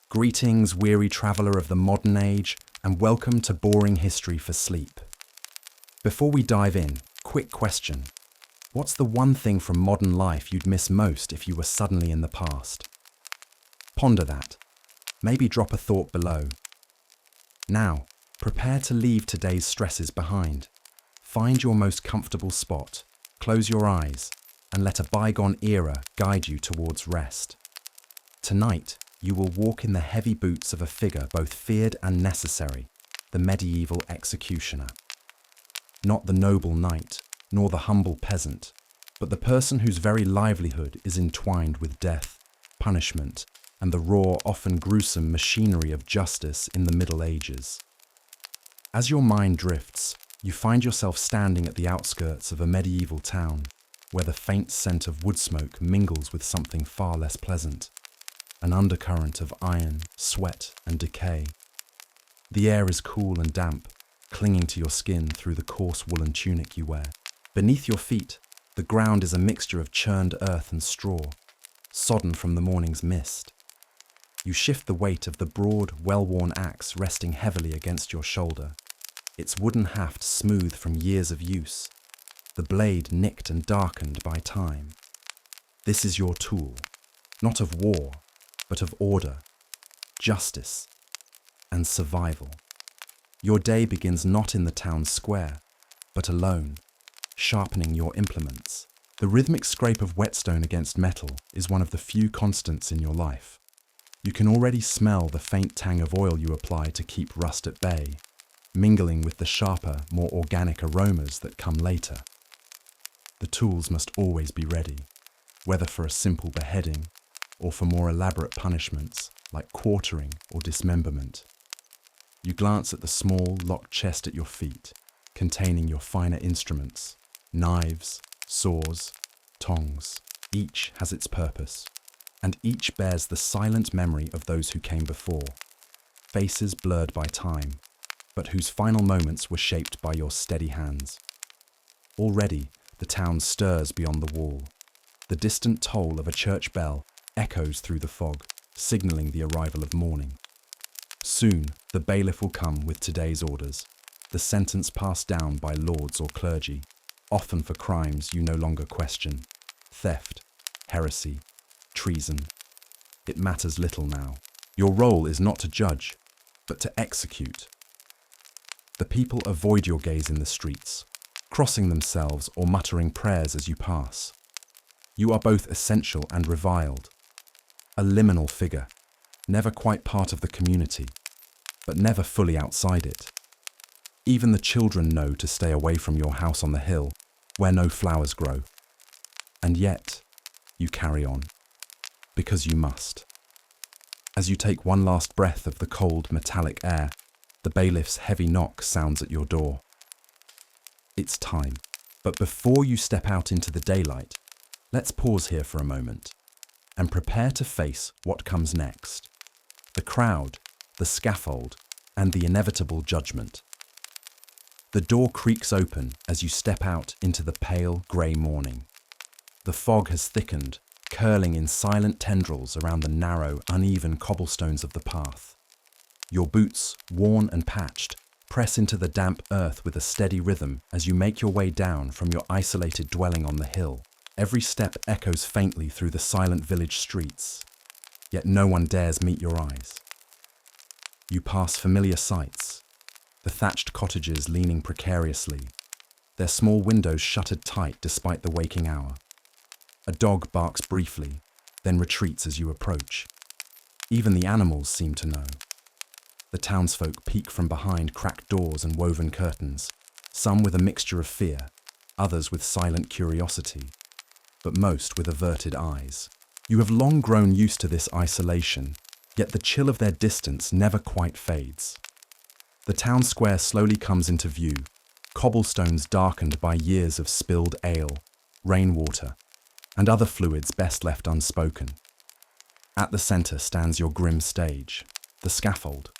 Greetings, weary traveller of the modern age, and welcome to Boring History for Sleep. Before we dive in, quick question. What's the one thing from modern life you'd miss most if you were suddenly in the past? Ponder that. Maybe drop a thought below. Now, prepare to leave today's stresses behind. Find your most comfortable spot, close your eyes, and let a bygone era guide you towards rest. Tonight, you will walk in the heavy boots of a figure both feared and necessary, the medieval executioner. Not the noble knight, nor the humble peasant, but the person whose very livelihood is entwined with death, punishment, and the raw, often gruesome machinery of justice in the Middle Ages. As your mind drifts, you find yourself standing at the outskirts of a medieval town, where the faint scent of wood smoke mingles with something far less pleasant. An undercurrent of iron, sweat, and decay. The air is cool and damp, clinging to your skin through the coarse woolen tunic you wear. Beneath your feet, the ground is a mixture of churned earth and straw, sodden from the morning's mist. You shift the weight of the broad, well-worn axe resting heavily against your shoulder, its wooden haft smooth from years of use, the blade nicked and darkened by time. This is your tool, not of war, but of order, justice, and survival. Your day begins not in the town square, but alone, sharpening your implements. The rhythmic scrape of whetstone against metal is one of the few constants in your life. You can already smell the faint tang of oil you apply to keep rust at bay, mingling with the sharper, more organic aromas that come later. The tools must always be ready, whether for a simple beheading or for more elaborate punishments like quartering or dismemberment. You glance at the small, locked chest at your feet, containing your finer instruments, knives, saws, tongs. Each has its purpose, and each bears the silent memory of those who came before, faces blurred by time, but whose final moments were shaped by your steady hands. Already, the town stirs beyond the wall. The distant toll of a church bell echoes through the fog, signalling the arrival of morning. Soon, the bailiff will come with today's orders, the sentence passed down by lords or clergy, often for crimes you no longer question: theft, heresy, treason. It matters little now. Your role is not to judge, but to execute. The people avoid your gaze in the streets, crossing themselves or muttering prayers as you pass. You are both essential and reviled. A liminal figure, never quite part of the community, but never fully outside it. Even the children know to stay away from your house on the hill, where no flowers grow. And yet, you carry on, because you must. As you take one last breath of the cold, metallic air, the bailiff's heavy knock sounds at your door. It's time, but before you step out into the daylight, let's pause here for a moment and prepare to face what comes next: the crowd, the scaffold, and the inevitable judgment. The door creaks open as you step out into the pale, grey morning. The fog has thickened, curling in silent tendrils around the narrow, uneven cobblestones of the path. Your boots, worn and patched, press into the damp earth with a steady rhythm as you make your way down from your isolated dwelling on the hill. Every step echoes faintly through the silent village streets, yet no one dares meet your eyes. You pass familiar sights, the thatched cottages leaning precariously, their small windows shuttered tight despite the waking hour. A dog barks briefly, then retreats as you approach. Even the animals seem to know. The townsfolk peek from behind cracked doors and woven curtains, some with a mixture of fear, others with silent curiosity, but most with averted eyes. You have long grown used to this isolation, yet the chill of their distance never quite fades. The town square slowly comes into view, cobblestones darkened by years of spilled ale, rainwater, and other fluids best left unspoken. At the centre stands your grim stage, the scaffold.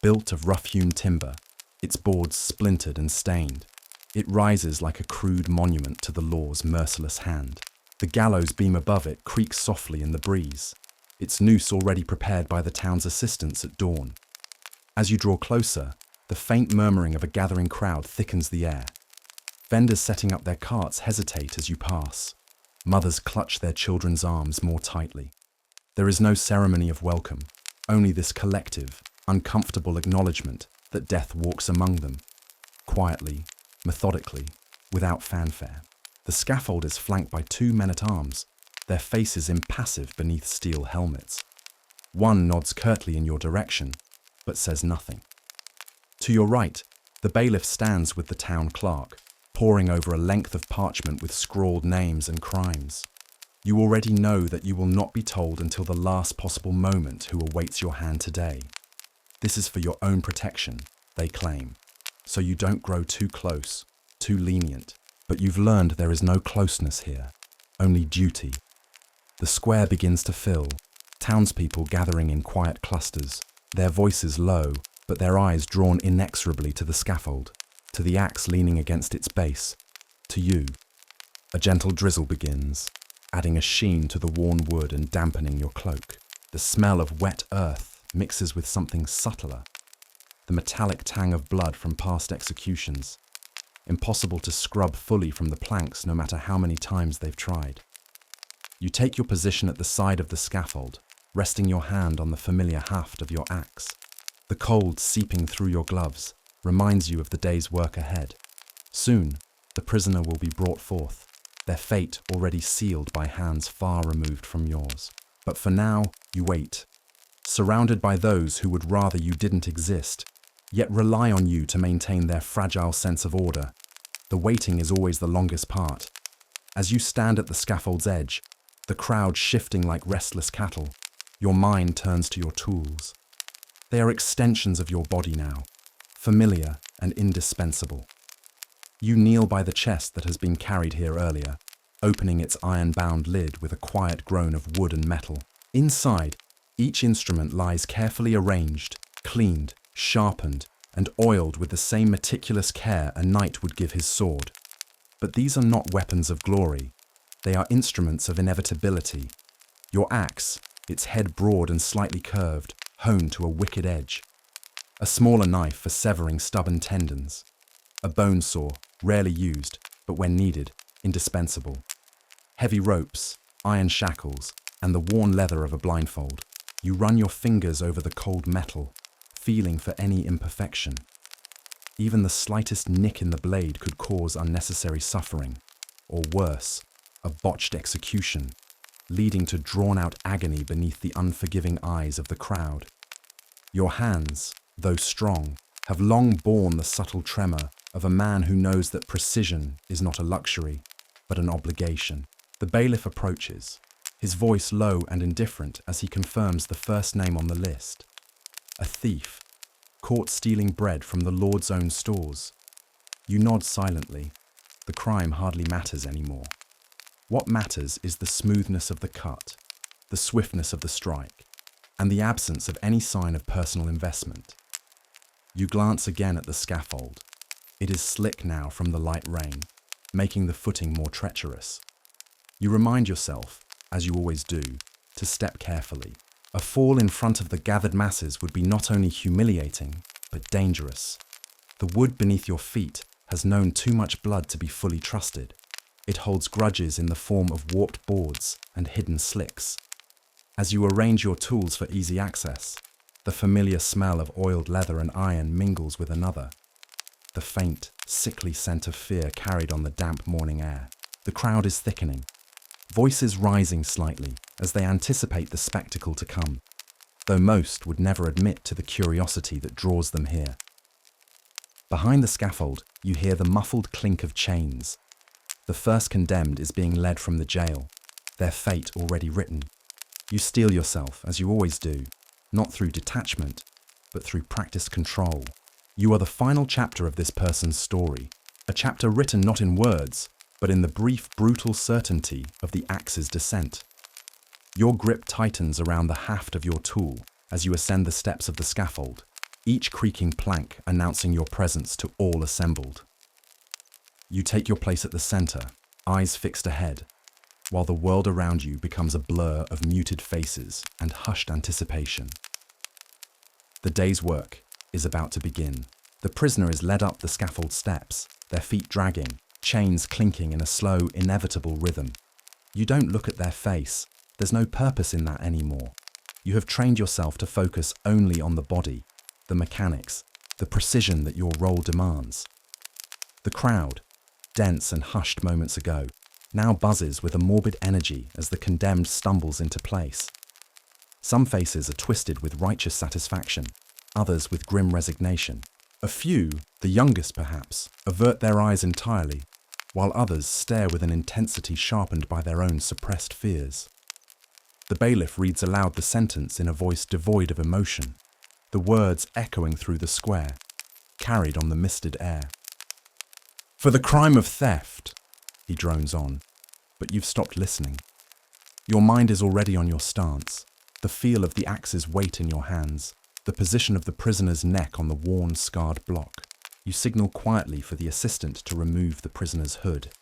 Built of rough-hewn timber, its boards splintered and stained, it rises like a crude monument to the law's merciless hand. The gallows beam above it creaks softly in the breeze, its noose already prepared by the town's assistants at dawn. As you draw closer, the faint murmuring of a gathering crowd thickens the air. Vendors setting up their carts hesitate as you pass. Mothers clutch their children's arms more tightly. There is no ceremony of welcome, only this collective, uncomfortable acknowledgement that death walks among them, quietly, methodically, without fanfare. The scaffold is flanked by two men-at-arms, their faces impassive beneath steel helmets. One nods curtly in your direction, but says nothing. To your right, the bailiff stands with the town clerk, poring over a length of parchment with scrawled names and crimes. You already know that you will not be told until the last possible moment who awaits your hand today. This is for your own protection, they claim, so you don't grow too close, too lenient. But you've learned there is no closeness here, only duty. The square begins to fill, townspeople gathering in quiet clusters, their voices low, but their eyes drawn inexorably to the scaffold, to the axe leaning against its base, to you. A gentle drizzle begins, adding a sheen to the worn wood and dampening your cloak. The smell of wet earth mixes with something subtler, the metallic tang of blood from past executions, impossible to scrub fully from the planks no matter how many times they've tried. You take your position at the side of the scaffold, resting your hand on the familiar haft of your axe. The cold seeping through your gloves reminds you of the day's work ahead. Soon, the prisoner will be brought forth, their fate already sealed by hands far removed from yours. But for now, you wait, surrounded by those who would rather you didn't exist, yet rely on you to maintain their fragile sense of order. The waiting is always the longest part. As you stand at the scaffold's edge, the crowd shifting like restless cattle, your mind turns to your tools. They are extensions of your body now, familiar and indispensable. You kneel by the chest that has been carried here earlier, opening its iron-bound lid with a quiet groan of wood and metal. Inside, each instrument lies carefully arranged, cleaned, sharpened, and oiled with the same meticulous care a knight would give his sword. But these are not weapons of glory. They are instruments of inevitability. Your axe, its head broad and slightly curved, honed to a wicked edge. A smaller knife for severing stubborn tendons. A bone saw, rarely used, but when needed, indispensable. Heavy ropes, iron shackles, and the worn leather of a blindfold. You run your fingers over the cold metal, feeling for any imperfection. Even the slightest nick in the blade could cause unnecessary suffering, or worse, a botched execution, leading to drawn-out agony beneath the unforgiving eyes of the crowd. Your hands, though strong, have long borne the subtle tremor of a man who knows that precision is not a luxury, but an obligation. The bailiff approaches, his voice low and indifferent as he confirms the first name on the list. A thief, caught stealing bread from the Lord's own stores. You nod silently. The crime hardly matters anymore. What matters is the smoothness of the cut, the swiftness of the strike, and the absence of any sign of personal investment. You glance again at the scaffold. It is slick now from the light rain, making the footing more treacherous. You remind yourself, as you always do, to step carefully. A fall in front of the gathered masses would be not only humiliating, but dangerous. The wood beneath your feet has known too much blood to be fully trusted. It holds grudges in the form of warped boards and hidden slicks. As you arrange your tools for easy access, the familiar smell of oiled leather and iron mingles with another. The faint, sickly scent of fear carried on the damp morning air. The crowd is thickening, voices rising slightly as they anticipate the spectacle to come, though most would never admit to the curiosity that draws them here. Behind the scaffold, you hear the muffled clink of chains. The first condemned is being led from the jail, their fate already written. You steel yourself, as you always do, not through detachment, but through practiced control. You are the final chapter of this person's story, a chapter written not in words, but in the brief, brutal certainty of the axe's descent. Your grip tightens around the haft of your tool as you ascend the steps of the scaffold, each creaking plank announcing your presence to all assembled. You take your place at the center, eyes fixed ahead. while the world around you becomes a blur of muted faces and hushed anticipation. The day's work is about to begin. The prisoner is led up the scaffold steps, their feet dragging, chains clinking in a slow, inevitable rhythm. You don't look at their face. There's no purpose in that anymore. You have trained yourself to focus only on the body, the mechanics, the precision that your role demands. The crowd, dense and hushed moments ago, now buzzes with a morbid energy as the condemned stumbles into place. Some faces are twisted with righteous satisfaction, others with grim resignation. A few, the youngest perhaps, avert their eyes entirely, while others stare with an intensity sharpened by their own suppressed fears. The bailiff reads aloud the sentence in a voice devoid of emotion, the words echoing through the square, carried on the misted air. "For the crime of theft," he drones on, but you've stopped listening. Your mind is already on your stance, the feel of the axe's weight in your hands, the position of the prisoner's neck on the worn, scarred block. You signal quietly for the assistant to remove the prisoner's hood.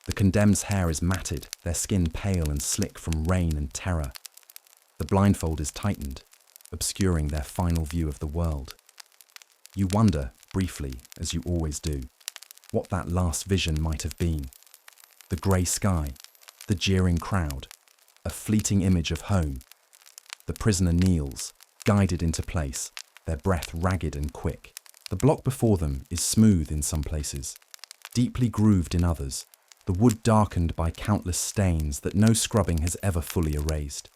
The condemned's hair is matted, their skin pale and slick from rain and terror. The blindfold is tightened, obscuring their final view of the world. You wonder, briefly, as you always do, what that last vision might have been. The grey sky, the jeering crowd, a fleeting image of home. The prisoner kneels, guided into place, their breath ragged and quick. The block before them is smooth in some places, deeply grooved in others, the wood darkened by countless stains that no scrubbing has ever fully erased.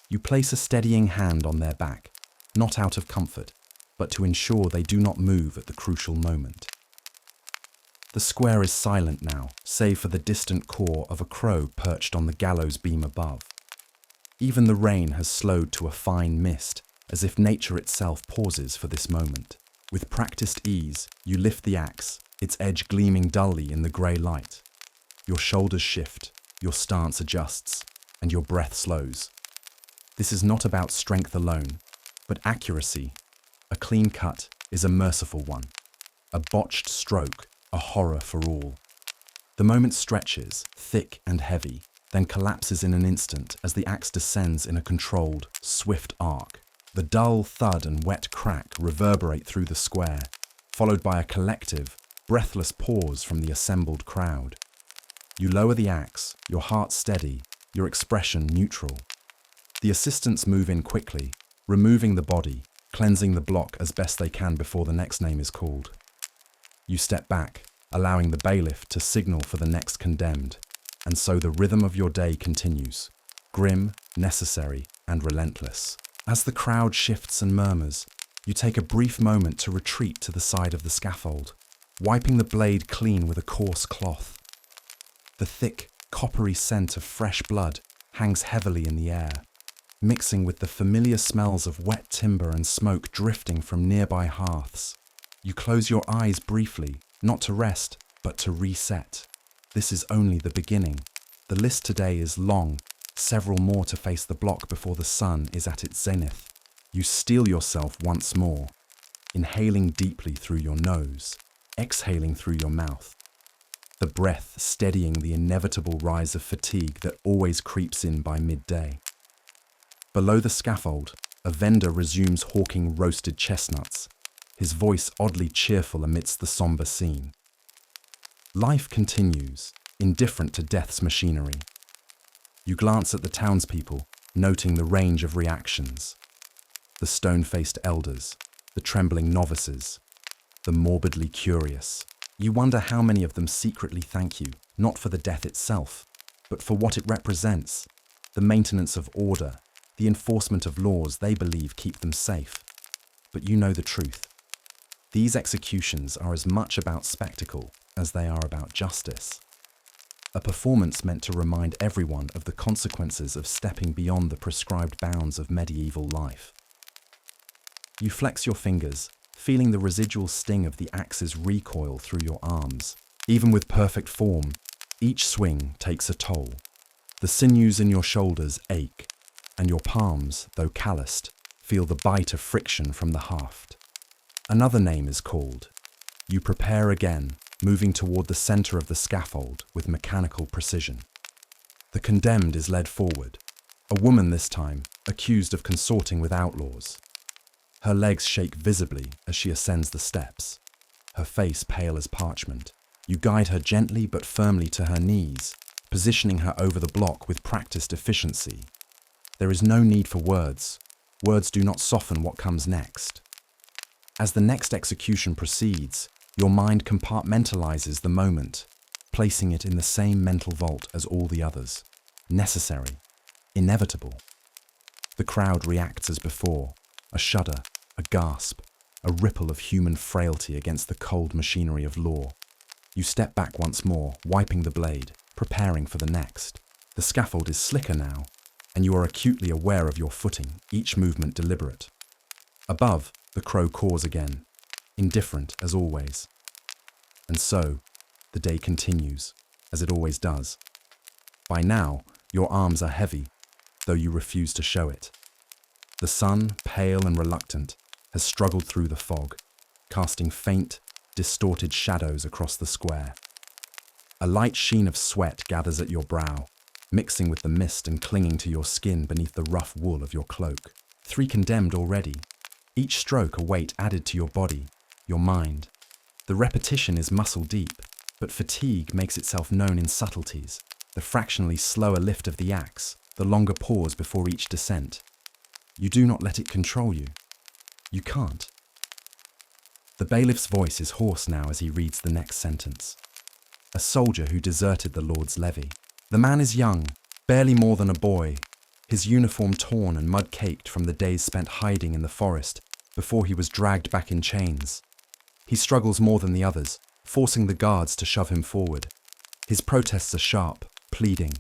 You place a steadying hand on their back, not out of comfort, but to ensure they do not move at the crucial moment. The square is silent now, save for the distant caw of a crow perched on the gallows beam above. Even the rain has slowed to a fine mist, as if nature itself pauses for this moment. With practiced ease, you lift the axe, its edge gleaming dully in the grey light. Your shoulders shift, your stance adjusts, and your breath slows. This is not about strength alone, but accuracy. A clean cut is a merciful one. A botched stroke, a horror for all. The moment stretches, thick and heavy, then collapses in an instant as the axe descends in a controlled, swift arc. The dull thud and wet crack reverberate through the square, followed by a collective, breathless pause from the assembled crowd. You lower the axe, your heart steady, your expression neutral. The assistants move in quickly, removing the body, cleansing the block as best they can before the next name is called. You step back, allowing the bailiff to signal for the next condemned, and so the rhythm of your day continues, grim, necessary, and relentless. As the crowd shifts and murmurs, you take a brief moment to retreat to the side of the scaffold, wiping the blade clean with a coarse cloth. The thick, coppery scent of fresh blood hangs heavily in the air, mixing with the familiar smells of wet timber and smoke drifting from nearby hearths. You close your eyes briefly, not to rest, but to reset. This is only the beginning. The list today is long, several more to face the block before the sun is at its zenith. You steel yourself once more, inhaling deeply through your nose, exhaling through your mouth. The breath steadying the inevitable rise of fatigue that always creeps in by midday. Below the scaffold, a vendor resumes hawking roasted chestnuts, his voice oddly cheerful amidst the somber scene. Life continues, indifferent to death's machinery. You glance at the townspeople, noting the range of reactions. The stone-faced elders, the trembling novices, the morbidly curious. You wonder how many of them secretly thank you, not for the death itself, but for what it represents, the maintenance of order, the enforcement of laws they believe keep them safe. But you know the truth. These executions are as much about spectacle as they are about justice. A performance meant to remind everyone of the consequences of stepping beyond the prescribed bounds of medieval life. You flex your fingers, feeling the residual sting of the axe's recoil through your arms. Even with perfect form, each swing takes a toll. The sinews in your shoulders ache, and your palms, though calloused, feel the bite of friction from the haft. Another name is called. You prepare again, moving toward the center of the scaffold with mechanical precision. The condemned is led forward, a woman this time, accused of consorting with outlaws. Her legs shake visibly as she ascends the steps, her face pale as parchment. You guide her gently but firmly to her knees, positioning her over the block with practiced efficiency. There is no need for words. Words do not soften what comes next. As the next execution proceeds, your mind compartmentalizes the moment, placing it in the same mental vault as all the others. Necessary. Inevitable. The crowd reacts as before, a shudder, a gasp, a ripple of human frailty against the cold machinery of law. You step back once more, wiping the blade, preparing for the next. The scaffold is slicker now, and you are acutely aware of your footing, each movement deliberate. Above, the crow caws again, indifferent as always. And so, the day continues, as it always does. By now, your arms are heavy, though you refuse to show it. The sun, pale and reluctant, has struggled through the fog, casting faint, distorted shadows across the square. A light sheen of sweat gathers at your brow, mixing with the mist and clinging to your skin beneath the rough wool of your cloak. 3 condemned already, each stroke a weight added to your body, your mind. The repetition is muscle deep, but fatigue makes itself known in subtleties, the fractionally slower lift of the axe, the longer pause before each descent. You do not let it control you. You can't. The bailiff's voice is hoarse now as he reads the next sentence. A soldier who deserted the Lord's levy. The man is young, barely more than a boy, his uniform torn and mud-caked from the days spent hiding in the forest before he was dragged back in chains. He struggles more than the others, forcing the guards to shove him forward. His protests are sharp, pleading,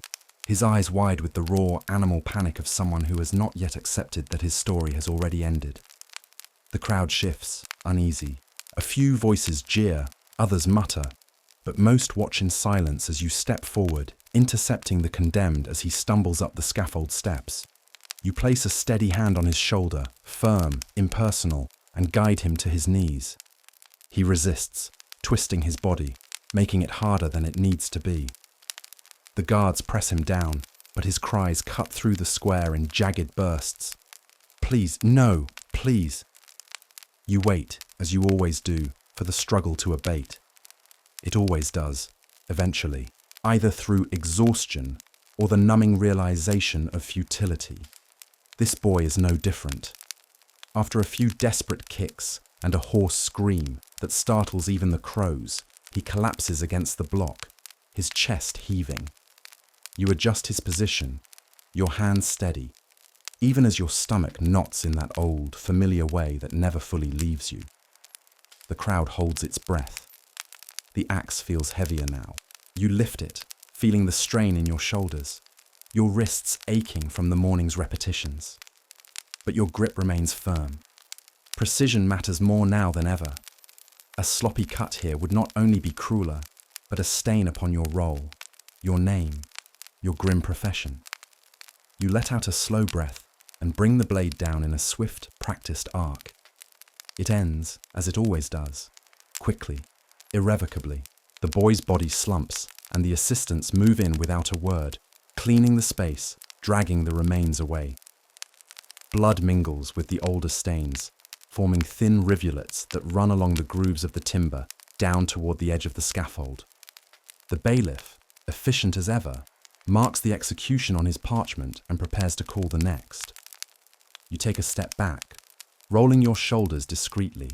his eyes wide with the raw, animal panic of someone who has not yet accepted that his story has already ended. The crowd shifts, uneasy. A few voices jeer, others mutter, but most watch in silence as you step forward, intercepting the condemned as he stumbles up the scaffold steps. You place a steady hand on his shoulder, firm, impersonal, and guide him to his knees. He resists, twisting his body, making it harder than it needs to be. The guards press him down, but his cries cut through the square in jagged bursts. Please, no, please. You wait, as you always do, for the struggle to abate. It always does, eventually, either through exhaustion or the numbing realization of futility. This boy is no different. After a few desperate kicks and a hoarse scream that startles even the crows, he collapses against the block, his chest heaving. You adjust his position, your hands steady, even as your stomach knots in that old, familiar way that never fully leaves you. The crowd holds its breath. The axe feels heavier now. You lift it, feeling the strain in your shoulders, your wrists aching from the morning's repetitions. But your grip remains firm. Precision matters more now than ever. A sloppy cut here would not only be crueler, but a stain upon your role, your name, your grim profession. You let out a slow breath and bring the blade down in a swift, practiced arc. It ends, as it always does, quickly, irrevocably. The boy's body slumps, and the assistants move in without a word, cleaning the space, dragging the remains away. Blood mingles with the older stains, forming thin rivulets that run along the grooves of the timber, down toward the edge of the scaffold. The bailiff, efficient as ever, marks the execution on his parchment and prepares to call the next. You take a step back, rolling your shoulders discreetly,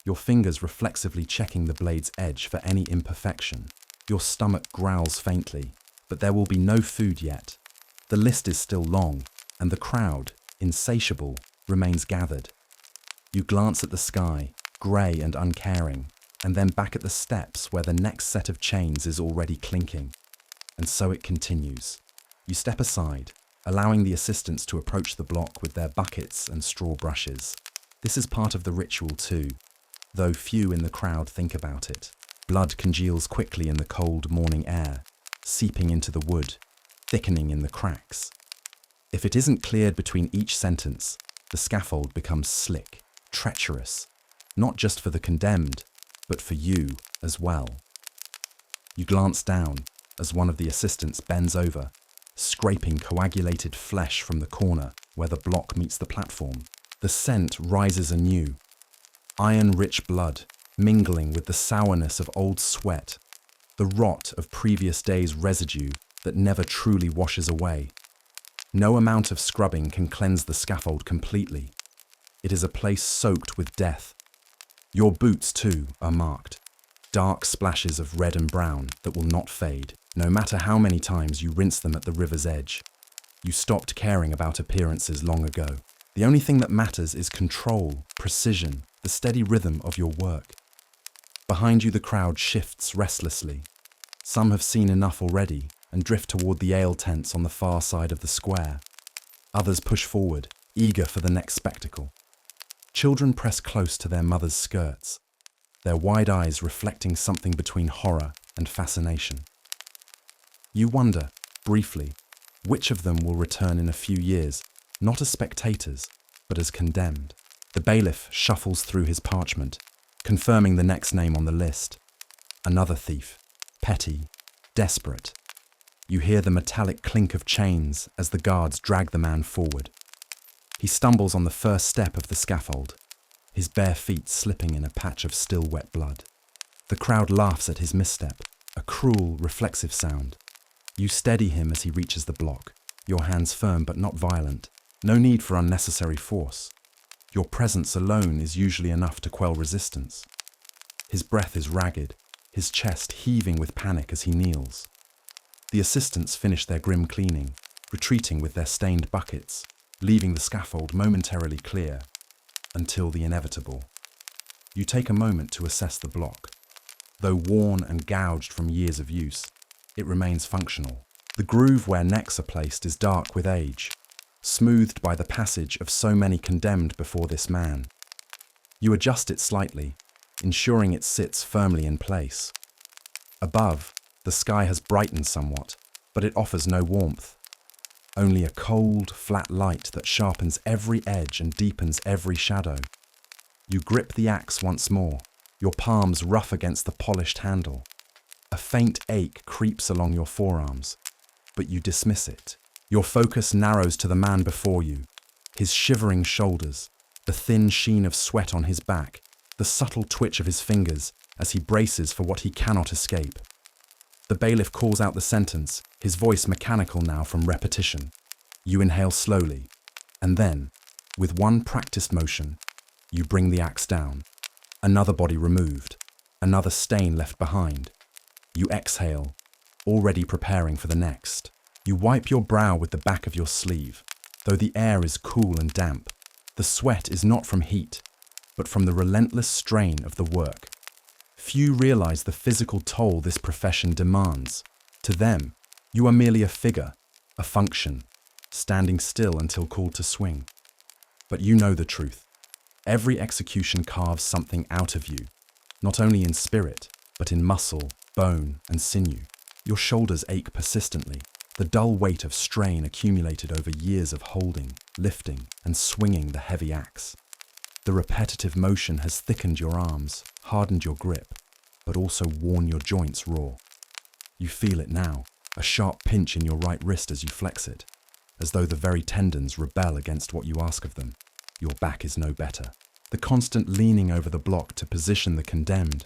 your fingers reflexively checking the blade's edge for any imperfection. Your stomach growls faintly, but there will be no food yet. The list is still long, and the crowd, insatiable, remains gathered. You glance at the sky, grey and uncaring, and then back at the steps where the next set of chains is already clinking. And so it continues. You step aside, allowing the assistants to approach the block with their buckets and straw brushes. This is part of the ritual too, though few in the crowd think about it. Blood congeals quickly in the cold morning air, seeping into the wood, thickening in the cracks. If it isn't cleared between each sentence, the scaffold becomes slick, treacherous, not just for the condemned, but for you as well. You glance down as one of the assistants bends over, scraping coagulated flesh from the corner where the block meets the platform. The scent rises anew, iron-rich blood mingling with the sourness of old sweat, the rot of previous days' residue that never truly washes away. No amount of scrubbing can cleanse the scaffold completely. It is a place soaked with death. Your boots, too, are marked. Dark splashes of red and brown that will not fade, no matter how many times you rinse them at the river's edge. You stopped caring about appearances long ago. The only thing that matters is control, precision, the steady rhythm of your work. Behind you the crowd shifts restlessly. Some have seen enough already and drift toward the ale tents on the far side of the square. Others push forward, eager for the next spectacle. Children press close to their mothers' skirts, their wide eyes reflecting something between horror and fascination. You wonder, briefly, which of them will return in a few years, not as spectators, but as condemned. The bailiff shuffles through his parchment, confirming the next name on the list. Another thief, petty, desperate. You hear the metallic clink of chains as the guards drag the man forward. He stumbles on the first step of the scaffold, his bare feet slipping in a patch of still wet blood. The crowd laughs at his misstep, a cruel, reflexive sound. You steady him as he reaches the block, your hands firm but not violent. No need for unnecessary force. Your presence alone is usually enough to quell resistance. His breath is ragged, his chest heaving with panic as he kneels. The assistants finish their grim cleaning, retreating with their stained buckets, leaving the scaffold momentarily clear, until the inevitable. You take a moment to assess the block. Though worn and gouged from years of use, it remains functional. The groove where necks are placed is dark with age, smoothed by the passage of so many condemned before this man. You adjust it slightly, ensuring it sits firmly in place. Above, the sky has brightened somewhat, but it offers no warmth. Only a cold, flat light that sharpens every edge and deepens every shadow. You grip the axe once more, your palms rough against the polished handle. A faint ache creeps along your forearms, but you dismiss it. Your focus narrows to the man before you, his shivering shoulders, the thin sheen of sweat on his back, the subtle twitch of his fingers as he braces for what he cannot escape. The bailiff calls out the sentence, his voice mechanical now from repetition. You inhale slowly, and then, with one practiced motion, you bring the axe down. Another body removed, another stain left behind. You exhale, already preparing for the next. You wipe your brow with the back of your sleeve. Though the air is cool and damp, the sweat is not from heat, but from the relentless strain of the work. Few realize the physical toll this profession demands. To them, you are merely a figure, a function, standing still until called to swing. But you know the truth. Every execution carves something out of you, not only in spirit, but in muscle, bone, and sinew. Your shoulders ache persistently, the dull weight of strain accumulated over years of holding, lifting, and swinging the heavy axe. The repetitive motion has thickened your arms, hardened your grip, but also worn your joints raw. You feel it now, a sharp pinch in your right wrist as you flex it, as though the very tendons rebel against what you ask of them. Your back is no better. The constant leaning over the block to position the condemned,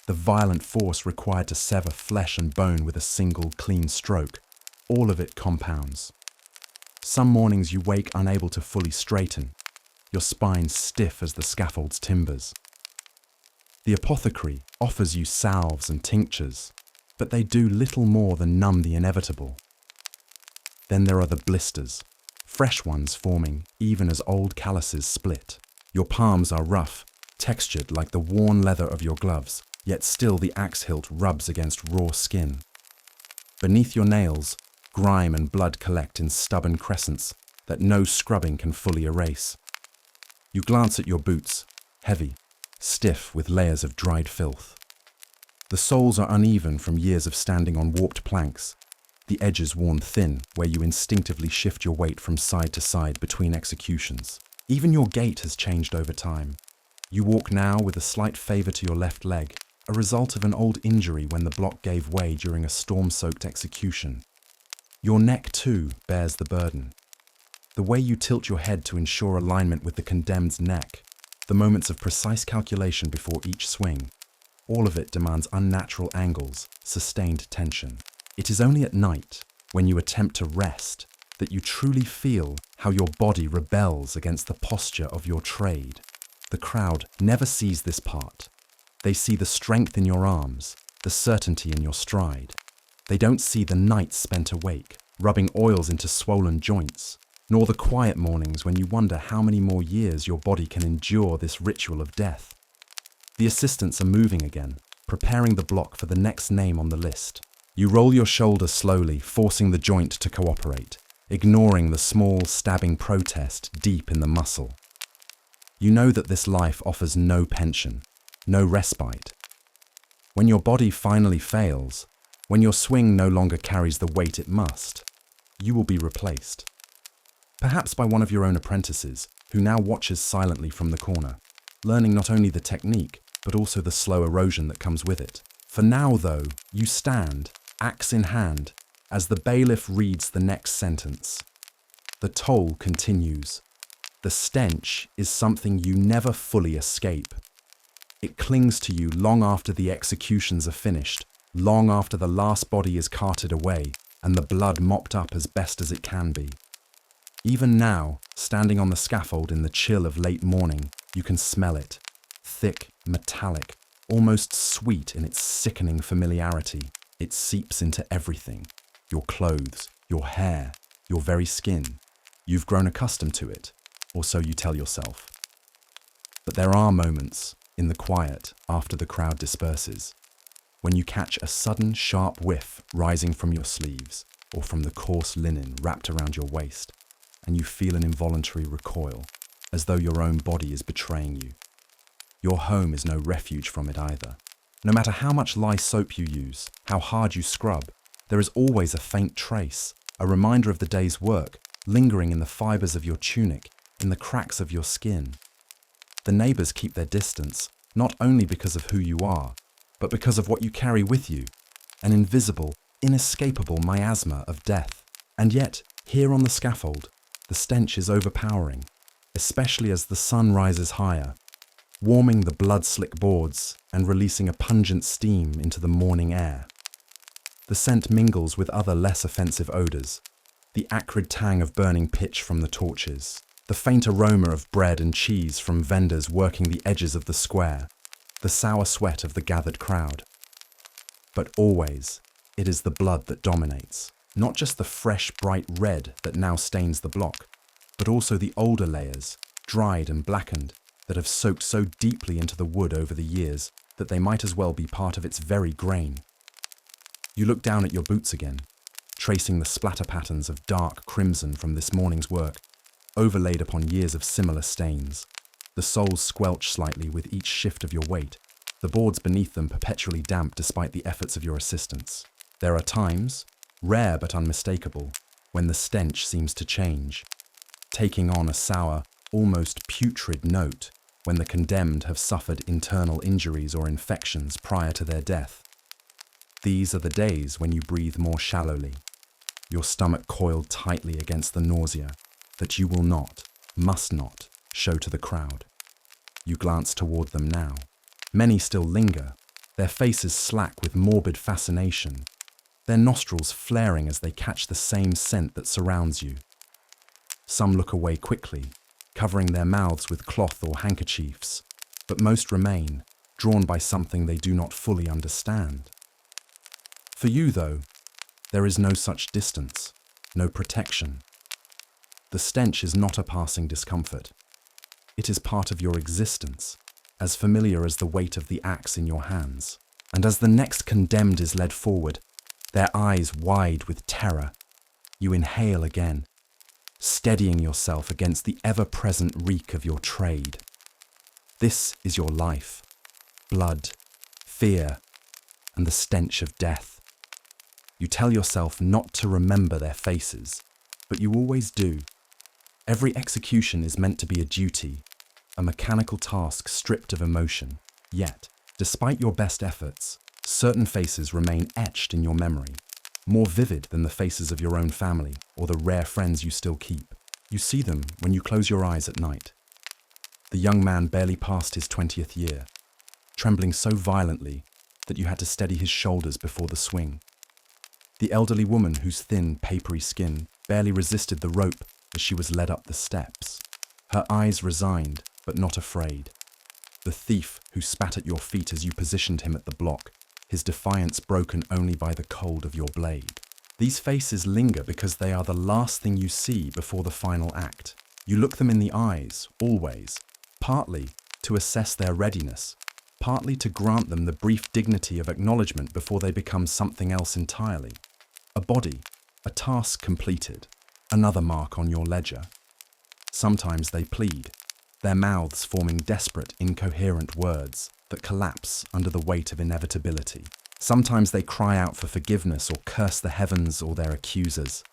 the violent force required to sever flesh and bone with a single clean stroke, all of it compounds. Some mornings you wake unable to fully straighten, your spine stiff as the scaffold's timbers. The apothecary offers you salves and tinctures, but they do little more than numb the inevitable. Then there are the blisters, fresh ones forming even as old calluses split. Your palms are rough, textured like the worn leather of your gloves, yet still the axe hilt rubs against raw skin. Beneath your nails, grime and blood collect in stubborn crescents that no scrubbing can fully erase. You glance at your boots, heavy, stiff with layers of dried filth. The soles are uneven from years of standing on warped planks, the edges worn thin where you instinctively shift your weight from side to side between executions. Even your gait has changed over time. You walk now with a slight favor to your left leg, a result of an old injury when the block gave way during a storm-soaked execution. Your neck, too, bears the burden. The way you tilt your head to ensure alignment with the condemned's neck, the moments of precise calculation before each swing, all of it demands unnatural angles, sustained tension. It is only at night, when you attempt to rest, that you truly feel how your body rebels against the posture of your trade. The crowd never sees this part. They see the strength in your arms, the certainty in your stride. They don't see the nights spent awake, rubbing oils into swollen joints, nor the quiet mornings when you wonder how many more years your body can endure this ritual of death. The assistants are moving again, preparing the block for the next name on the list. You roll your shoulder slowly, forcing the joint to cooperate, ignoring the small, stabbing protest deep in the muscle. You know that this life offers no pension, no respite. When your body finally fails, when your swing no longer carries the weight it must, you will be replaced. Perhaps by one of your own apprentices, who now watches silently from the corner, learning not only the technique, but also the slow erosion that comes with it. For now, though, you stand, axe in hand, as the bailiff reads the next sentence. The toll continues. The stench is something you never fully escape. It clings to you long after the executions are finished, long after the last body is carted away and the blood mopped up as best as it can be. Even now, standing on the scaffold in the chill of late morning, you can smell it. Thick, metallic, almost sweet in its sickening familiarity. It seeps into everything. Your clothes, your hair, your very skin. You've grown accustomed to it, or so you tell yourself. But there are moments, in the quiet, after the crowd disperses, when you catch a sudden sharp whiff rising from your sleeves or from the coarse linen wrapped around your waist, and you feel an involuntary recoil, as though your own body is betraying you. Your home is no refuge from it either. No matter how much lye soap you use, how hard you scrub, there is always a faint trace, a reminder of the day's work, lingering in the fibers of your tunic, in the cracks of your skin. The neighbors keep their distance, not only because of who you are, but because of what you carry with you, an invisible, inescapable miasma of death. And yet, here on the scaffold, the stench is overpowering, especially as the sun rises higher, warming the blood-slick boards and releasing a pungent steam into the morning air. The scent mingles with other less offensive odours, the acrid tang of burning pitch from the torches, the faint aroma of bread and cheese from vendors working the edges of the square, the sour sweat of the gathered crowd. But always, it is the blood that dominates, not just the fresh, bright red that now stains the block, but also the older layers, dried and blackened, that have soaked so deeply into the wood over the years that they might as well be part of its very grain. You look down at your boots again, tracing the splatter patterns of dark crimson from this morning's work, overlaid upon years of similar stains. The soles squelch slightly with each shift of your weight, the boards beneath them perpetually damp despite the efforts of your assistants. There are times, rare but unmistakable, when the stench seems to change, taking on a sour, almost putrid note when the condemned have suffered internal injuries or infections prior to their death. These are the days when you breathe more shallowly, your stomach coiled tightly against the nausea that you will not, must not, show to the crowd. You glance toward them now. Many still linger, their faces slack with morbid fascination, their nostrils flaring as they catch the same scent that surrounds you. Some look away quickly, covering their mouths with cloth or handkerchiefs, but most remain, drawn by something they do not fully understand. For you, though, there is no such distance, no protection. The stench is not a passing discomfort. It is part of your existence, as familiar as the weight of the axe in your hands. And as the next condemned is led forward, their eyes wide with terror, you inhale again, steadying yourself against the ever-present reek of your trade. This is your life, blood, fear, and the stench of death. You tell yourself not to remember their faces, but you always do. Every execution is meant to be a duty, a mechanical task stripped of emotion. Yet, despite your best efforts, certain faces remain etched in your memory. more vivid than the faces of your own family or the rare friends you still keep. You see them when you close your eyes at night. The young man barely passed his 20th year, trembling so violently that you had to steady his shoulders before the swing. The elderly woman whose thin, papery skin barely resisted the rope as she was led up the steps, her eyes resigned but not afraid. The thief who spat at your feet as you positioned him at the block, his defiance broken only by the cold of your blade. These faces linger because they are the last thing you see before the final act. You look them in the eyes, always, partly to assess their readiness, partly to grant them the brief dignity of acknowledgement before they become something else entirely. A body, a task completed, another mark on your ledger. Sometimes they plead, their mouths forming desperate, incoherent words that collapse under the weight of inevitability. Sometimes they cry out for forgiveness or curse the heavens or their accusers.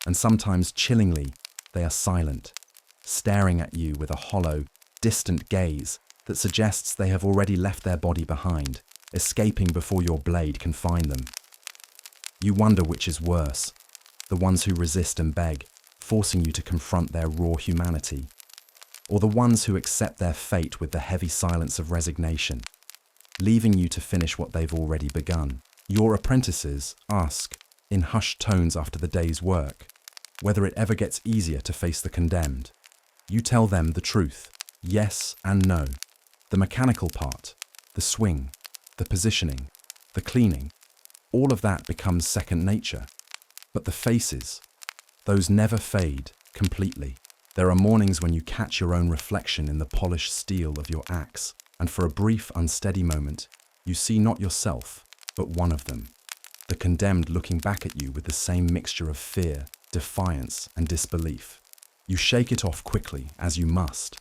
And sometimes, chillingly, they are silent, staring at you with a hollow, distant gaze that suggests they have already left their body behind, escaping before your blade can find them. You wonder which is worse, the ones who resist and beg, forcing you to confront their raw humanity, or the ones who accept their fate with the heavy silence of resignation, leaving you to finish what they've already begun. Your apprentices ask, in hushed tones after the day's work, whether it ever gets easier to face the condemned. You tell them the truth, yes and no. The mechanical part, the swing, the positioning, the cleaning, all of that becomes second nature. But the faces, those never fade completely. There are mornings when you catch your own reflection in the polished steel of your axe, and for a brief, unsteady moment, you see not yourself, but one of them, the condemned looking back at you with the same mixture of fear, defiance, and disbelief. You shake it off quickly, as you must.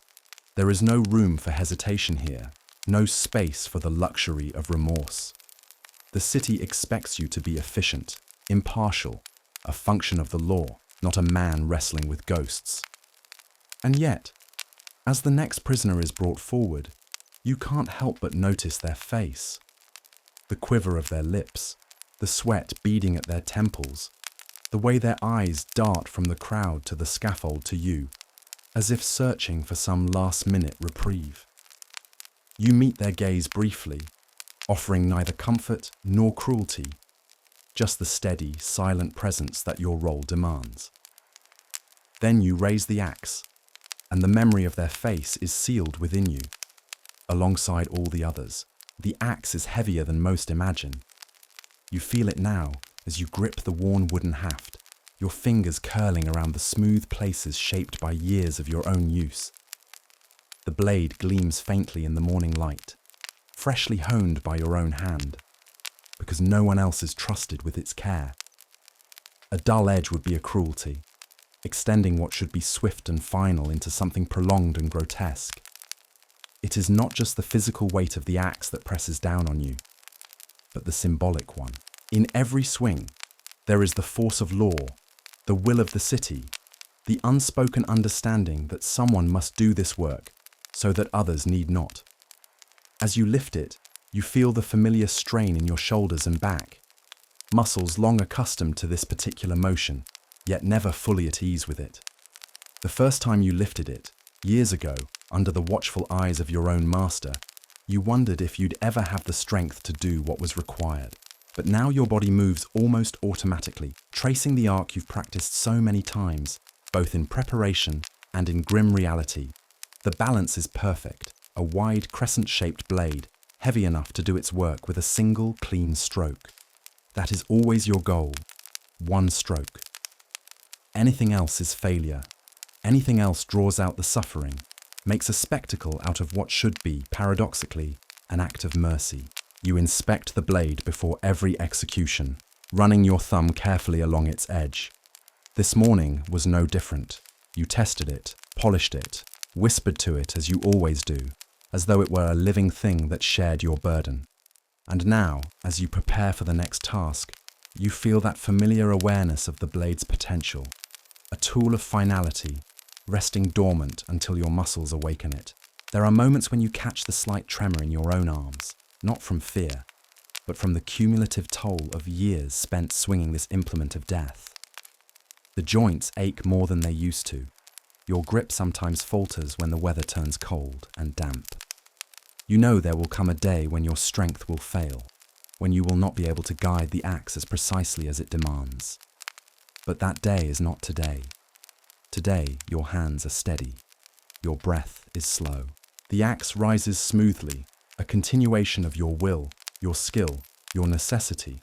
There is no room for hesitation here, no space for the luxury of remorse. The city expects you to be efficient, impartial, a function of the law, not a man wrestling with ghosts. And yet, as the next prisoner is brought forward, you can't help but notice their face. The quiver of their lips, the sweat beading at their temples, the way their eyes dart from the crowd to the scaffold to you, as if searching for some last-minute reprieve. You meet their gaze briefly, offering neither comfort nor cruelty, just the steady, silent presence that your role demands. Then you raise the axe, and the memory of their face is sealed within you. Alongside all the others, the axe is heavier than most imagine. You feel it now as you grip the worn wooden haft, your fingers curling around the smooth places shaped by years of your own use. The blade gleams faintly in the morning light, freshly honed by your own hand, because no one else is trusted with its care. A dull edge would be a cruelty, extending what should be swift and final into something prolonged and grotesque. It is not just the physical weight of the axe that presses down on you, but the symbolic one. In every swing, there is the force of law, the will of the city, the unspoken understanding that someone must do this work so that others need not. As you lift it, you feel the familiar strain in your shoulders and back, muscles long accustomed to this particular motion, yet never fully at ease with it. The first time you lifted it, years ago, under the watchful eyes of your own master, you wondered if you'd ever have the strength to do what was required. But now your body moves almost automatically, tracing the arc you've practiced so many times, both in preparation and in grim reality. The balance is perfect, a wide crescent-shaped blade, heavy enough to do its work with a single clean stroke. That is always your goal, one stroke. Anything else is failure. Anything else draws out the suffering, makes a spectacle out of what should be, paradoxically, an act of mercy. You inspect the blade before every execution, running your thumb carefully along its edge. This morning was no different. You tested it, polished it, whispered to it as you always do, as though it were a living thing that shared your burden. And now, as you prepare for the next task, you feel that familiar awareness of the blade's potential, a tool of finality, resting dormant until your muscles awaken it. There are moments when you catch the slight tremor in your own arms, not from fear, but from the cumulative toll of years spent swinging this implement of death. The joints ache more than they used to. Your grip sometimes falters when the weather turns cold and damp. You know there will come a day when your strength will fail, when you will not be able to guide the axe as precisely as it demands. But that day is not today. Today, your hands are steady. Your breath is slow. The axe rises smoothly, a continuation of your will, your skill, your necessity.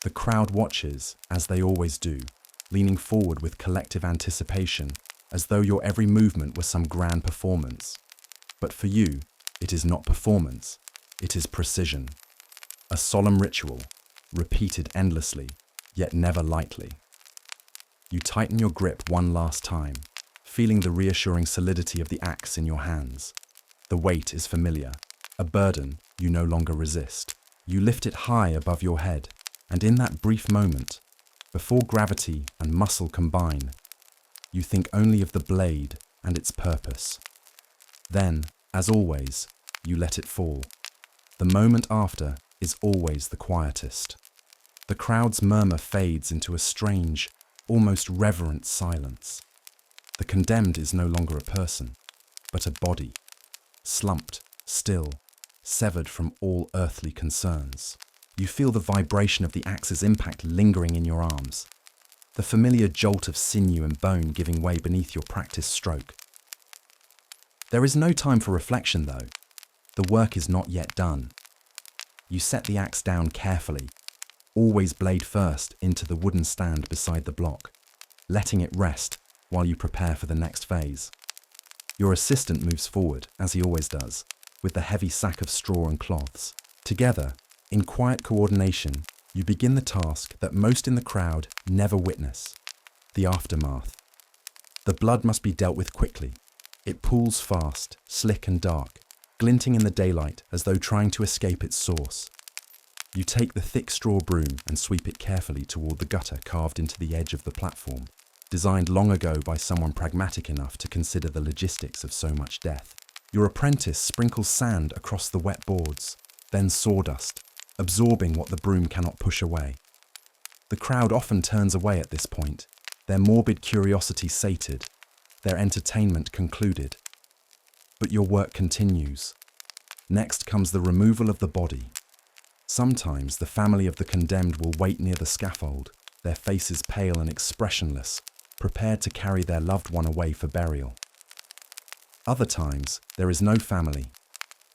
The crowd watches, as they always do, leaning forward with collective anticipation, as though your every movement was some grand performance. But for you, it is not performance, it is precision. A solemn ritual, repeated endlessly, yet never lightly. You tighten your grip one last time, feeling the reassuring solidity of the axe in your hands. The weight is familiar, a burden you no longer resist. You lift it high above your head, and in that brief moment, before gravity and muscle combine, you think only of the blade and its purpose. Then, as always, you let it fall. The moment after is always the quietest. The crowd's murmur fades into a strange, almost reverent silence. The condemned is no longer a person, but a body, slumped, still, severed from all earthly concerns. You feel the vibration of the axe's impact lingering in your arms, the familiar jolt of sinew and bone giving way beneath your practiced stroke. There is no time for reflection, though. The work is not yet done. You set the axe down carefully, always blade first, into the wooden stand beside the block, letting it rest while you prepare for the next phase. Your assistant moves forward, as he always does, with the heavy sack of straw and cloths. Together, in quiet coordination, you begin the task that most in the crowd never witness: the aftermath. The blood must be dealt with quickly. It pools fast, slick and dark, glinting in the daylight as though trying to escape its source. You take the thick straw broom and sweep it carefully toward the gutter carved into the edge of the platform, designed long ago by someone pragmatic enough to consider the logistics of so much death. Your apprentice sprinkles sand across the wet boards, then sawdust, absorbing what the broom cannot push away. The crowd often turns away at this point, their morbid curiosity sated, their entertainment concluded. But your work continues. Next comes the removal of the body. Sometimes the family of the condemned will wait near the scaffold, their faces pale and expressionless, prepared to carry their loved one away for burial. Other times, there is no family,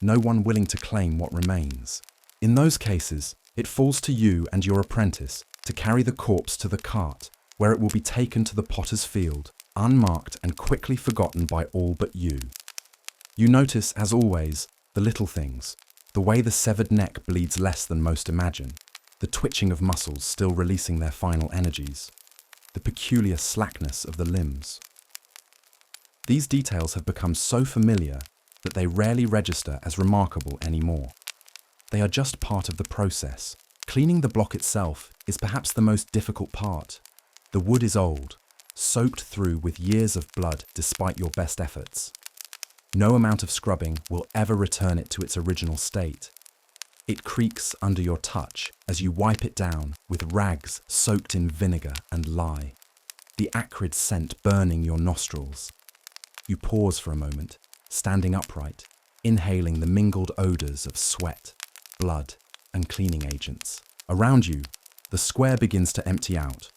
no one willing to claim what remains. In those cases, it falls to you and your apprentice to carry the corpse to the cart, where it will be taken to the potter's field, unmarked and quickly forgotten by all but you. You notice, as always, the little things, the way the severed neck bleeds less than most imagine, the twitching of muscles still releasing their final energies, the peculiar slackness of the limbs. These details have become so familiar that they rarely register as remarkable anymore. They are just part of the process. Cleaning the block itself is perhaps the most difficult part. The wood is old, soaked through with years of blood despite your best efforts. No amount of scrubbing will ever return it to its original state. It creaks under your touch as you wipe it down with rags soaked in vinegar and lye, the acrid scent burning your nostrils. You pause for a moment, standing upright, inhaling the mingled odours of sweat, blood, and cleaning agents. Around you, the square begins to empty out,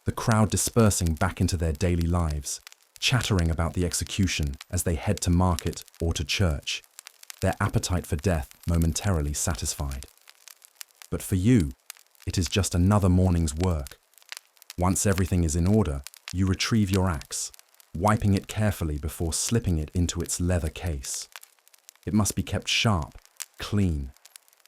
the crowd dispersing back into their daily lives, chattering about the execution as they head to market or to church, their appetite for death momentarily satisfied. But for you, it is just another morning's work. Once everything is in order, you retrieve your axe, wiping it carefully before slipping it into its leather case. It must be kept sharp, clean,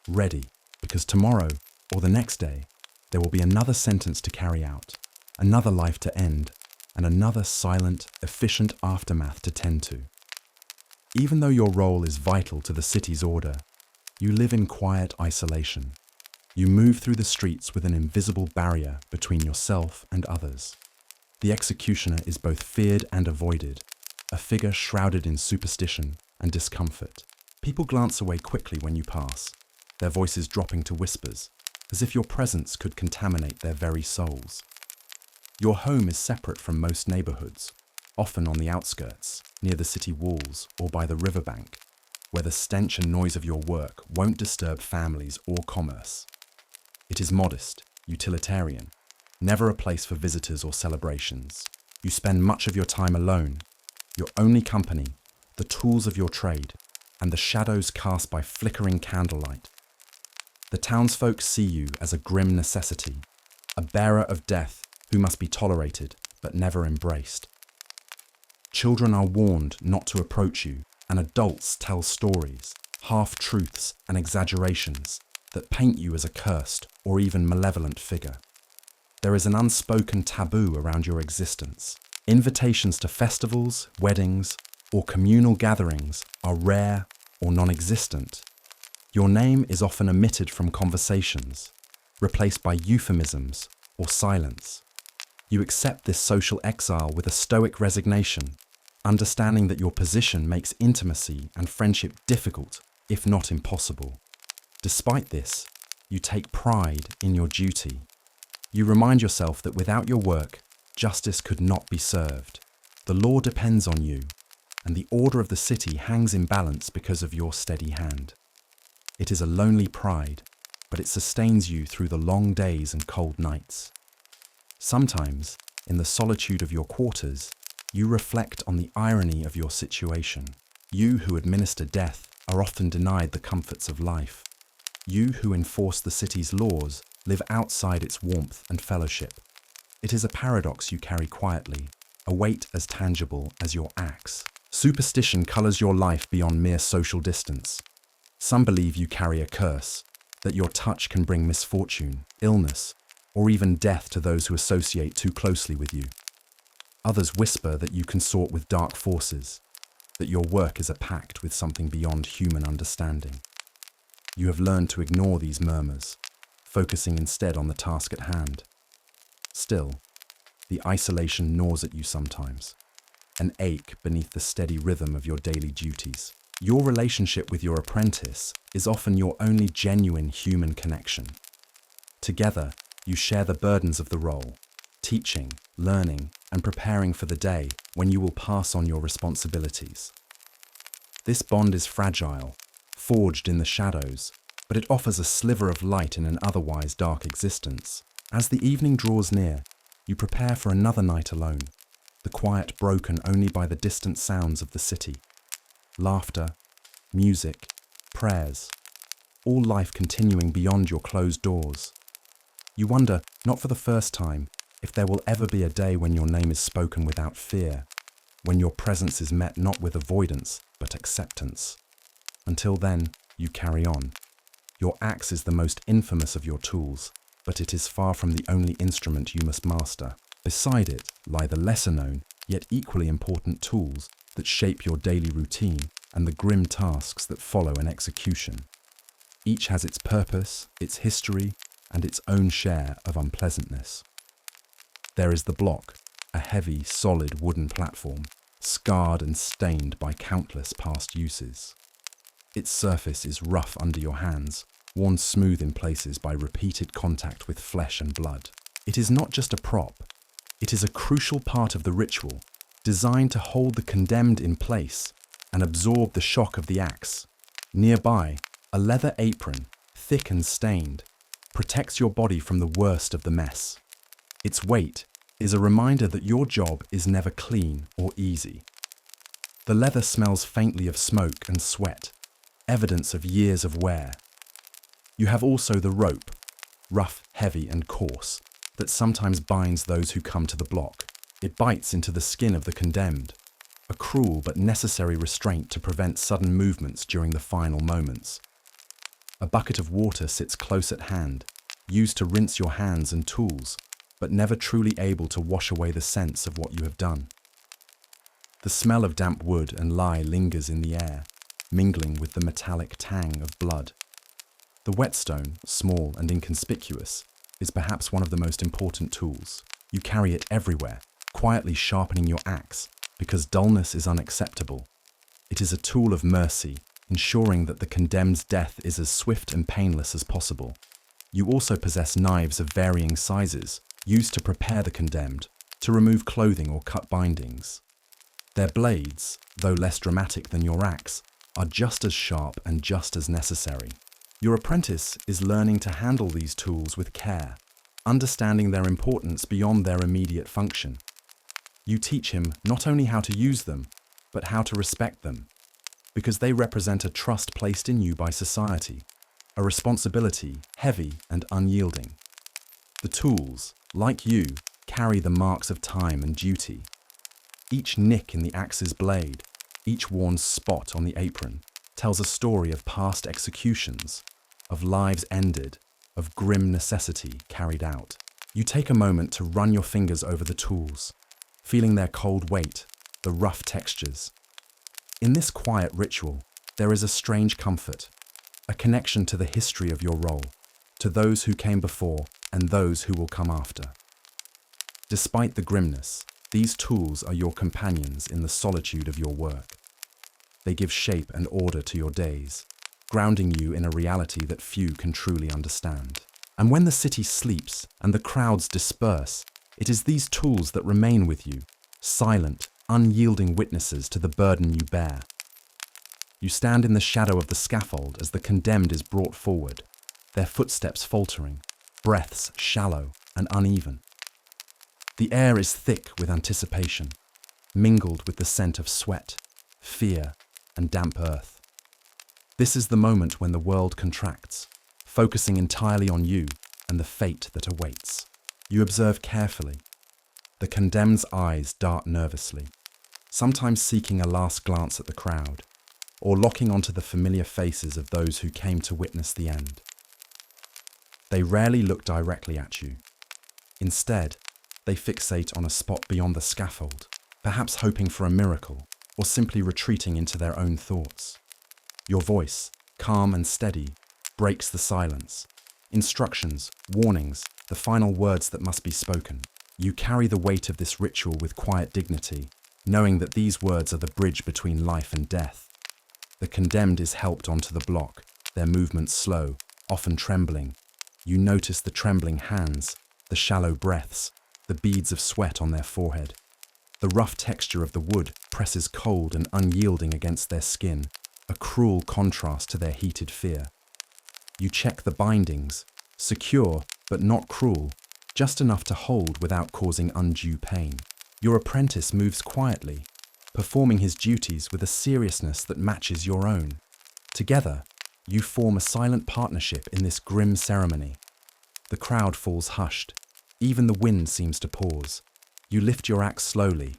ready, because tomorrow, or the next day, there will be another sentence to carry out, another life to end, and another silent, efficient aftermath to tend to. Even though your role is vital to the city's order, you live in quiet isolation. You move through the streets with an invisible barrier between yourself and others. The executioner is both feared and avoided, a figure shrouded in superstition and discomfort. People glance away quickly when you pass, their voices dropping to whispers, as if your presence could contaminate their very souls. Your home is separate from most neighborhoods, often on the outskirts, near the city walls or by the riverbank, where the stench and noise of your work won't disturb families or commerce. It is modest, utilitarian, never a place for visitors or celebrations. You spend much of your time alone, your only company, the tools of your trade, and the shadows cast by flickering candlelight. The townsfolk see you as a grim necessity, a bearer of death who must be tolerated but never embraced. Children are warned not to approach you, and adults tell stories, half-truths and exaggerations that paint you as a cursed or even malevolent figure. There is an unspoken taboo around your existence. Invitations to festivals, weddings, or communal gatherings are rare or non-existent. Your name is often omitted from conversations, replaced by euphemisms or silence. You accept this social exile with a stoic resignation, understanding that your position makes intimacy and friendship difficult, if not impossible. Despite this, you take pride in your duty. You remind yourself that without your work, justice could not be served. The law depends on you, and the order of the city hangs in balance because of your steady hand. It is a lonely pride, but it sustains you through the long days and cold nights. Sometimes, in the solitude of your quarters, you reflect on the irony of your situation. You who administer death are often denied the comforts of life. You who enforce the city's laws live outside its warmth and fellowship. It is a paradox you carry quietly, a weight as tangible as your axe. Superstition colors your life beyond mere social distance. Some believe you carry a curse, that your touch can bring misfortune, illness, or even death to those who associate too closely with you. Others whisper that you consort with dark forces, that your work is a pact with something beyond human understanding. You have learned to ignore these murmurs, focusing instead on the task at hand. Still, the isolation gnaws at you sometimes, an ache beneath the steady rhythm of your daily duties. Your relationship with your apprentice is often your only genuine human connection. Together, you share the burdens of the role, teaching, learning, and preparing for the day when you will pass on your responsibilities. This bond is fragile, forged in the shadows, but it offers a sliver of light in an otherwise dark existence. As the evening draws near, you prepare for another night alone, the quiet broken only by the distant sounds of the city. Laughter, music, prayers, all life continuing beyond your closed doors. You wonder, not for the first time, if there will ever be a day when your name is spoken without fear, when your presence is met not with avoidance, but acceptance. Until then, you carry on. Your axe is the most infamous of your tools, but it is far from the only instrument you must master. Beside it lie the lesser-known, yet equally important tools that shape your daily routine and the grim tasks that follow an execution. Each has its purpose, its history, and its own share of unpleasantness. There is the block, a heavy, solid wooden platform, scarred and stained by countless past uses. Its surface is rough under your hands, worn smooth in places by repeated contact with flesh and blood. It is not just a prop, it is a crucial part of the ritual, designed to hold the condemned in place and absorb the shock of the axe. Nearby, a leather apron, thick and stained, protects your body from the worst of the mess. Its weight is a reminder that your job is never clean or easy. The leather smells faintly of smoke and sweat, evidence of years of wear. You have also the rope, rough, heavy and coarse, that sometimes binds those who come to the block. It bites into the skin of the condemned, a cruel but necessary restraint to prevent sudden movements during the final moments. A bucket of water sits close at hand, used to rinse your hands and tools, but never truly able to wash away the sense of what you have done. The smell of damp wood and lye lingers in the air, mingling with the metallic tang of blood. The whetstone, small and inconspicuous, is perhaps one of the most important tools. You carry it everywhere, quietly sharpening your axe, because dullness is unacceptable. It is a tool of mercy, ensuring that the condemned's death is as swift and painless as possible. You also possess knives of varying sizes, used to prepare the condemned, to remove clothing or cut bindings. Their blades, though less dramatic than your axe, are just as sharp and just as necessary. Your apprentice is learning to handle these tools with care, understanding their importance beyond their immediate function. You teach him not only how to use them, but how to respect them, because they represent a trust placed in you by society, a responsibility heavy and unyielding. The tools, like you, carry the marks of time and duty. Each nick in the axe's blade, each worn spot on the apron, tells a story of past executions, of lives ended, of grim necessity carried out. You take a moment to run your fingers over the tools, feeling their cold weight, the rough textures. In this quiet ritual, there is a strange comfort, a connection to the history of your role, to those who came before and those who will come after. Despite the grimness, these tools are your companions in the solitude of your work. They give shape and order to your days, grounding you in a reality that few can truly understand. And when the city sleeps and the crowds disperse, it is these tools that remain with you, silent, unyielding witnesses to the burden you bear. You stand in the shadow of the scaffold as the condemned is brought forward, their footsteps faltering, breaths shallow and uneven. The air is thick with anticipation, mingled with the scent of sweat, fear, and damp earth. This is the moment when the world contracts, focusing entirely on you and the fate that awaits. You observe carefully. The condemned's eyes dart nervously, sometimes seeking a last glance at the crowd, or locking onto the familiar faces of those who came to witness the end. They rarely look directly at you. Instead, they fixate on a spot beyond the scaffold, perhaps hoping for a miracle, or simply retreating into their own thoughts. Your voice, calm and steady, breaks the silence. Instructions, warnings, the final words that must be spoken. You carry the weight of this ritual with quiet dignity, knowing that these words are the bridge between life and death. The condemned is helped onto the block, their movements slow, often trembling. You notice the trembling hands, the shallow breaths, the beads of sweat on their forehead. The rough texture of the wood presses cold and unyielding against their skin, a cruel contrast to their heated fear. You check the bindings, secure but not cruel, just enough to hold without causing undue pain. Your apprentice moves quietly, performing his duties with a seriousness that matches your own. Together, you form a silent partnership in this grim ceremony. The crowd falls hushed. Even the wind seems to pause. You lift your axe slowly,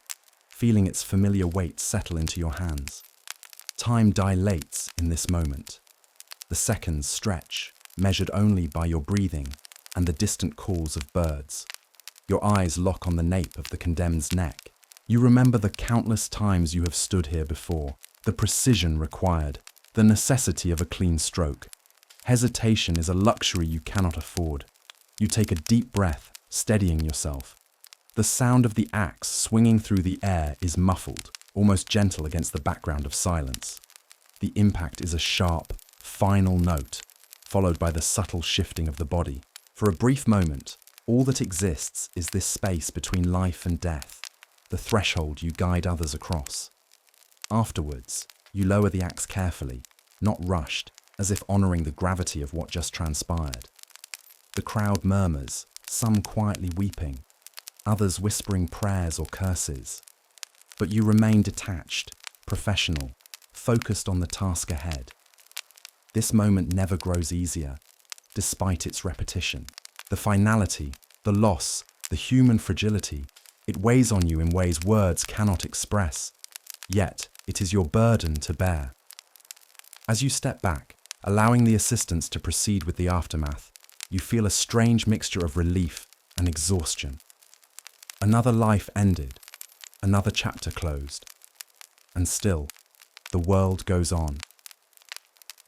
feeling its familiar weight settle into your hands. Time dilates in this moment. The seconds stretch, measured only by your breathing and the distant calls of birds. Your eyes lock on the nape of the condemned's neck. You remember the countless times you have stood here before, the precision required, the necessity of a clean stroke. Hesitation is a luxury you cannot afford. You take a deep breath, steadying yourself. The sound of the axe swinging through the air is muffled, almost gentle against the background of silence. The impact is a sharp, final note, followed by the subtle shifting of the body. For a brief moment, all that exists is this space between life and death, the threshold you guide others across. Afterwards, you lower the axe carefully, not rushed, as if honoring the gravity of what just transpired. The crowd murmurs, some quietly weeping, others whispering prayers or curses. But you remain detached, professional, focused on the task ahead. This moment never grows easier, despite its repetition. The finality, the loss, the human fragility, it weighs on you in ways words cannot express. Yet, it is your burden to bear. As you step back, allowing the assistants to proceed with the aftermath, you feel a strange mixture of relief and exhaustion. Another life ended, another chapter closed. And still, the world goes on.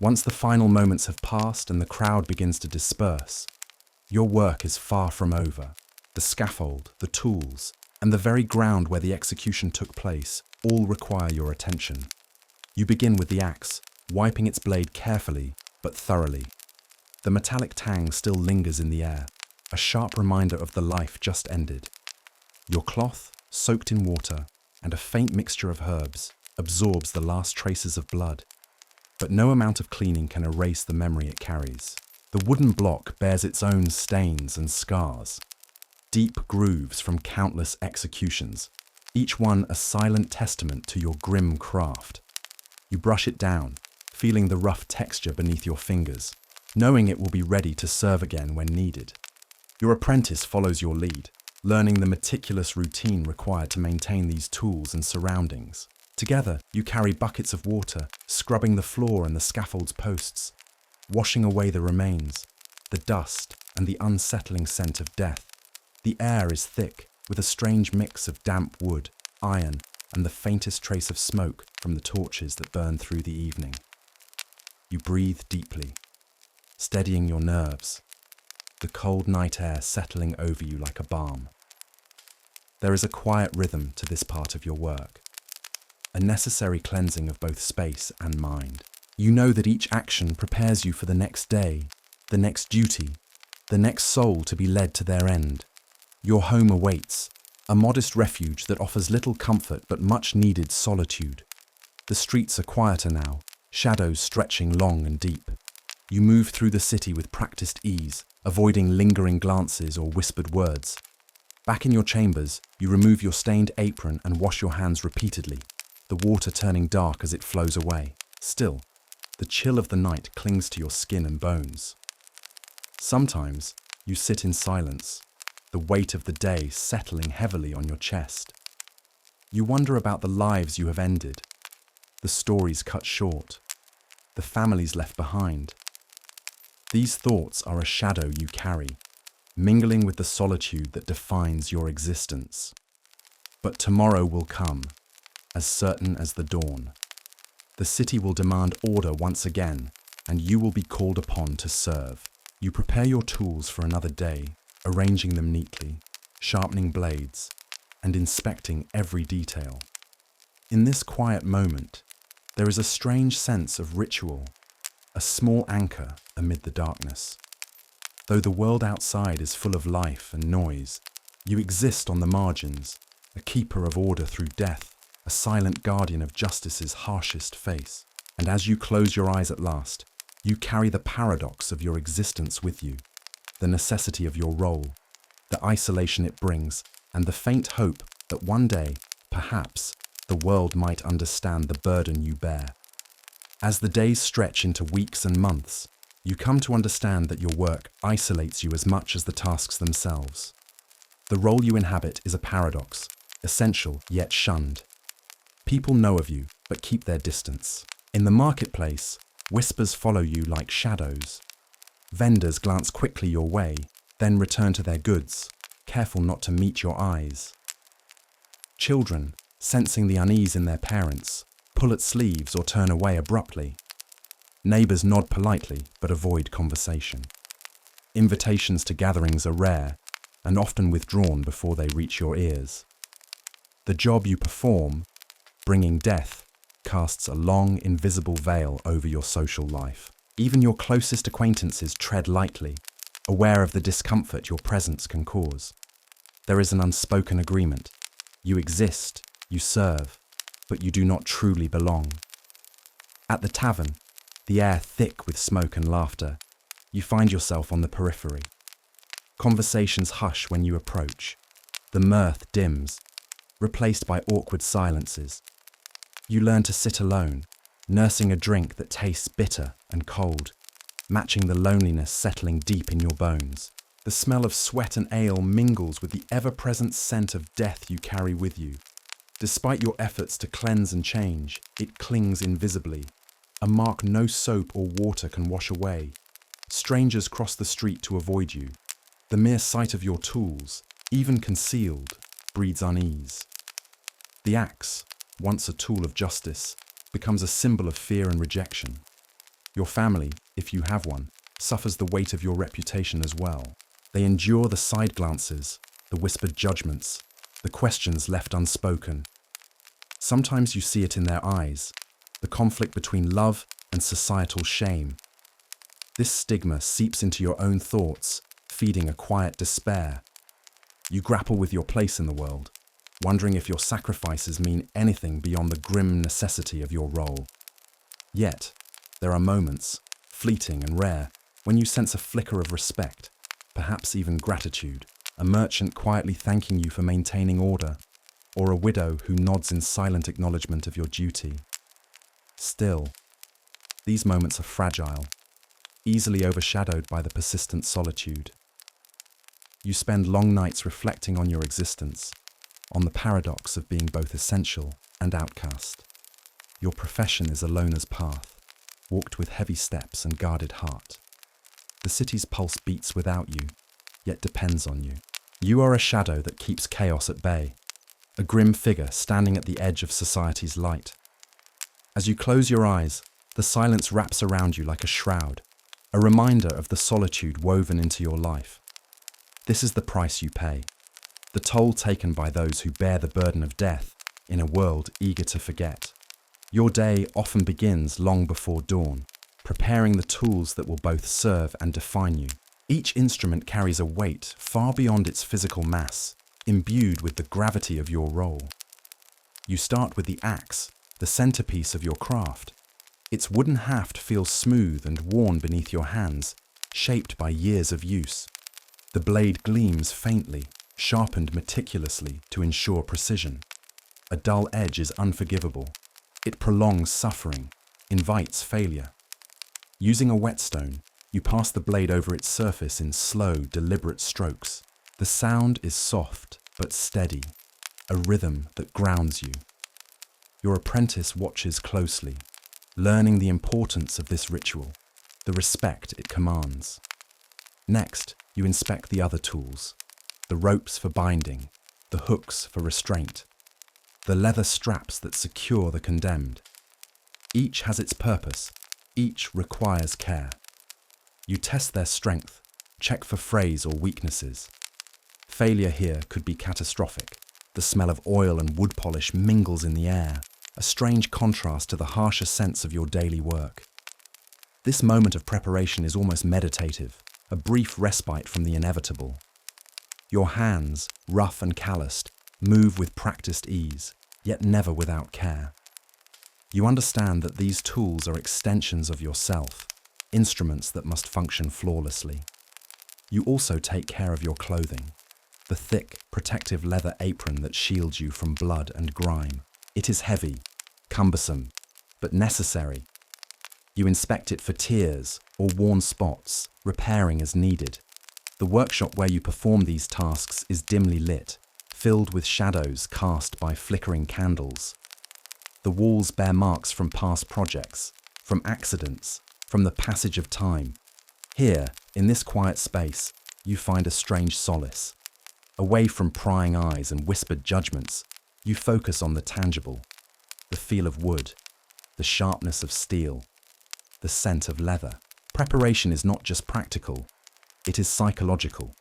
Once the final moments have passed and the crowd begins to disperse, your work is far from over. The scaffold, the tools, and the very ground where the execution took place all require your attention. You begin with the axe, wiping its blade carefully but thoroughly. The metallic tang still lingers in the air, a sharp reminder of the life just ended. Your cloth, soaked in water, and a faint mixture of herbs, absorbs the last traces of blood. But no amount of cleaning can erase the memory it carries. The wooden block bears its own stains and scars, deep grooves from countless executions, each one a silent testament to your grim craft. You brush it down, feeling the rough texture beneath your fingers, knowing it will be ready to serve again when needed. Your apprentice follows your lead, learning the meticulous routine required to maintain these tools and surroundings. Together, you carry buckets of water, scrubbing the floor and the scaffold's posts, washing away the remains, the dust, and the unsettling scent of death. The air is thick, with a strange mix of damp wood, iron, and the faintest trace of smoke from the torches that burn through the evening. You breathe deeply, steadying your nerves, the cold night air settling over you like a balm. There is a quiet rhythm to this part of your work, a necessary cleansing of both space and mind. You know that each action prepares you for the next day, the next duty, the next soul to be led to their end. Your home awaits, a modest refuge that offers little comfort but much needed solitude. The streets are quieter now, shadows stretching long and deep. You move through the city with practiced ease, avoiding lingering glances or whispered words. Back in your chambers, you remove your stained apron and wash your hands repeatedly, the water turning dark as it flows away. Still, the chill of the night clings to your skin and bones. Sometimes, you sit in silence, the weight of the day settling heavily on your chest. You wonder about the lives you have ended, the stories cut short, the families left behind. These thoughts are a shadow you carry, mingling with the solitude that defines your existence. But tomorrow will come, as certain as the dawn. The city will demand order once again, and you will be called upon to serve. You prepare your tools for another day, arranging them neatly, sharpening blades, and inspecting every detail. In this quiet moment, there is a strange sense of ritual, a small anchor amid the darkness. Though the world outside is full of life and noise, you exist on the margins, a keeper of order through death, a silent guardian of justice's harshest face. And as you close your eyes at last, you carry the paradox of your existence with you, the necessity of your role, the isolation it brings, and the faint hope that one day, perhaps, the world might understand the burden you bear. As the days stretch into weeks and months, you come to understand that your work isolates you as much as the tasks themselves. The role you inhabit is a paradox, essential yet shunned. People know of you, but keep their distance. In the marketplace, whispers follow you like shadows. Vendors glance quickly your way, then return to their goods, careful not to meet your eyes. Children, sensing the unease in their parents, pull at sleeves or turn away abruptly. Neighbors nod politely but avoid conversation. Invitations to gatherings are rare and often withdrawn before they reach your ears. The job you perform, bringing death, casts a long, invisible veil over your social life. Even your closest acquaintances tread lightly, aware of the discomfort your presence can cause. There is an unspoken agreement. You exist, you serve, but you do not truly belong. At the tavern, the air thick with smoke and laughter, you find yourself on the periphery. Conversations hush when you approach. The mirth dims, replaced by awkward silences. You learn to sit alone, nursing a drink that tastes bitter and cold, matching the loneliness settling deep in your bones. The smell of sweat and ale mingles with the ever-present scent of death you carry with you. Despite your efforts to cleanse and change, it clings invisibly, a mark no soap or water can wash away. Strangers cross the street to avoid you. The mere sight of your tools, even concealed, breeds unease. The axe, once a tool of justice, becomes a symbol of fear and rejection. Your family, if you have one, suffers the weight of your reputation as well. They endure the side glances, the whispered judgments, the questions left unspoken. Sometimes you see it in their eyes, the conflict between love and societal shame. This stigma seeps into your own thoughts, feeding a quiet despair. You grapple with your place in the world, wondering if your sacrifices mean anything beyond the grim necessity of your role. Yet, there are moments, fleeting and rare, when you sense a flicker of respect, perhaps even gratitude, a merchant quietly thanking you for maintaining order, or a widow who nods in silent acknowledgement of your duty. Still, these moments are fragile, easily overshadowed by the persistent solitude. You spend long nights reflecting on your existence, on the paradox of being both essential and outcast. Your profession is a loner's path, walked with heavy steps and guarded heart. The city's pulse beats without you, yet depends on you. You are a shadow that keeps chaos at bay, a grim figure standing at the edge of society's light. As you close your eyes, the silence wraps around you like a shroud, a reminder of the solitude woven into your life. This is the price you pay, the toll taken by those who bear the burden of death in a world eager to forget. Your day often begins long before dawn, preparing the tools that will both serve and define you. Each instrument carries a weight far beyond its physical mass, imbued with the gravity of your role. You start with the axe, the centerpiece of your craft. Its wooden haft feels smooth and worn beneath your hands, shaped by years of use. The blade gleams faintly, sharpened meticulously to ensure precision. A dull edge is unforgivable. It prolongs suffering, invites failure. Using a whetstone, you pass the blade over its surface in slow, deliberate strokes. The sound is soft but steady, a rhythm that grounds you. Your apprentice watches closely, learning the importance of this ritual, the respect it commands. Next, you inspect the other tools, the ropes for binding, the hooks for restraint, the leather straps that secure the condemned. Each has its purpose, each requires care. You test their strength, check for frays or weaknesses. Failure here could be catastrophic. The smell of oil and wood polish mingles in the air, a strange contrast to the harsher sense of your daily work. This moment of preparation is almost meditative, a brief respite from the inevitable. Your hands, rough and calloused, move with practiced ease, yet never without care. You understand that these tools are extensions of yourself, instruments that must function flawlessly. You also take care of your clothing, the thick, protective leather apron that shields you from blood and grime. It is heavy, cumbersome, but necessary. You inspect it for tears or worn spots, repairing as needed. The workshop where you perform these tasks is dimly lit, filled with shadows cast by flickering candles. The walls bear marks from past projects, from accidents, from the passage of time. Here, in this quiet space, you find a strange solace. Away from prying eyes and whispered judgments, you focus on the tangible, the feel of wood, the sharpness of steel, the scent of leather. Preparation is not just practical, it is psychological.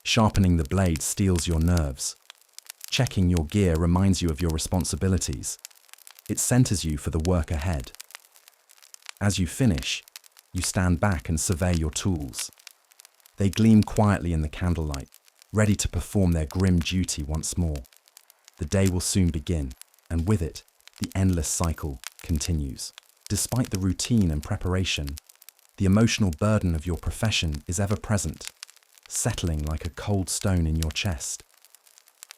Sharpening the blade steels your nerves. Checking your gear reminds you of your responsibilities. It centers you for the work ahead. As you finish, you stand back and survey your tools. They gleam quietly in the candlelight, ready to perform their grim duty once more. The day will soon begin, and with it, the endless cycle continues. Despite the routine and preparation, the emotional burden of your profession is ever present, settling like a cold stone in your chest.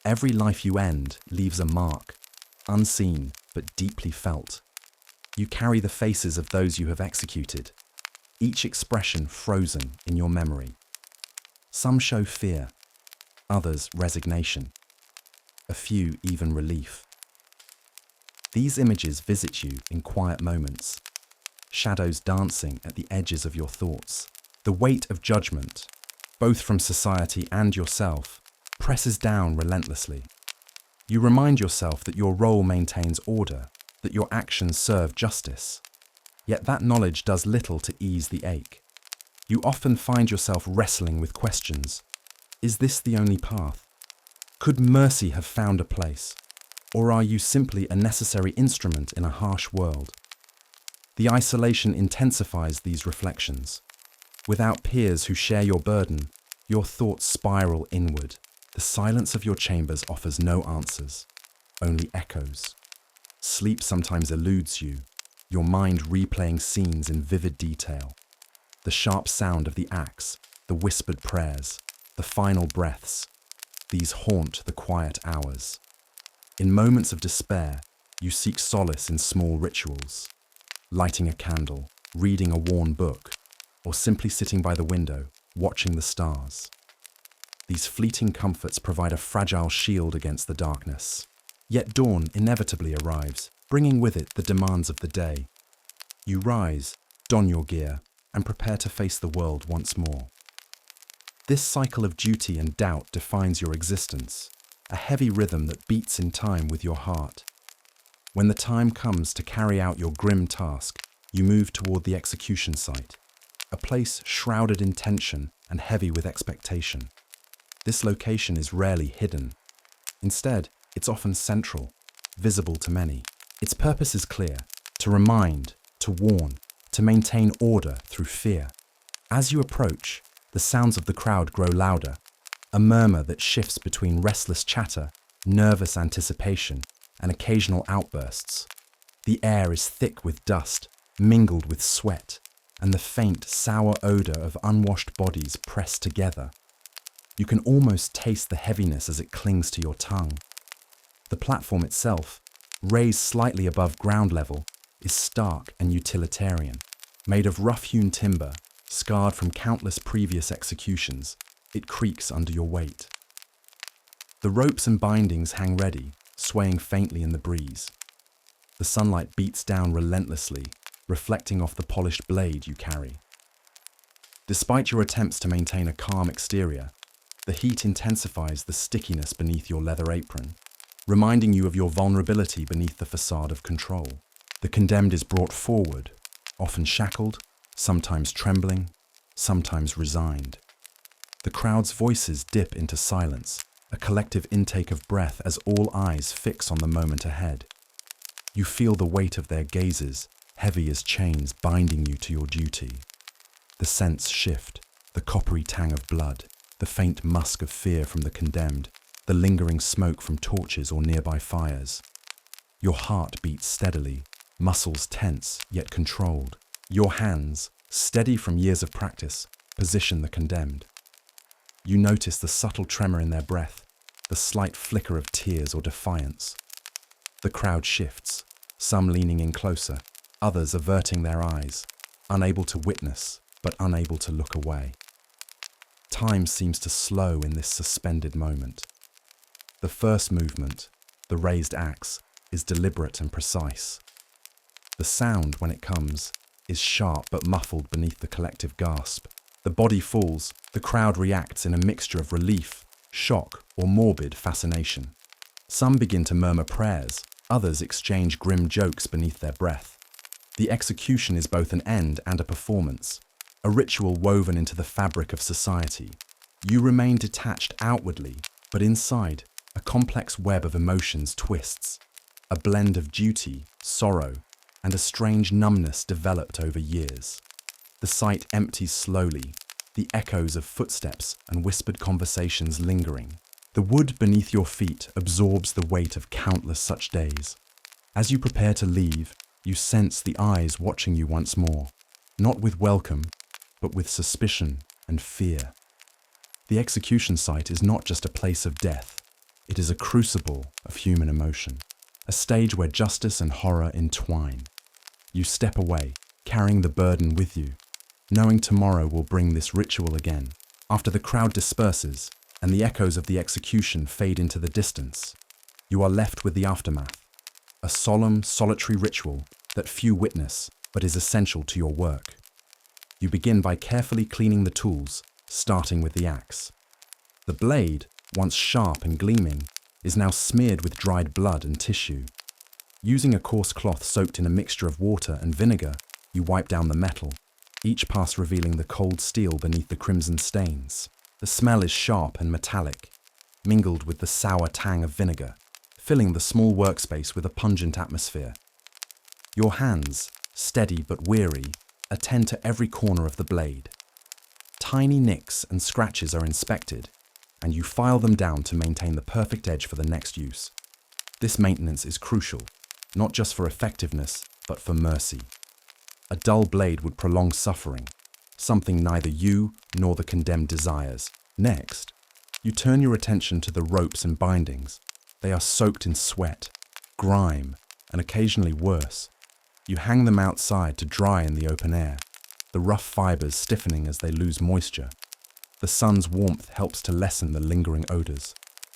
Every life you end leaves a mark, unseen but deeply felt. You carry the faces of those you have executed, each expression frozen in your memory. Some show fear, others resignation, a few even relief. These images visit you in quiet moments, shadows dancing at the edges of your thoughts. The weight of judgment, both from society and yourself, presses down relentlessly. You remind yourself that your role maintains order, that your actions serve justice. Yet that knowledge does little to ease the ache. You often find yourself wrestling with questions. Is this the only path? Could mercy have found a place? Or are you simply a necessary instrument in a harsh world? The isolation intensifies these reflections. Without peers who share your burden, your thoughts spiral inward. The silence of your chambers offers no answers, only echoes. Sleep sometimes eludes you, your mind replaying scenes in vivid detail. The sharp sound of the axe, the whispered prayers, the final breaths, these haunt the quiet hours. In moments of despair, you seek solace in small rituals, lighting a candle, reading a worn book, or simply sitting by the window, watching the stars. These fleeting comforts provide a fragile shield against the darkness. Yet dawn inevitably arrives, bringing with it the demands of the day. You rise, don your gear, and prepare to face the world once more. This cycle of duty and doubt defines your existence, a heavy rhythm that beats in time with your heart. When the time comes to carry out your grim task, you move toward the execution site, a place shrouded in tension and heavy with expectation. This location is rarely hidden. Instead, it's often central, visible to many. Its purpose is clear: to remind, to warn, to maintain order through fear. As you approach, the sounds of the crowd grow louder, a murmur that shifts between restless chatter, nervous anticipation, and occasional outbursts. The air is thick with dust, mingled with sweat, and the faint, sour odor of unwashed bodies pressed together. You can almost taste the heaviness as it clings to your tongue. The platform itself, raised slightly above ground level, is stark and utilitarian. Made of rough-hewn timber, scarred from countless previous executions, it creaks under your weight. The ropes and bindings hang ready, swaying faintly in the breeze. The sunlight beats down relentlessly, reflecting off the polished blade you carry. Despite your attempts to maintain a calm exterior, the heat intensifies the stickiness beneath your leather apron, reminding you of your vulnerability beneath the facade of control. The condemned is brought forward, often shackled, sometimes trembling, sometimes resigned. The crowd's voices dip into silence, a collective intake of breath as all eyes fix on the moment ahead. You feel the weight of their gazes, heavy as chains binding you to your duty. The scents shift, the coppery tang of blood, the faint musk of fear from the condemned, the lingering smoke from torches or nearby fires. Your heart beats steadily, muscles tense yet controlled. Your hands, steady from years of practice, position the condemned. You notice the subtle tremor in their breath, the slight flicker of tears or defiance. The crowd shifts, some leaning in closer, others averting their eyes, unable to witness but unable to look away. Time seems to slow in this suspended moment. The first movement, the raised axe, is deliberate and precise. The sound, when it comes, is sharp but muffled beneath the collective gasp. The body falls, the crowd reacts in a mixture of relief, shock, or morbid fascination. Some begin to murmur prayers, others exchange grim jokes beneath their breath. The execution is both an end and a performance, a ritual woven into the fabric of society. You remain detached outwardly, but inside, a complex web of emotions twists. A blend of duty, sorrow, and a strange numbness developed over years. The site empties slowly, the echoes of footsteps and whispered conversations lingering. The wood beneath your feet absorbs the weight of countless such days. As you prepare to leave, you sense the eyes watching you once more, not with welcome, but with suspicion and fear. The execution site is not just a place of death, it is a crucible of human emotion, a stage where justice and horror entwine. You step away, carrying the burden with you, knowing tomorrow will bring this ritual again. After the crowd disperses and the echoes of the execution fade into the distance, you are left with the aftermath, a solemn, solitary ritual that few witness but is essential to your work. You begin by carefully cleaning the tools, starting with the axe. The blade, once sharp and gleaming, is now smeared with dried blood and tissue. Using a coarse cloth soaked in a mixture of water and vinegar, you wipe down the metal, each pass revealing the cold steel beneath the crimson stains. The smell is sharp and metallic, mingled with the sour tang of vinegar, filling the small workspace with a pungent atmosphere. Your hands, steady but weary, attend to every corner of the blade. Tiny nicks and scratches are inspected, and you file them down to maintain the perfect edge for the next use. This maintenance is crucial, not just for effectiveness, but for mercy. A dull blade would prolong suffering, something neither you nor the condemned desires. Next, you turn your attention to the ropes and bindings. They are soaked in sweat, grime, and occasionally worse. You hang them outside to dry in the open air, the rough fibers stiffening as they lose moisture. The sun's warmth helps to lessen the lingering odors,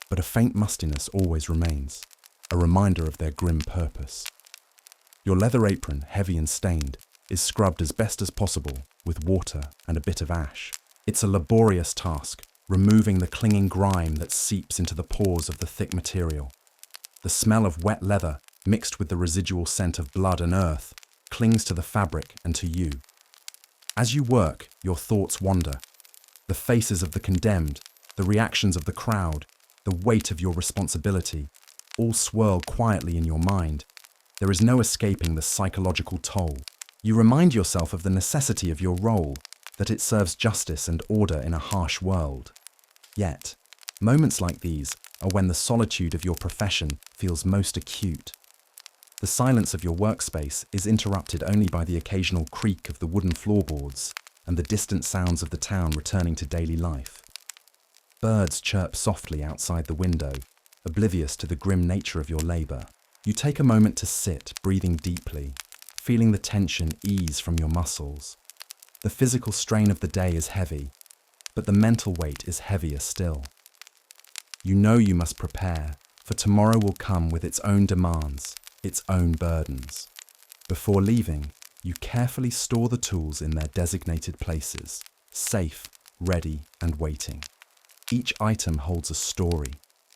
but a faint mustiness always remains, a reminder of their grim purpose. Your leather apron, heavy and stained, is scrubbed as best as possible with water and a bit of ash. It's a laborious task, removing the clinging grime that seeps into the pores of the thick material. The smell of wet leather, mixed with the residual scent of blood and earth, clings to the fabric and to you. As you work, your thoughts wander. The faces of the condemned, the reactions of the crowd, the weight of your responsibility, all swirl quietly in your mind. There is no escaping the psychological toll. You remind yourself of the necessity of your role, that it serves justice and order in a harsh world. Yet, moments like these are when the solitude of your profession feels most acute. The silence of your workspace is interrupted only by the occasional creak of the wooden floorboards and the distant sounds of the town returning to daily life. Birds chirp softly outside the window, oblivious to the grim nature of your labor. You take a moment to sit, breathing deeply, feeling the tension ease from your muscles. The physical strain of the day is heavy, but the mental weight is heavier still. You know you must prepare, for tomorrow will come with its own demands, its own burdens. Before leaving, you carefully store the tools in their designated places, safe, ready, and waiting. Each item holds a story,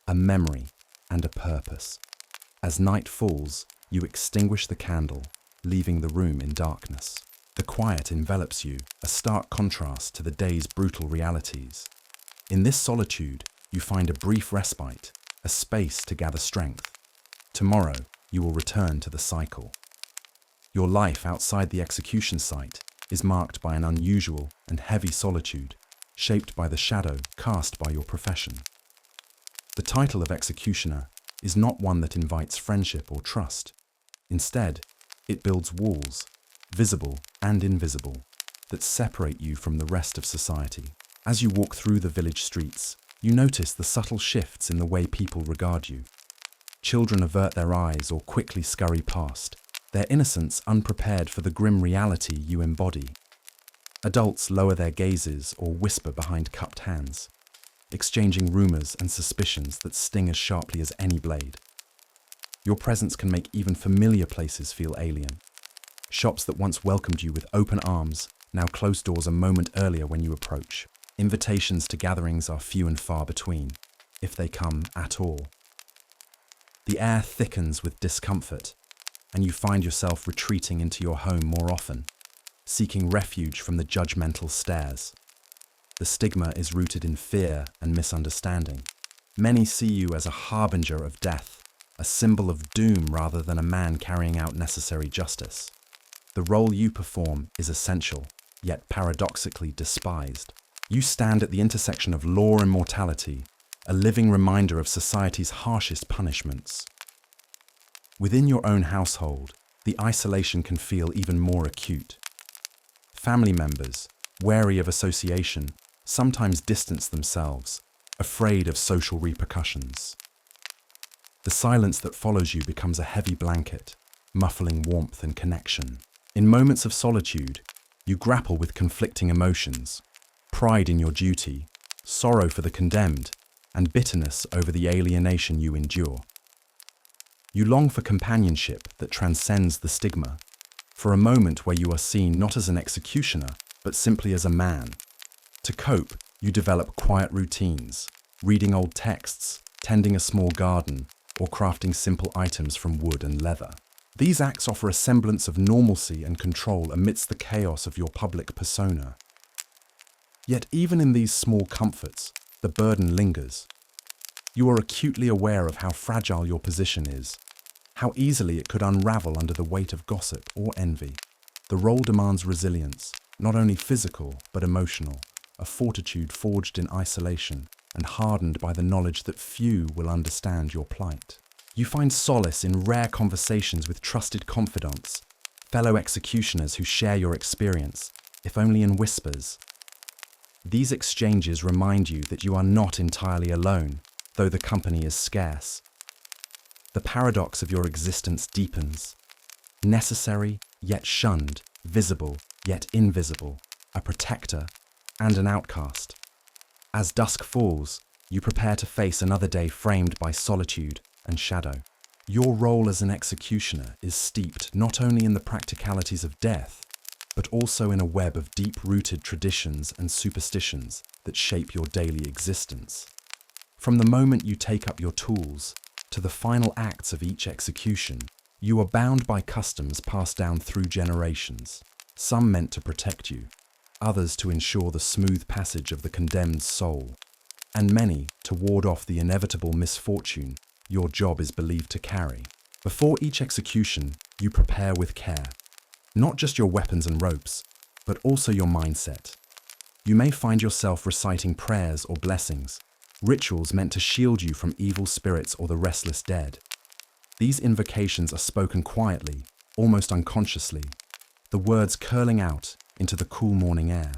a memory, and a purpose. As night falls, you extinguish the candle, leaving the room in darkness. The quiet envelops you, a stark contrast to the day's brutal realities. In this solitude, you find a brief respite, a space to gather strength. Tomorrow, you will return to the cycle. Your life outside the execution site is marked by an unusual and heavy solitude, shaped by the shadow cast by your profession. The title of executioner is not one that invites friendship or trust. Instead, it builds walls, visible and invisible, that separate you from the rest of society. As you walk through the village streets, you notice the subtle shifts in the way people regard you. Children avert their eyes or quickly scurry past, their innocence unprepared for the grim reality you embody. Adults lower their gazes or whisper behind cupped hands, exchanging rumors and suspicions that sting as sharply as any blade. Your presence can make even familiar places feel alien. Shops that once welcomed you with open arms now close doors a moment earlier when you approach. Invitations to gatherings are few and far between, if they come at all. The air thickens with discomfort, and you find yourself retreating into your home more often, seeking refuge from the judgmental stares. The stigma is rooted in fear and misunderstanding. Many see you as a harbinger of death, a symbol of doom rather than a man carrying out necessary justice. The role you perform is essential, yet paradoxically despised. You stand at the intersection of law and mortality, a living reminder of society's harshest punishments. Within your own household, the isolation can feel even more acute. Family members, wary of association, sometimes distance themselves, afraid of social repercussions. The silence that follows you becomes a heavy blanket, muffling warmth and connection. In moments of solitude, you grapple with conflicting emotions, pride in your duty, sorrow for the condemned, and bitterness over the alienation you endure. You long for companionship that transcends the stigma, for a moment where you are seen not as an executioner, but simply as a man. To cope, you develop quiet routines, reading old texts, tending a small garden, or crafting simple items from wood and leather. These acts offer a semblance of normalcy and control amidst the chaos of your public persona. Yet even in these small comforts, the burden lingers. You are acutely aware of how fragile your position is, how easily it could unravel under the weight of gossip or envy. The role demands resilience, not only physical but emotional, a fortitude forged in isolation and hardened by the knowledge that few will understand your plight. You find solace in rare conversations with trusted confidants, fellow executioners who share your experience, if only in whispers. These exchanges remind you that you are not entirely alone, though the company is scarce. The paradox of your existence deepens. Necessary, yet shunned, visible, yet invisible, a protector and an outcast. As dusk falls, you prepare to face another day framed by solitude and shadow. Your role as an executioner is steeped not only in the practicalities of death, but also in a web of deep-rooted traditions and superstitions that shape your daily existence. From the moment you take up your tools to the final acts of each execution, you are bound by customs passed down through generations, some meant to protect you, others to ensure the smooth passage of the condemned's soul, and many to ward off the inevitable misfortune your job is believed to carry. Before each execution, you prepare with care, not just your weapons and ropes, but also your mindset. You may find yourself reciting prayers or blessings, rituals meant to shield you from evil spirits or the restless dead. These invocations are spoken quietly, almost unconsciously, the words curling out into the cool morning air.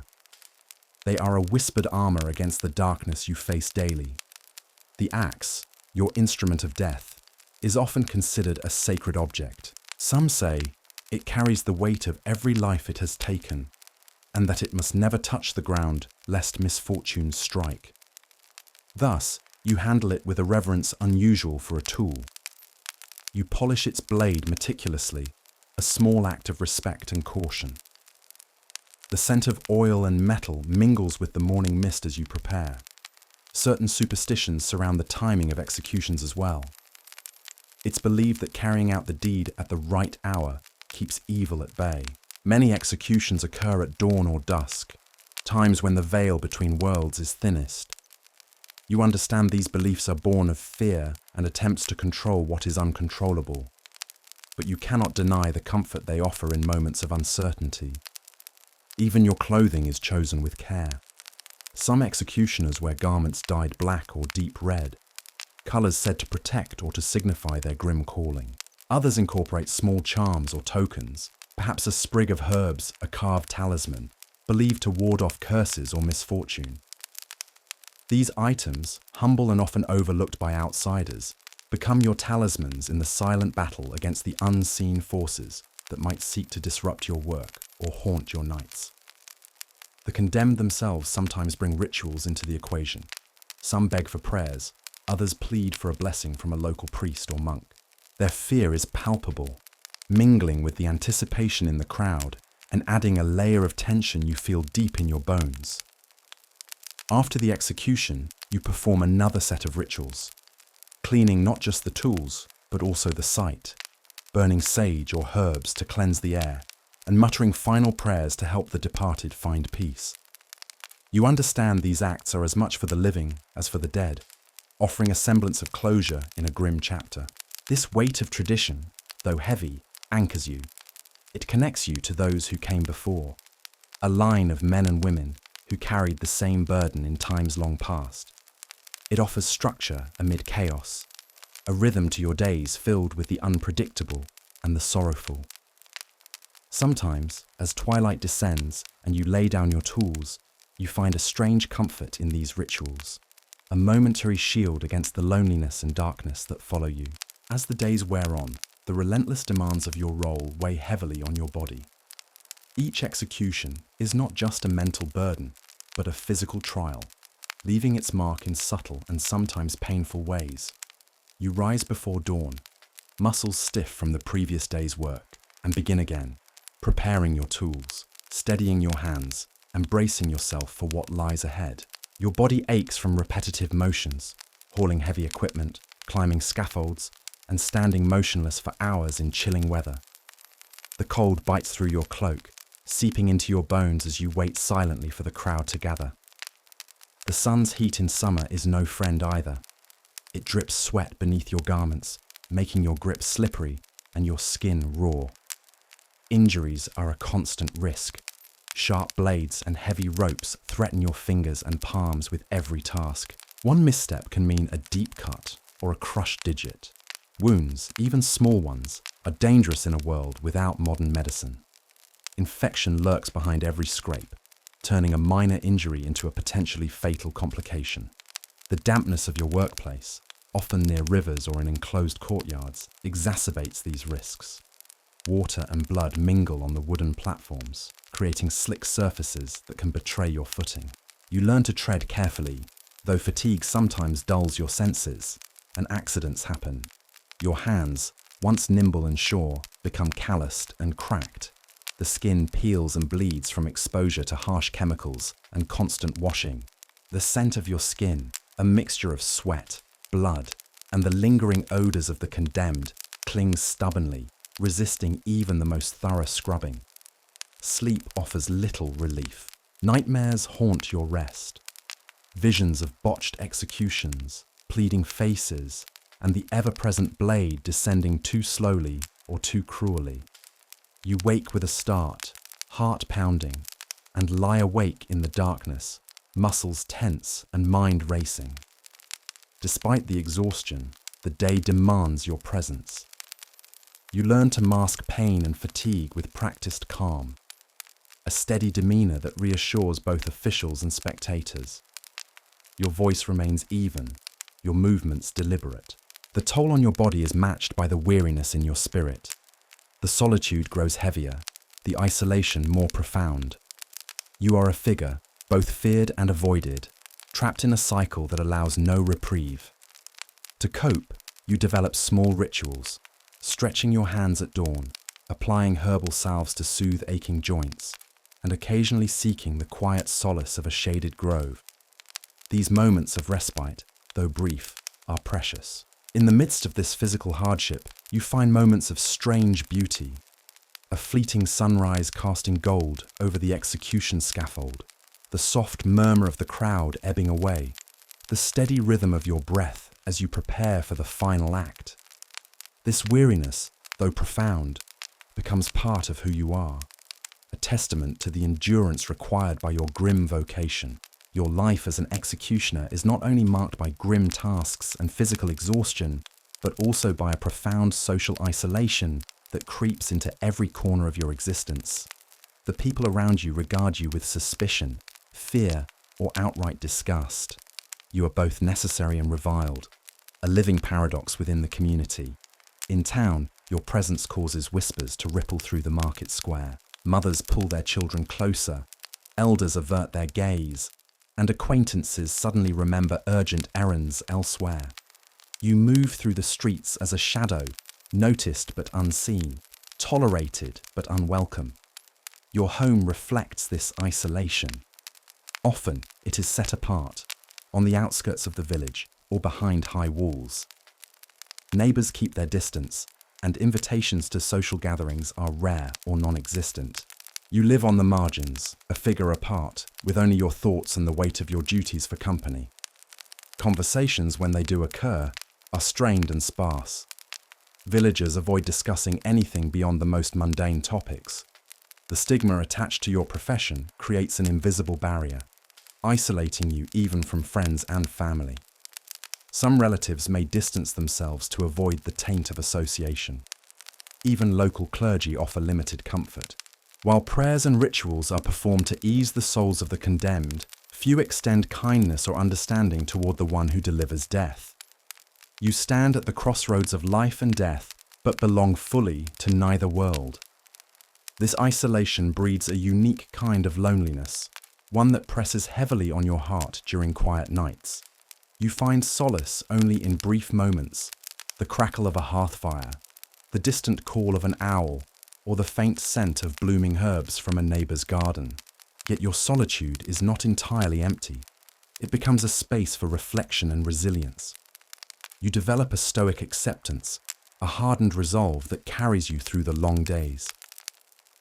They are a whispered armor against the darkness you face daily. The axe, your instrument of death, is often considered a sacred object. Some say it carries the weight of every life it has taken, and that it must never touch the ground lest misfortunes strike. Thus, you handle it with a reverence unusual for a tool. You polish its blade meticulously, a small act of respect and caution. The scent of oil and metal mingles with the morning mist as you prepare. Certain superstitions surround the timing of executions as well. It's believed that carrying out the deed at the right hour keeps evil at bay. Many executions occur at dawn or dusk, times when the veil between worlds is thinnest. You understand these beliefs are born of fear and attempts to control what is uncontrollable, but you cannot deny the comfort they offer in moments of uncertainty. Even your clothing is chosen with care. Some executioners wear garments dyed black or deep red, colours said to protect or to signify their grim calling. Others incorporate small charms or tokens, perhaps a sprig of herbs, a carved talisman, believed to ward off curses or misfortune. These items, humble and often overlooked by outsiders, become your talismans in the silent battle against the unseen forces that might seek to disrupt your work or haunt your nights. The condemned themselves sometimes bring rituals into the equation. Some beg for prayers, others plead for a blessing from a local priest or monk. Their fear is palpable, mingling with the anticipation in the crowd and adding a layer of tension you feel deep in your bones. After the execution, you perform another set of rituals, cleaning not just the tools, but also the site, burning sage or herbs to cleanse the air, and muttering final prayers to help the departed find peace. You understand these acts are as much for the living as for the dead, offering a semblance of closure in a grim chapter. This weight of tradition, though heavy, anchors you. It connects you to those who came before, a line of men and women who carried the same burden in times long past. It offers structure amid chaos, a rhythm to your days filled with the unpredictable and the sorrowful. Sometimes, as twilight descends and you lay down your tools, you find a strange comfort in these rituals, a momentary shield against the loneliness and darkness that follow you. As the days wear on, the relentless demands of your role weigh heavily on your body. Each execution is not just a mental burden, but a physical trial, leaving its mark in subtle and sometimes painful ways. You rise before dawn, muscles stiff from the previous day's work, and begin again, preparing your tools, steadying your hands, and bracing yourself for what lies ahead. Your body aches from repetitive motions, hauling heavy equipment, climbing scaffolds, and standing motionless for hours in chilling weather. The cold bites through your cloak, seeping into your bones as you wait silently for the crowd to gather. The sun's heat in summer is no friend either. It drips sweat beneath your garments, making your grip slippery and your skin raw. Injuries are a constant risk. Sharp blades and heavy ropes threaten your fingers and palms with every task. One misstep can mean a deep cut or a crushed digit. Wounds, even small ones, are dangerous in a world without modern medicine. Infection lurks behind every scrape, turning a minor injury into a potentially fatal complication. The dampness of your workplace, often near rivers or in enclosed courtyards, exacerbates these risks. Water and blood mingle on the wooden platforms, creating slick surfaces that can betray your footing. You learn to tread carefully, though fatigue sometimes dulls your senses, and accidents happen. Your hands, once nimble and sure, become calloused and cracked. The skin peels and bleeds from exposure to harsh chemicals and constant washing. The scent of your skin, a mixture of sweat, blood, and the lingering odors of the condemned, clings stubbornly, resisting even the most thorough scrubbing. Sleep offers little relief. Nightmares haunt your rest. Visions of botched executions, pleading faces, and the ever-present blade descending too slowly or too cruelly. You wake with a start, heart pounding, and lie awake in the darkness, muscles tense and mind racing. Despite the exhaustion, the day demands your presence. You learn to mask pain and fatigue with practiced calm, a steady demeanor that reassures both officials and spectators. Your voice remains even, your movements deliberate. The toll on your body is matched by the weariness in your spirit. The solitude grows heavier, the isolation more profound. You are a figure, both feared and avoided, trapped in a cycle that allows no reprieve. To cope, you develop small rituals, stretching your hands at dawn, applying herbal salves to soothe aching joints, and occasionally seeking the quiet solace of a shaded grove. These moments of respite, though brief, are precious. In the midst of this physical hardship, you find moments of strange beauty. A fleeting sunrise casting gold over the execution scaffold, the soft murmur of the crowd ebbing away, the steady rhythm of your breath as you prepare for the final act. This weariness, though profound, becomes part of who you are, a testament to the endurance required by your grim vocation. Your life as an executioner is not only marked by grim tasks and physical exhaustion, but also by a profound social isolation that creeps into every corner of your existence. The people around you regard you with suspicion, fear, or outright disgust. You are both necessary and reviled, a living paradox within the community. In town, your presence causes whispers to ripple through the market square. Mothers pull their children closer, elders avert their gaze, and acquaintances suddenly remember urgent errands elsewhere. You move through the streets as a shadow, noticed but unseen, tolerated but unwelcome. Your home reflects this isolation. Often, it is set apart, on the outskirts of the village or behind high walls. Neighbors keep their distance, and invitations to social gatherings are rare or non-existent. You live on the margins, a figure apart, with only your thoughts and the weight of your duties for company. Conversations, when they do occur, are strained and sparse. Villagers avoid discussing anything beyond the most mundane topics. The stigma attached to your profession creates an invisible barrier, isolating you even from friends and family. Some relatives may distance themselves to avoid the taint of association. Even local clergy offer limited comfort. While prayers and rituals are performed to ease the souls of the condemned, few extend kindness or understanding toward the one who delivers death. You stand at the crossroads of life and death, but belong fully to neither world. This isolation breeds a unique kind of loneliness, one that presses heavily on your heart during quiet nights. You find solace only in brief moments, the crackle of a hearth fire, the distant call of an owl, or the faint scent of blooming herbs from a neighbor's garden. Yet your solitude is not entirely empty. It becomes a space for reflection and resilience. You develop a stoic acceptance, a hardened resolve that carries you through the long days.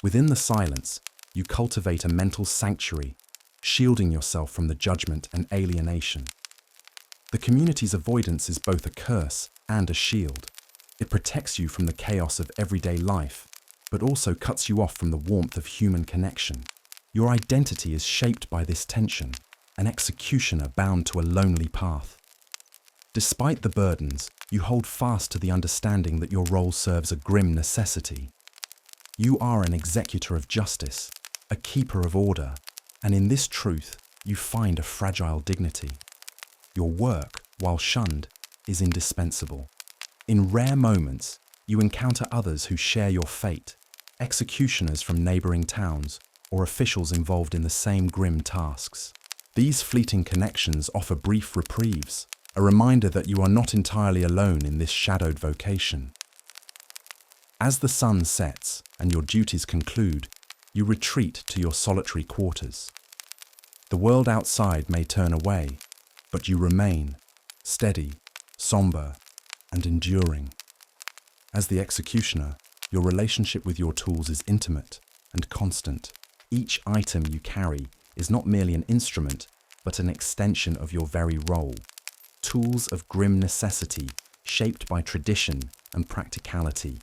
Within the silence, you cultivate a mental sanctuary, shielding yourself from the judgment and alienation. The community's avoidance is both a curse and a shield. It protects you from the chaos of everyday life, but also cuts you off from the warmth of human connection. Your identity is shaped by this tension, an executioner bound to a lonely path. Despite the burdens, you hold fast to the understanding that your role serves a grim necessity. You are an executor of justice, a keeper of order, and in this truth, you find a fragile dignity. Your work, while shunned, is indispensable. In rare moments, you encounter others who share your fate, executioners from neighboring towns, or officials involved in the same grim tasks. These fleeting connections offer brief reprieves, a reminder that you are not entirely alone in this shadowed vocation. As the sun sets and your duties conclude, you retreat to your solitary quarters. The world outside may turn away, but you remain, steady, somber, and enduring. As the executioner, your relationship with your tools is intimate and constant. Each item you carry is not merely an instrument, but an extension of your very role. Tools of grim necessity, shaped by tradition and practicality.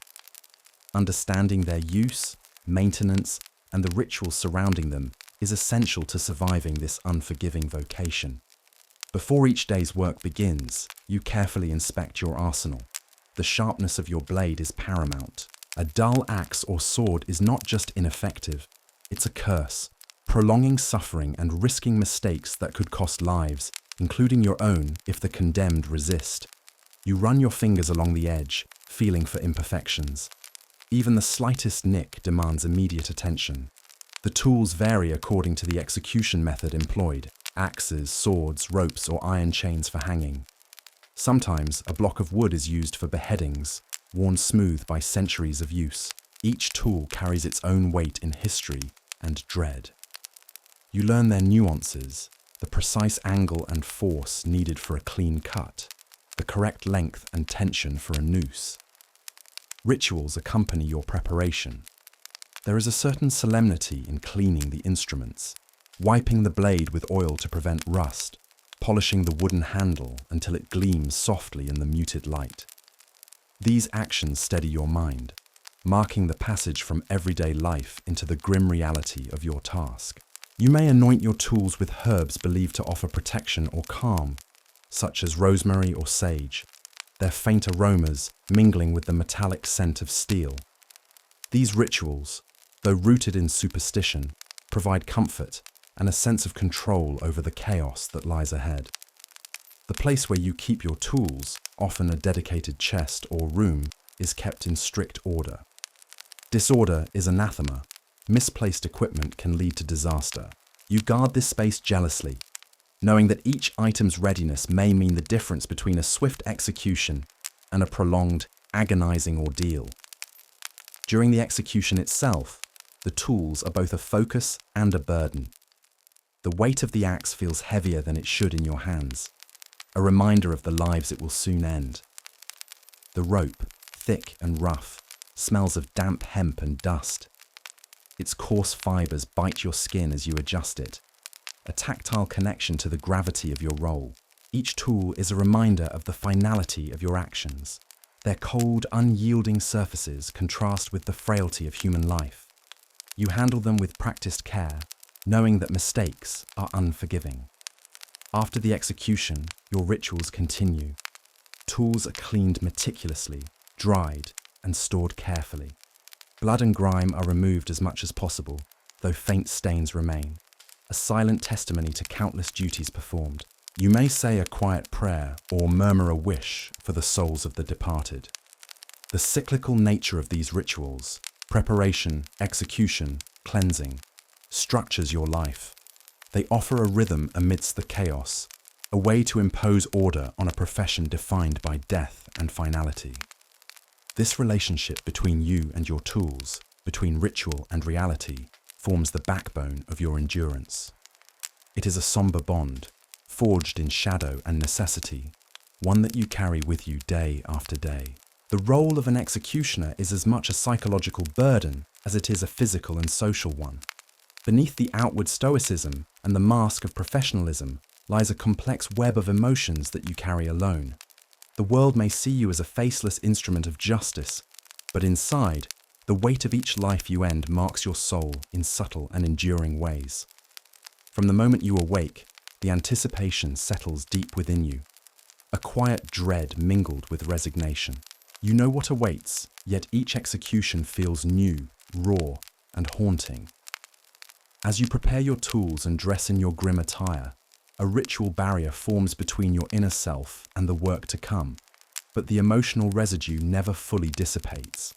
Understanding their use, maintenance, and the rituals surrounding them is essential to surviving this unforgiving vocation. Before each day's work begins, you carefully inspect your arsenal. The sharpness of your blade is paramount. A dull axe or sword is not just ineffective, it's a curse, prolonging suffering and risking mistakes that could cost lives, including your own if the condemned resist. You run your fingers along the edge, feeling for imperfections. Even the slightest nick demands immediate attention. The tools vary according to the execution method employed: axes, swords, ropes, or iron chains for hanging. Sometimes a block of wood is used for beheadings, worn smooth by centuries of use. Each tool carries its own weight in history and dread. You learn their nuances, the precise angle and force needed for a clean cut, the correct length and tension for a noose. Rituals accompany your preparation. There is a certain solemnity in cleaning the instruments, wiping the blade with oil to prevent rust, polishing the wooden handle until it gleams softly in the muted light. These actions steady your mind, marking the passage from everyday life into the grim reality of your task. You may anoint your tools with herbs believed to offer protection or calm, such as rosemary or sage, their faint aromas mingling with the metallic scent of steel. These rituals, though rooted in superstition, provide comfort and a sense of control over the chaos that lies ahead. The place where you keep your tools, often a dedicated chest or room, is kept in strict order. Disorder is anathema. Misplaced equipment can lead to disaster. You guard this space jealously, knowing that each item's readiness may mean the difference between a swift execution and a prolonged, agonizing ordeal. During the execution itself, the tools are both a focus and a burden. The weight of the axe feels heavier than it should in your hands, a reminder of the lives it will soon end. The rope, thick and rough, smells of damp hemp and dust. Its coarse fibers bite your skin as you adjust it, a tactile connection to the gravity of your role. Each tool is a reminder of the finality of your actions. Their cold, unyielding surfaces contrast with the frailty of human life. You handle them with practiced care, knowing that mistakes are unforgiving. After the execution, your rituals continue. Tools are cleaned meticulously, dried, and stored carefully. Blood and grime are removed as much as possible, though faint stains remain, a silent testimony to countless duties performed. You may say a quiet prayer or murmur a wish for the souls of the departed. The cyclical nature of these rituals, preparation, execution, cleansing, structures your life. They offer a rhythm amidst the chaos, a way to impose order on a profession defined by death and finality. This relationship between you and your tools, between ritual and reality, forms the backbone of your endurance. It is a somber bond, forged in shadow and necessity, one that you carry with you day after day. The role of an executioner is as much a psychological burden as it is a physical and social one. Beneath the outward stoicism and the mask of professionalism lies a complex web of emotions that you carry alone. The world may see you as a faceless instrument of justice, but inside, The weight of each life you end marks your soul in subtle and enduring ways. From the moment you awake, the anticipation settles deep within you, a quiet dread mingled with resignation. You know what awaits, yet each execution feels new, raw, and haunting. As you prepare your tools and dress in your grim attire, a ritual barrier forms between your inner self and the work to come, but the emotional residue never fully dissipates.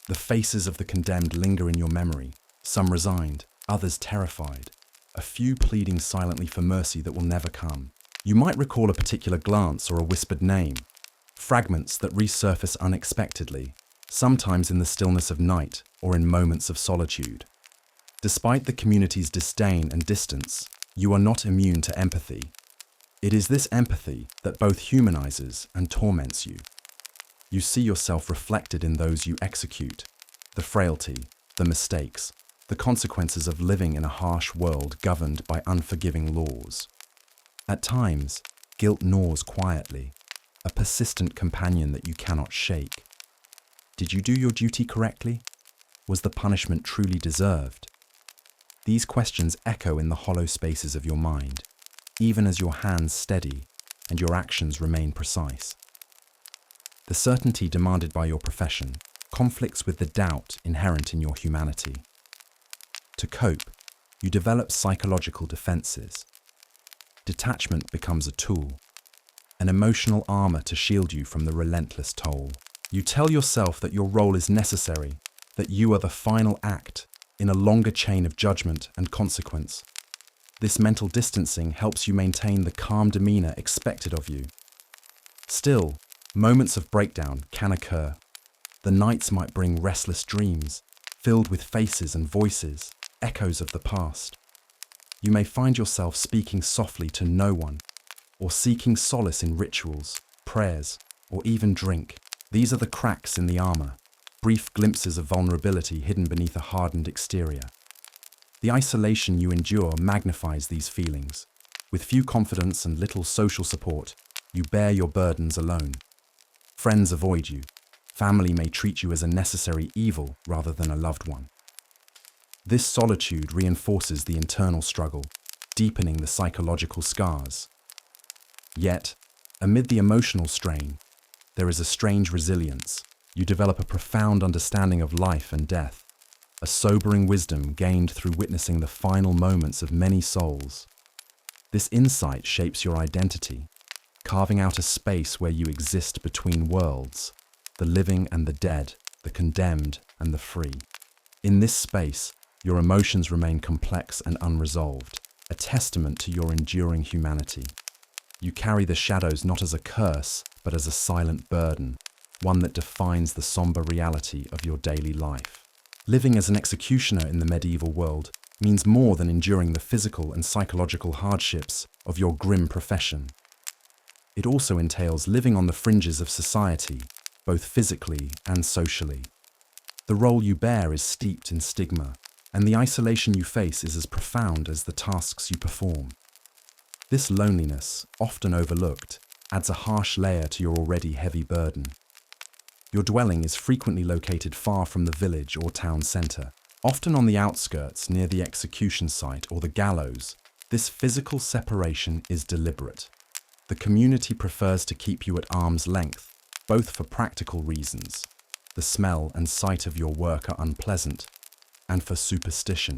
The faces of the condemned linger in your memory, some resigned, others terrified, a few pleading silently for mercy that will never come. You might recall a particular glance or a whispered name, fragments that resurface unexpectedly, sometimes in the stillness of night or in moments of solitude. Despite the community's disdain and distance, you are not immune to empathy. It is this empathy that both humanizes and torments you. You see yourself reflected in those you execute, the frailty, the mistakes, the consequences of living in a harsh world governed by unforgiving laws. At times, guilt gnaws quietly, a persistent companion that you cannot shake. Did you do your duty correctly? Was the punishment truly deserved? These questions echo in the hollow spaces of your mind, even as your hands steady and your actions remain precise. The certainty demanded by your profession conflicts with the doubt inherent in your humanity. To cope, you develop psychological defenses. Detachment becomes a tool, an emotional armor to shield you from the relentless toll. You tell yourself that your role is necessary, that you are the final act in a longer chain of judgment and consequence. This mental distancing helps you maintain the calm demeanor expected of you. Still, moments of breakdown can occur. The nights might bring restless dreams, filled with faces and voices, echoes of the past. You may find yourself speaking softly to no one, or seeking solace in rituals, prayers, or even drink. These are the cracks in the armor, brief glimpses of vulnerability hidden beneath a hardened exterior. The isolation you endure magnifies these feelings. With few confidence and little social support, you bear your burdens alone. Friends avoid you. Family may treat you as a necessary evil rather than a loved one. This solitude reinforces the internal struggle, deepening the psychological scars. Yet, amid the emotional strain, there is a strange resilience. You develop a profound understanding of life and death, a sobering wisdom gained through witnessing the final moments of many souls. This insight shapes your identity, carving out a space where you exist between worlds, the living and the dead, the condemned and the free. In this space, your emotions remain complex and unresolved, a testament to your enduring humanity. You carry the shadows not as a curse, but as a silent burden, one that defines the somber reality of your daily life. Living as an executioner in the medieval world means more than enduring the physical and psychological hardships of your grim profession. It also entails living on the fringes of society, both physically and socially. The role you bear is steeped in stigma, and the isolation you face is as profound as the tasks you perform. This loneliness, often overlooked, adds a harsh layer to your already heavy burden. Your dwelling is frequently located far from the village or town centre, often on the outskirts near the execution site or the gallows. This physical separation is deliberate. The community prefers to keep you at arm's length, both for practical reasons. The smell and sight of your work are unpleasant, and for superstition.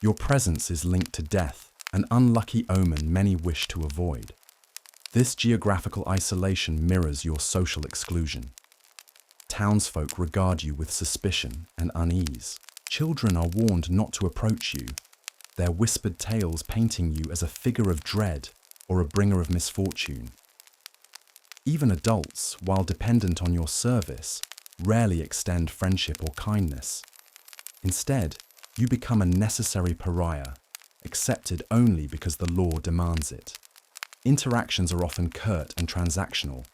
Your presence is linked to death, an unlucky omen many wish to avoid. This geographical isolation mirrors your social exclusion. Townsfolk regard you with suspicion and unease. Children are warned not to approach you, their whispered tales painting you as a figure of dread or a bringer of misfortune. Even adults, while dependent on your service, rarely extend friendship or kindness. Instead, you become a necessary pariah, accepted only because the law demands it. Interactions are often curt and transactional.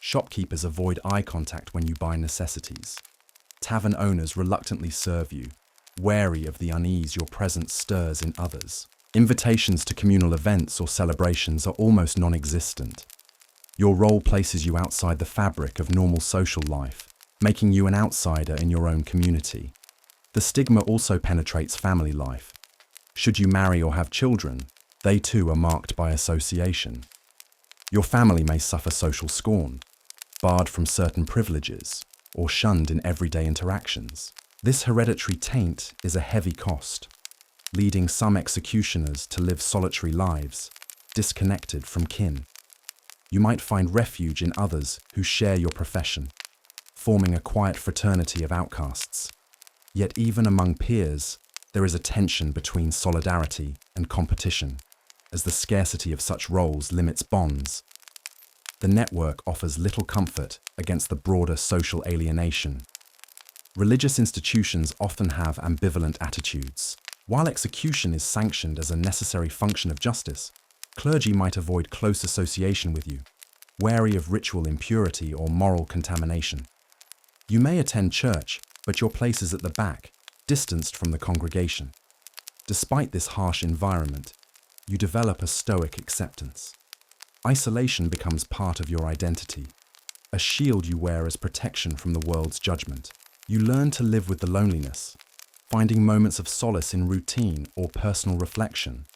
Shopkeepers avoid eye contact when you buy necessities. Tavern owners reluctantly serve you, wary of the unease your presence stirs in others. Invitations to communal events or celebrations are almost non-existent. Your role places you outside the fabric of normal social life, making you an outsider in your own community. The stigma also penetrates family life. Should you marry or have children, they too are marked by association. Your family may suffer social scorn, barred from certain privileges, or shunned in everyday interactions. This hereditary taint is a heavy cost, leading some executioners to live solitary lives, disconnected from kin. You might find refuge in others who share your profession, forming a quiet fraternity of outcasts. Yet even among peers, there is a tension between solidarity and competition, as the scarcity of such roles limits bonds. The network offers little comfort against the broader social alienation. Religious institutions often have ambivalent attitudes. While execution is sanctioned as a necessary function of justice, clergy might avoid close association with you, wary of ritual impurity or moral contamination. You may attend church, but your place is at the back, distanced from the congregation. Despite this harsh environment, you develop a stoic acceptance. Isolation becomes part of your identity, a shield you wear as protection from the world's judgment. You learn to live with the loneliness, finding moments of solace in routine or personal reflection.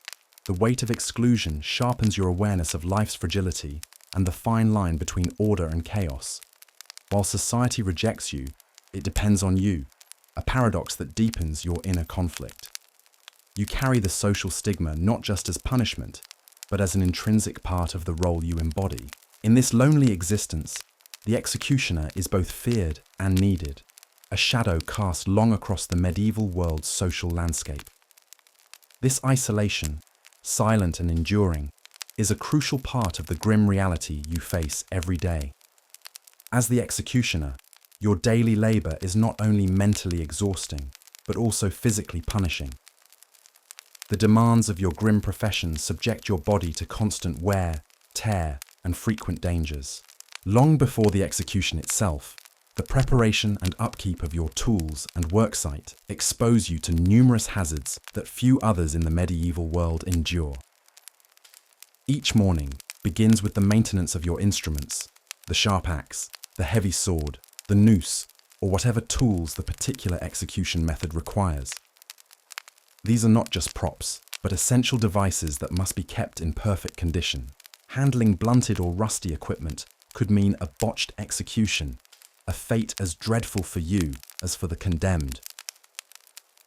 The weight of exclusion sharpens your awareness of life's fragility and the fine line between order and chaos. While society rejects you, it depends on you, a paradox that deepens your inner conflict. You carry the social stigma not just as punishment, but as an intrinsic part of the role you embody. In this lonely existence, the executioner is both feared and needed, a shadow cast long across the medieval world's social landscape. This isolation, silent and enduring, is a crucial part of the grim reality you face every day. As the executioner, your daily labor is not only mentally exhausting, but also physically punishing. The demands of your grim profession subject your body to constant wear, tear, and frequent dangers. Long before the execution itself, the preparation and upkeep of your tools and worksite expose you to numerous hazards that few others in the medieval world endure. Each morning begins with the maintenance of your instruments, the sharp axe, the heavy sword, the noose, or whatever tools the particular execution method requires. These are not just props, but essential devices that must be kept in perfect condition. Handling blunted or rusty equipment could mean a botched execution, a fate as dreadful for you as for the condemned.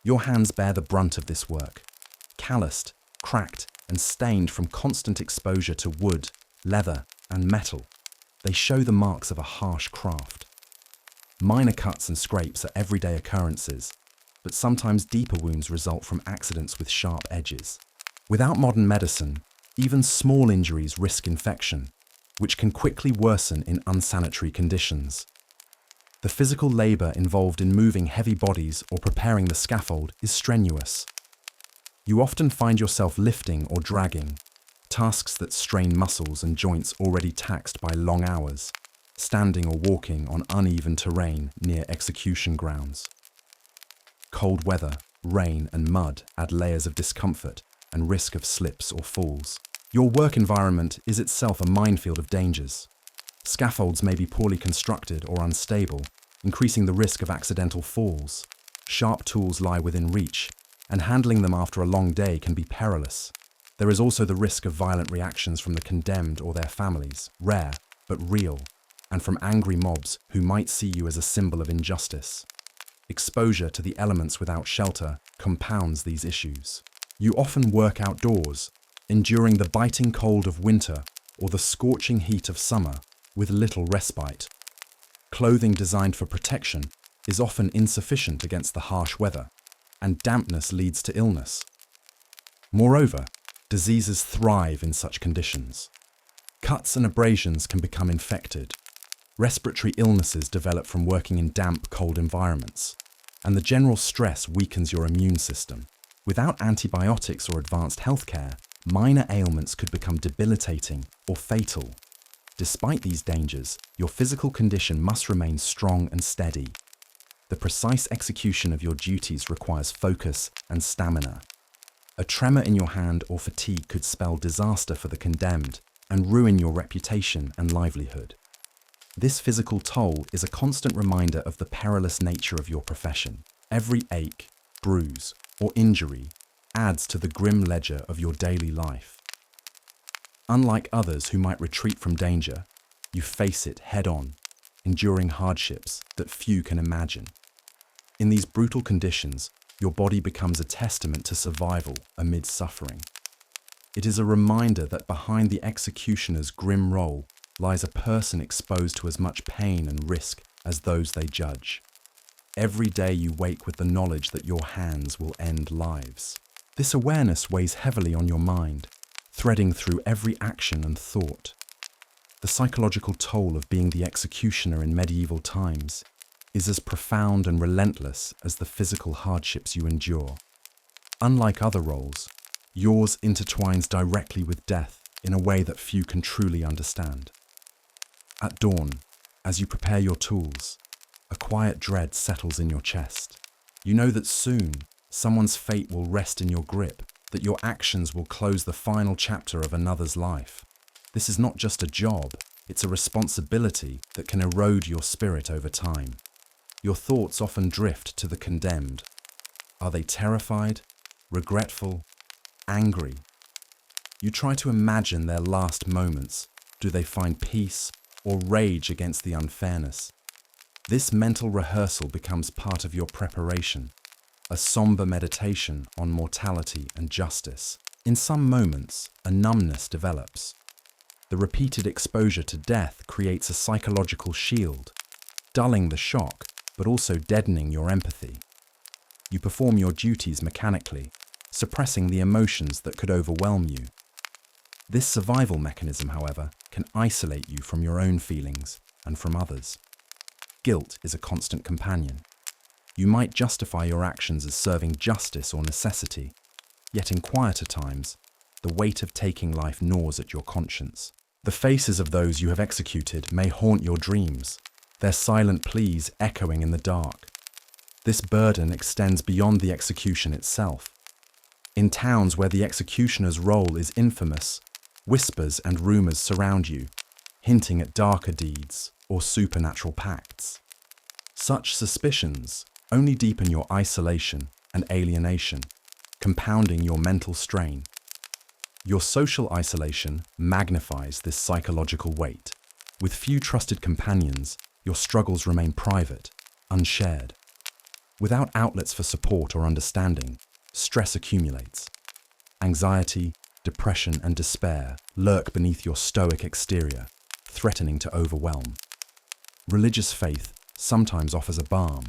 Your hands bear the brunt of this work, calloused, cracked, and stained from constant exposure to wood, leather, and metal. They show the marks of a harsh craft. Minor cuts and scrapes are everyday occurrences, but sometimes deeper wounds result from accidents with sharp edges. Without modern medicine, even small injuries risk infection, which can quickly worsen in unsanitary conditions. The physical labor involved in moving heavy bodies or preparing the scaffold is strenuous. You often find yourself lifting or dragging, tasks that strain muscles and joints already taxed by long hours, standing or walking on uneven terrain near execution grounds. Cold weather, rain, and mud add layers of discomfort and risk of slips or falls. Your work environment is itself a minefield of dangers. Scaffolds may be poorly constructed or unstable, increasing the risk of accidental falls. Sharp tools lie within reach, and handling them after a long day can be perilous. There is also the risk of violent reactions from the condemned or their families, rare but real, and from angry mobs who might see you as a symbol of injustice. Exposure to the elements without shelter compounds these issues. You often work outdoors, enduring the biting cold of winter or the scorching heat of summer with little respite. Clothing designed for protection is often insufficient against the harsh weather, and dampness leads to illness. Moreover, diseases thrive in such conditions. Cuts and abrasions can become infected. Respiratory illnesses develop from working in damp, cold environments, and the general stress weakens your immune system. Without antibiotics or advanced healthcare, minor ailments could become debilitating or fatal. Despite these dangers, your physical condition must remain strong and steady. The precise execution of your duties requires focus and stamina. A tremor in your hand or fatigue could spell disaster for the condemned and ruin your reputation and livelihood. This physical toll is a constant reminder of the perilous nature of your profession. Every ache, bruise, or injury adds to the grim ledger of your daily life. Unlike others who might retreat from danger, you face it head-on, enduring hardships that few can imagine. In these brutal conditions, your body becomes a testament to survival amid suffering. It is a reminder that behind the executioner's grim role lies a person exposed to as much pain and risk as those they judge. Every day you wake with the knowledge that your hands will end lives. This awareness weighs heavily on your mind, threading through every action and thought. The psychological toll of being the executioner in medieval times is as profound and relentless as the physical hardships you endure. Unlike other roles, yours intertwines directly with death in a way that few can truly understand. At dawn, as you prepare your tools, a quiet dread settles in your chest. You know that soon, someone's fate will rest in your grip, that your actions will close the final chapter of another's life. This is not just a job, it's a responsibility that can erode your spirit over time. Your thoughts often drift to the condemned. Are they terrified, regretful, angry? You try to imagine their last moments. Do they find peace or rage against the unfairness? This mental rehearsal becomes part of your preparation, a somber meditation on mortality and justice. In some moments, a numbness develops. The repeated exposure to death creates a psychological shield, dulling the shock, but also deadening your empathy. You perform your duties mechanically, suppressing the emotions that could overwhelm you. This survival mechanism, however, can isolate you from your own feelings and from others. Guilt is a constant companion. You might justify your actions as serving justice or necessity, yet in quieter times, the weight of taking life gnaws at your conscience. The faces of those you have executed may haunt your dreams, their silent pleas echoing in the dark. This burden extends beyond the execution itself. In towns where the executioner's role is infamous, whispers and rumors surround you, hinting at darker deeds or supernatural pacts. Such suspicions only deepen your isolation and alienation, compounding your mental strain. Your social isolation magnifies this psychological weight. With few trusted companions, your struggles remain private, unshared. Without outlets for support or understanding, stress accumulates. Anxiety, depression, and despair lurk beneath your stoic exterior, threatening to overwhelm. Religious faith sometimes offers a balm.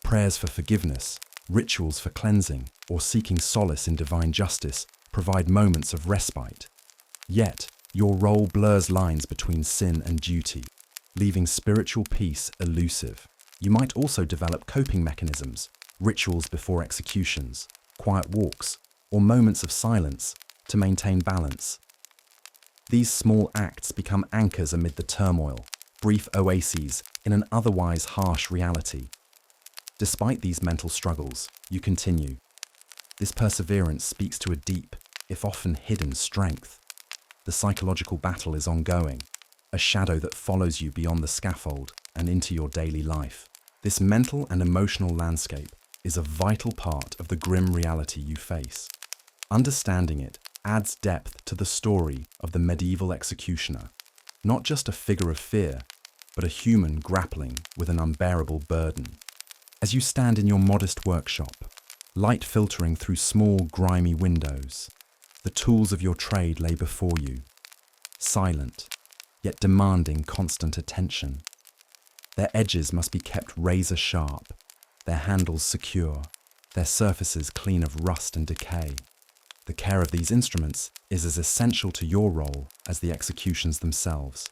Prayers for forgiveness, rituals for cleansing, or seeking solace in divine justice provide moments of respite. Yet, your role blurs lines between sin and duty, leaving spiritual peace elusive. You might also develop coping mechanisms, rituals before executions, quiet walks, or moments of silence to maintain balance. These small acts become anchors amid the turmoil, brief oases in an otherwise harsh reality. Despite these mental struggles, you continue. This perseverance speaks to a deep, if often hidden, strength. The psychological battle is ongoing, a shadow that follows you beyond the scaffold and into your daily life. This mental and emotional landscape is a vital part of the grim reality you face. Understanding it adds depth to the story of the medieval executioner, not just a figure of fear, but a human grappling with an unbearable burden. As you stand in your modest workshop, light filtering through small, grimy windows, the tools of your trade lay before you, silent, yet demanding constant attention. Their edges must be kept razor sharp, their handles secure, their surfaces clean of rust and decay. The care of these instruments is as essential to your role as the executions themselves.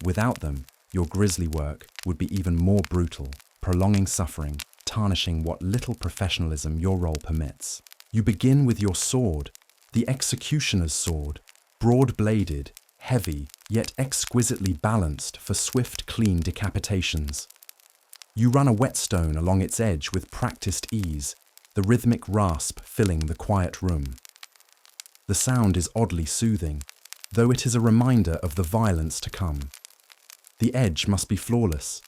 Without them, your grisly work would be even more brutal, prolonging suffering, tarnishing what little professionalism your role permits. You begin with your sword, the executioner's sword, broad-bladed, heavy, yet exquisitely balanced for swift, clean decapitations. You run a whetstone along its edge with practiced ease, the rhythmic rasp filling the quiet room. The sound is oddly soothing, though it is a reminder of the violence to come. The edge must be flawless.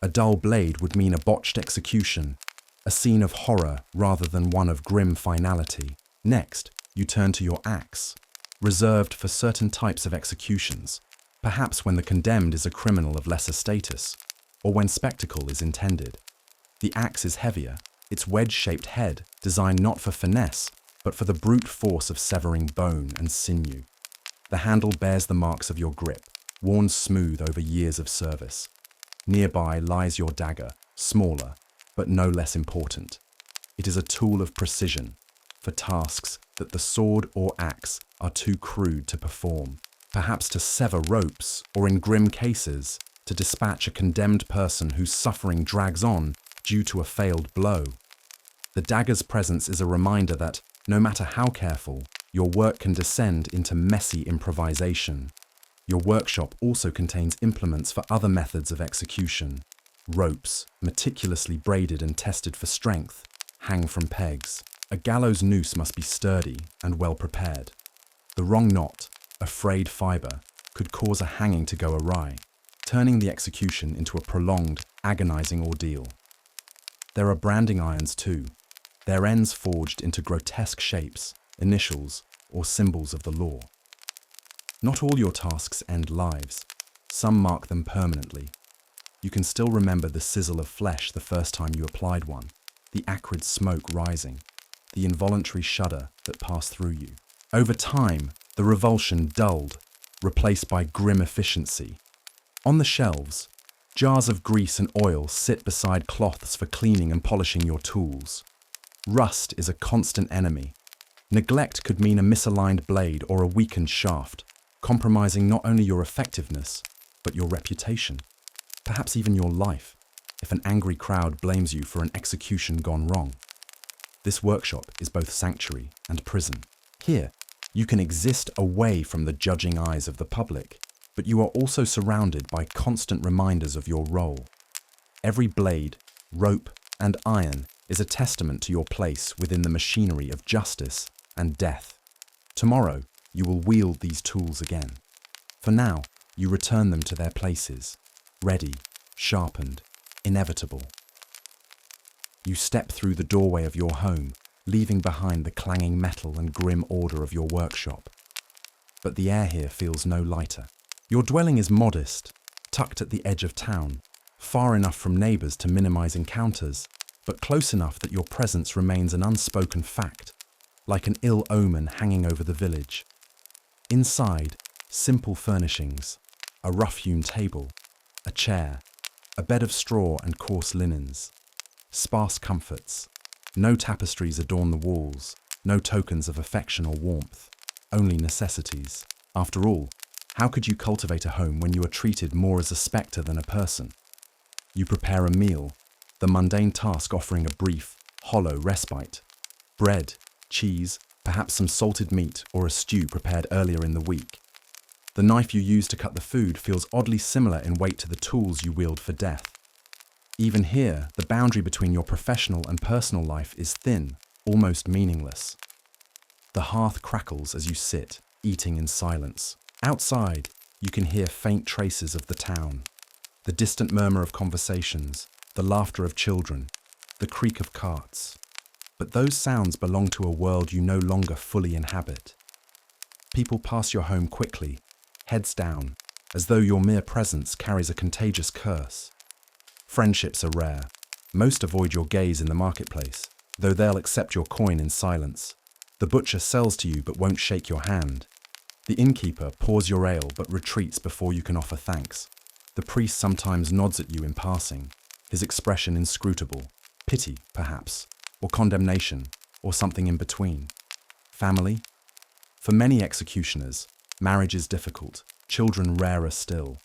A dull blade would mean a botched execution, a scene of horror rather than one of grim finality. Next, you turn to your axe, reserved for certain types of executions, perhaps when the condemned is a criminal of lesser status, or when spectacle is intended. The axe is heavier, its wedge-shaped head designed not for finesse, but for the brute force of severing bone and sinew. The handle bears the marks of your grip, worn smooth over years of service. Nearby lies your dagger, smaller, but no less important. It is a tool of precision, for tasks that the sword or axe are too crude to perform, perhaps to sever ropes, or in grim cases, to dispatch a condemned person whose suffering drags on due to a failed blow. The dagger's presence is a reminder that, no matter how careful, your work can descend into messy improvisation. Your workshop also contains implements for other methods of execution. Ropes, meticulously braided and tested for strength, hang from pegs. A gallows noose must be sturdy and well prepared. The wrong knot, a frayed fibre, could cause a hanging to go awry, turning the execution into a prolonged, agonizing ordeal. There are branding irons too, their ends forged into grotesque shapes, initials, or symbols of the law. Not all your tasks end lives. Some mark them permanently. You can still remember the sizzle of flesh the first time you applied one, the acrid smoke rising, the involuntary shudder that passed through you. Over time, the revulsion dulled, replaced by grim efficiency. On the shelves, jars of grease and oil sit beside cloths for cleaning and polishing your tools. Rust is a constant enemy. Neglect could mean a misaligned blade or a weakened shaft, compromising not only your effectiveness, but your reputation, perhaps even your life, if an angry crowd blames you for an execution gone wrong. This workshop is both sanctuary and prison. Here, you can exist away from the judging eyes of the public, but you are also surrounded by constant reminders of your role. Every blade, rope, and iron is a testament to your place within the machinery of justice and death. Tomorrow, you will wield these tools again. For now, you return them to their places, ready, sharpened, inevitable. You step through the doorway of your home, leaving behind the clanging metal and grim order of your workshop. But the air here feels no lighter. Your dwelling is modest, tucked at the edge of town, far enough from neighbors to minimize encounters, but close enough that your presence remains an unspoken fact, like an ill omen hanging over the village. Inside, simple furnishings, a rough-hewn table, a chair, a bed of straw and coarse linens. Sparse comforts. No tapestries adorn the walls, no tokens of affection or warmth, only necessities. After all, how could you cultivate a home when you are treated more as a spectre than a person? You prepare a meal, the mundane task offering a brief, hollow respite. Bread, cheese, perhaps some salted meat or a stew prepared earlier in the week. The knife you use to cut the food feels oddly similar in weight to the tools you wield for death. Even here, the boundary between your professional and personal life is thin, almost meaningless. The hearth crackles as you sit, eating in silence. Outside, you can hear faint traces of the town. The distant murmur of conversations, the laughter of children, the creak of carts. But those sounds belong to a world you no longer fully inhabit. People pass your home quickly, heads down, as though your mere presence carries a contagious curse. Friendships are rare. Most avoid your gaze in the marketplace, though they'll accept your coin in silence. The butcher sells to you but won't shake your hand. The innkeeper pours your ale but retreats before you can offer thanks. The priest sometimes nods at you in passing, his expression inscrutable. Pity, perhaps, or condemnation, or something in between. Family? For many executioners, marriage is difficult, children rarer still.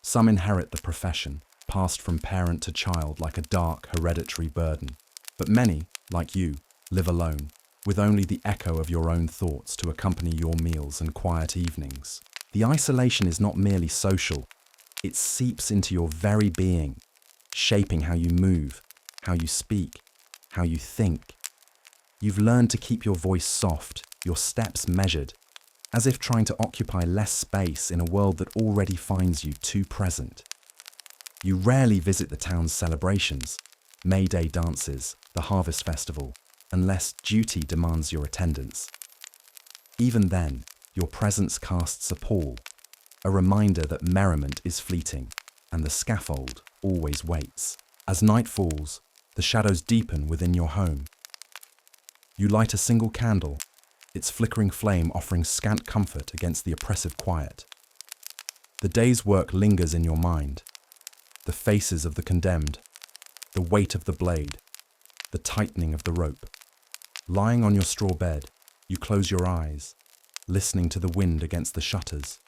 Some inherit the profession, passed from parent to child like a dark hereditary burden. But many, like you, live alone, with only the echo of your own thoughts to accompany your meals and quiet evenings. The isolation is not merely social, it seeps into your very being, shaping how you move, how you speak, how you think. You've learned to keep your voice soft, your steps measured, as if trying to occupy less space in a world that already finds you too present. You rarely visit the town's celebrations, May Day dances, the Harvest Festival, unless duty demands your attendance. Even then, your presence casts a pall, a reminder that merriment is fleeting and the scaffold always waits. As night falls, the shadows deepen within your home. You light a single candle, its flickering flame offering scant comfort against the oppressive quiet. The day's work lingers in your mind. The faces of the condemned, the weight of the blade, the tightening of the rope. Lying on your straw bed, you close your eyes, listening to the wind against the shutters.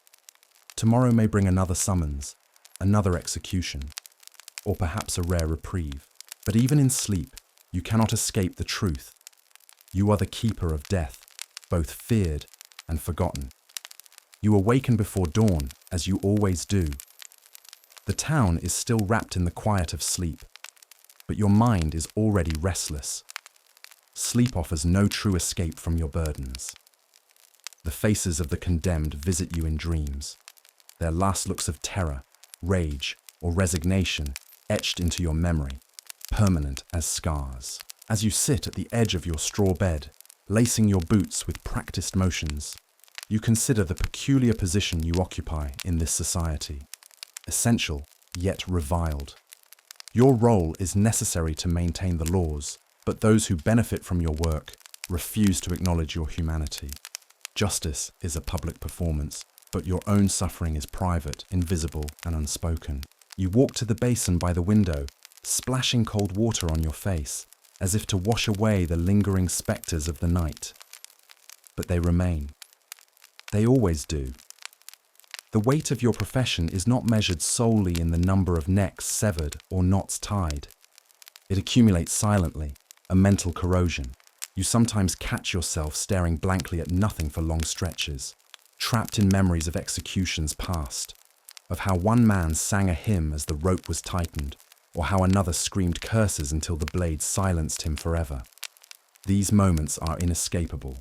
Tomorrow may bring another summons, another execution, or perhaps a rare reprieve. But even in sleep, you cannot escape the truth. You are the keeper of death, both feared and forgotten. You awaken before dawn, as you always do. The town is still wrapped in the quiet of sleep, but your mind is already restless. Sleep offers no true escape from your burdens. The faces of the condemned visit you in dreams, their last looks of terror, rage, or resignation etched into your memory, permanent as scars. As you sit at the edge of your straw bed, lacing your boots with practiced motions, you consider the peculiar position you occupy in this society. Essential, yet reviled. Your role is necessary to maintain the laws, but those who benefit from your work refuse to acknowledge your humanity. Justice is a public performance, but your own suffering is private, invisible, and unspoken. You walk to the basin by the window, splashing cold water on your face, as if to wash away the lingering spectres of the night. But they remain. They always do. The weight of your profession is not measured solely in the number of necks severed or knots tied. It accumulates silently, a mental corrosion. You sometimes catch yourself staring blankly at nothing for long stretches, trapped in memories of executions past, of how one man sang a hymn as the rope was tightened, or how another screamed curses until the blade silenced him forever. These moments are inescapable.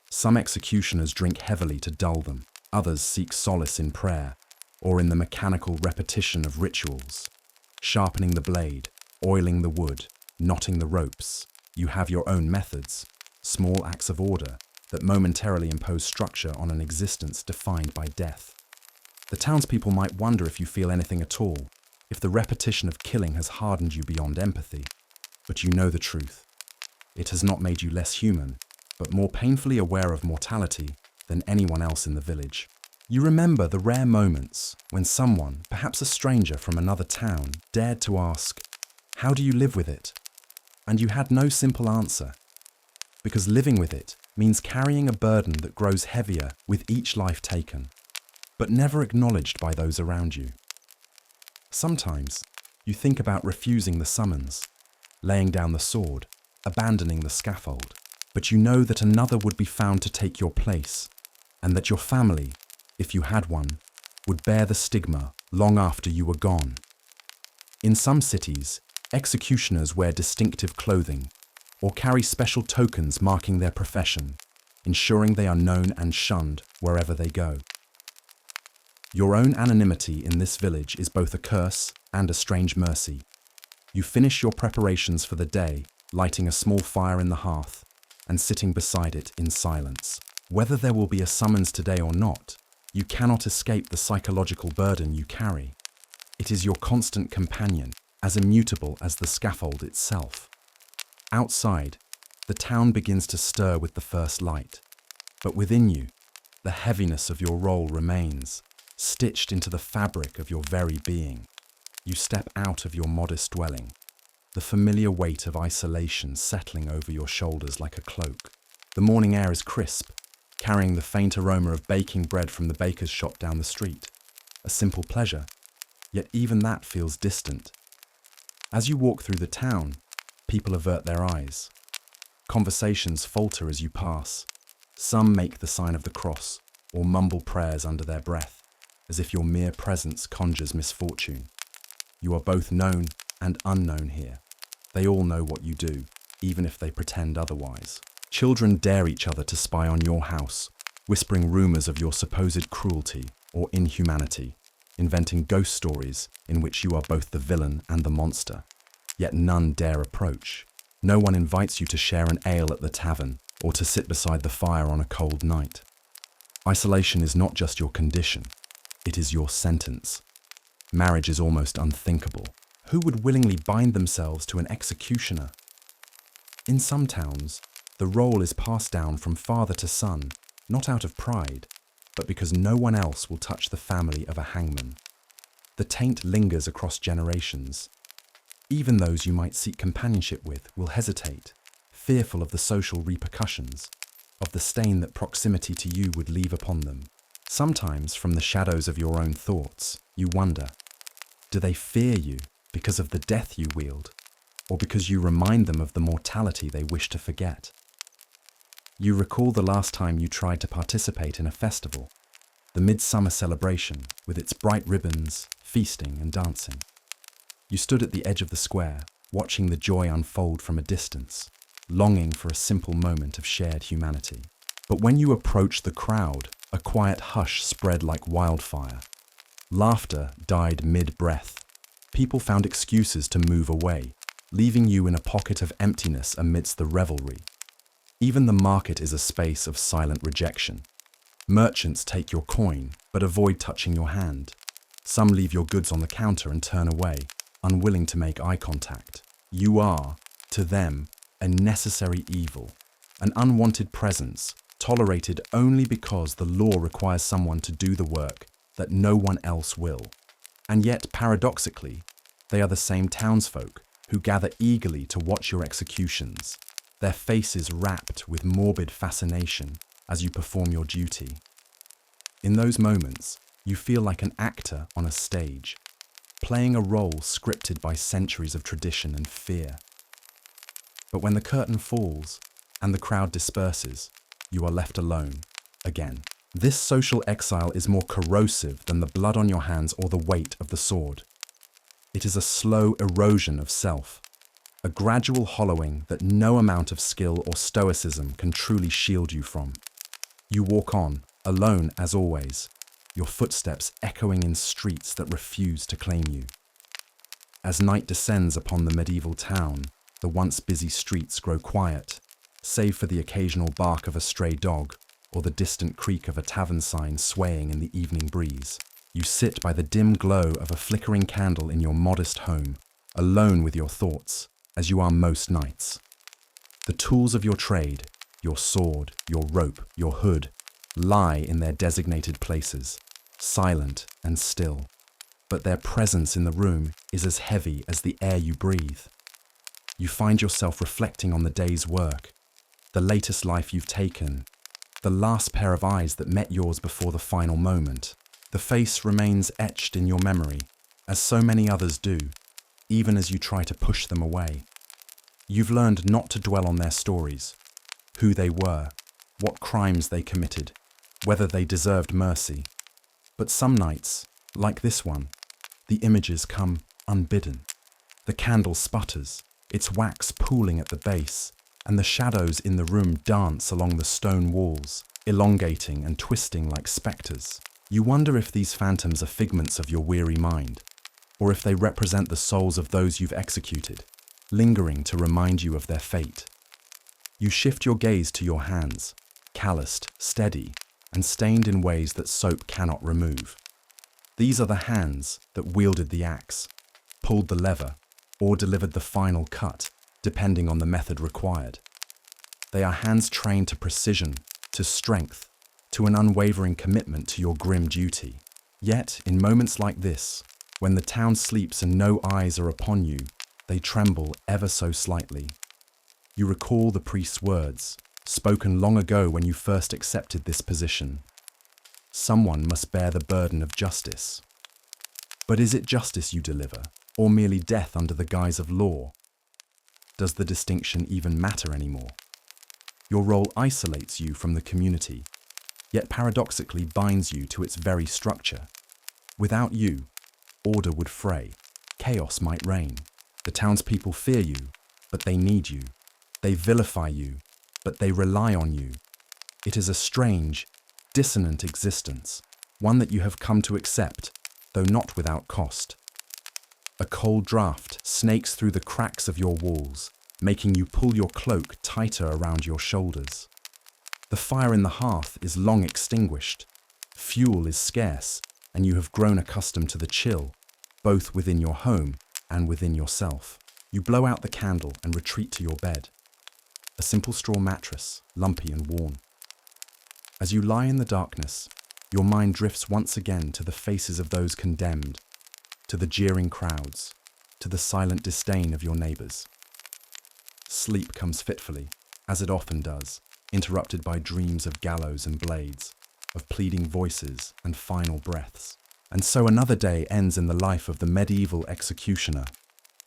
Some executioners drink heavily to dull them. Others seek solace in prayer, or in the mechanical repetition of rituals. Sharpening the blade, oiling the wood, knotting the ropes. You have your own methods, small acts of order that momentarily impose structure on an existence defined by death. The townspeople might wonder if you feel anything at all, if the repetition of killing has hardened you beyond empathy. But you know the truth. It has not made you less human, but more painfully aware of mortality than anyone else in the village. You remember the rare moments when someone, perhaps a stranger from another town, dared to ask, "How do you live with it?" And you had no simple answer, because living with it means carrying a burden that grows heavier with each life taken, but never acknowledged by those around you. Sometimes you think about refusing the summons, laying down the sword, abandoning the scaffold, but you know that another would be found to take your place, and that your family, if you had one, would bear the stigma long after you were gone. In some cities, executioners wear distinctive clothing or carry special tokens marking their profession, ensuring they are known and shunned wherever they go. Your own anonymity in this village is both a curse and a strange mercy. You finish your preparations for the day, lighting a small fire in the hearth and sitting beside it in silence. Whether there will be a summons today or not, you cannot escape the psychological burden you carry. It is your constant companion, as immutable as the scaffold itself. Outside, the town begins to stir with the first light, but within you, the heaviness of your role remains, stitched into the fabric of your very being. You step out of your modest dwelling, the familiar weight of isolation settling over your shoulders like a cloak. The morning air is crisp, carrying the faint aroma of baking bread from the baker's shop down the street. A simple pleasure, yet even that feels distant. As you walk through the town, people avert their eyes. Conversations falter as you pass. Some make the sign of the cross or mumble prayers under their breath, as if your mere presence conjures misfortune. You are both known and unknown here. They all know what you do, even if they pretend otherwise. Children dare each other to spy on your house, whispering rumors of your supposed cruelty or inhumanity. inventing ghost stories in which you are both the villain and the monster. Yet none dare approach. No one invites you to share an ale at the tavern or to sit beside the fire on a cold night. Isolation is not just your condition, it is your sentence. Marriage is almost unthinkable. Who would willingly bind themselves to an executioner? In some towns, the role is passed down from father to son, not out of pride, but because no one else will touch the family of a hangman. The taint lingers across generations. Even those you might seek companionship with will hesitate, fearful of the social repercussions, of the stain that proximity to you would leave upon them. Sometimes, from the shadows of your own thoughts, you wonder, do they fear you because of the death you wield, or because you remind them of the mortality they wish to forget? You recall the last time you tried to participate in a festival, the midsummer celebration with its bright ribbons, feasting and dancing. You stood at the edge of the square, watching the joy unfold from a distance, longing for a simple moment of shared humanity. But when you approached the crowd, a quiet hush spread like wildfire. Laughter died mid-breath. People found excuses to move away, leaving you in a pocket of emptiness amidst the revelry. Even the market is a space of silent rejection. Merchants take your coin, but avoid touching your hand. Some leave your goods on the counter and turn away, unwilling to make eye contact. You are, to them, a necessary evil, an unwanted presence, tolerated only because the law requires someone to do the work that no one else will. And yet, paradoxically, they are the same townsfolk who gather eagerly to watch your executions, their faces rapt with morbid fascination as you perform your duty. In those moments, you feel like an actor on a stage, playing a role scripted by centuries of tradition and fear. But when the curtain falls and the crowd disperses, you are left alone again. This social exile is more corrosive than the blood on your hands or the weight of the sword. It is a slow erosion of self, a gradual hollowing that no amount of skill or stoicism can truly shield you from. You walk on, alone as always, your footsteps echoing in streets that refuse to claim you. As night descends upon the medieval town, the once busy streets grow quiet, save for the occasional bark of a stray dog or the distant creak of a tavern sign swaying in the evening breeze. You sit by the dim glow of a flickering candle in your modest home, alone with your thoughts, as you are most nights. The tools of your trade, your sword, your rope, your hood, lie in their designated places, silent and still. But their presence in the room is as heavy as the air you breathe. You find yourself reflecting on the day's work, the latest life you've taken, the last pair of eyes that met yours before the final moment. The face remains etched in your memory, as so many others do, even as you try to push them away. You've learned not to dwell on their stories, who they were, what crimes they committed, whether they deserved mercy. But some nights, like this one, the images come unbidden. The candle sputters, its wax pooling at the base, and the shadows in the room dance along the stone walls, elongating and twisting like spectres. You wonder if these phantoms are figments of your weary mind, or if they represent the souls of those you've executed, lingering to remind you of their fate. You shift your gaze to your hands, calloused, steady, and stained in ways that soap cannot remove. These are the hands that wielded the axe, pulled the lever, or delivered the final cut, depending on the method required. They are hands trained to precision, to strength, to an unwavering commitment to your grim duty. Yet, in moments like this, when the town sleeps and no eyes are upon you, they tremble ever so slightly. You recall the priest's words, spoken long ago when you first accepted this position. Someone must bear the burden of justice. But is it justice you deliver, or merely death under the guise of law? Does the distinction even matter anymore? Your role isolates you from the community, yet paradoxically binds you to its very structure. Without you, order would fray, chaos might reign. The townspeople fear you, but they need you. They vilify you, but they rely on you. It is a strange, dissonant existence, one that you have come to accept, though not without cost. A cold draft snakes through the cracks of your walls, making you pull your cloak tighter around your shoulders. The fire in the hearth is long extinguished, fuel is scarce, and you have grown accustomed to the chill, both within your home and within yourself. You blow out the candle and retreat to your bed. A simple straw mattress, lumpy and worn. As you lie in the darkness, your mind drifts once again to the faces of those condemned, to the jeering crowds, to the silent disdain of your neighbours. Sleep comes fitfully, as it often does, interrupted by dreams of gallows and blades, of pleading voices and final breaths. And so another day ends in the life of the medieval executioner,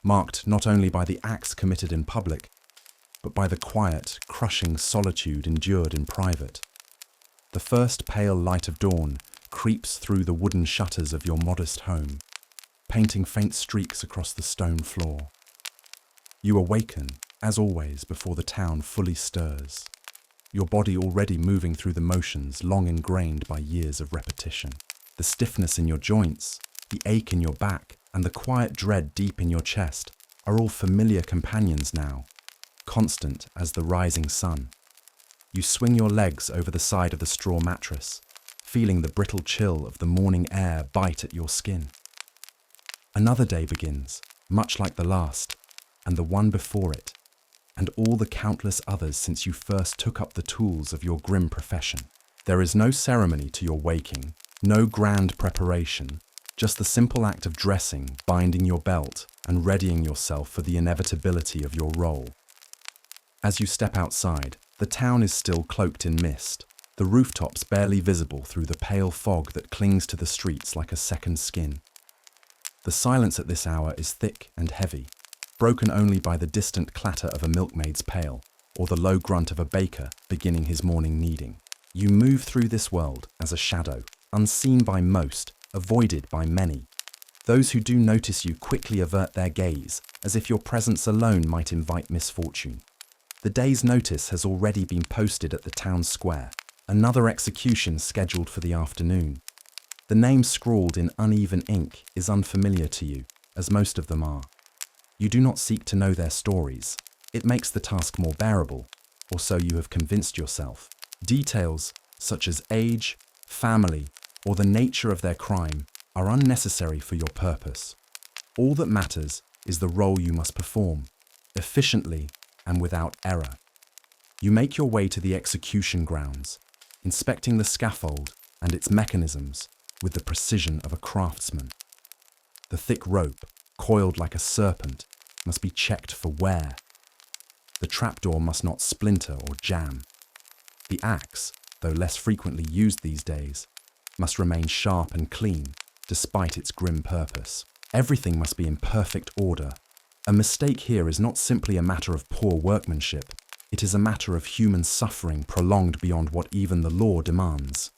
marked not only by the acts committed in public, but by the quiet, crushing solitude endured in private. The first pale light of dawn creeps through the wooden shutters of your modest home, painting faint streaks across the stone floor. You awaken, as always, before the town fully stirs, your body already moving through the motions long ingrained by years of repetition. The stiffness in your joints, the ache in your back, and the quiet dread deep in your chest are all familiar companions now, constant as the rising sun. You swing your legs over the side of the straw mattress, feeling the brittle chill of the morning air bite at your skin. Another day begins, much like the last, and the one before it, and all the countless others since you first took up the tools of your grim profession. There is no ceremony to your waking, no grand preparation, just the simple act of dressing, binding your belt, and readying yourself for the inevitability of your role. As you step outside, the town is still cloaked in mist, the rooftops barely visible through the pale fog that clings to the streets like a second skin. The silence at this hour is thick and heavy, broken only by the distant clatter of a milkmaid's pail or the low grunt of a baker beginning his morning kneading. You move through this world as a shadow, unseen by most, avoided by many. Those who do notice you quickly avert their gaze, as if your presence alone might invite misfortune. The day's notice has already been posted at the town square, another execution scheduled for the afternoon. The name scrawled in uneven ink is unfamiliar to you, as most of them are. You do not seek to know their stories. It makes the task more bearable, or so you have convinced yourself. Details, such as age, family, or the nature of their crime, are unnecessary for your purpose. All that matters is the role you must perform, efficiently and without error. You make your way to the execution grounds, inspecting the scaffold and its mechanisms with the precision of a craftsman. The thick rope, coiled like a serpent, must be checked for wear. The trapdoor must not splinter or jam. The axe, though less frequently used these days, must remain sharp and clean, despite its grim purpose. Everything must be in perfect order. A mistake here is not simply a matter of poor workmanship, it is a matter of human suffering prolonged beyond what even the law demands.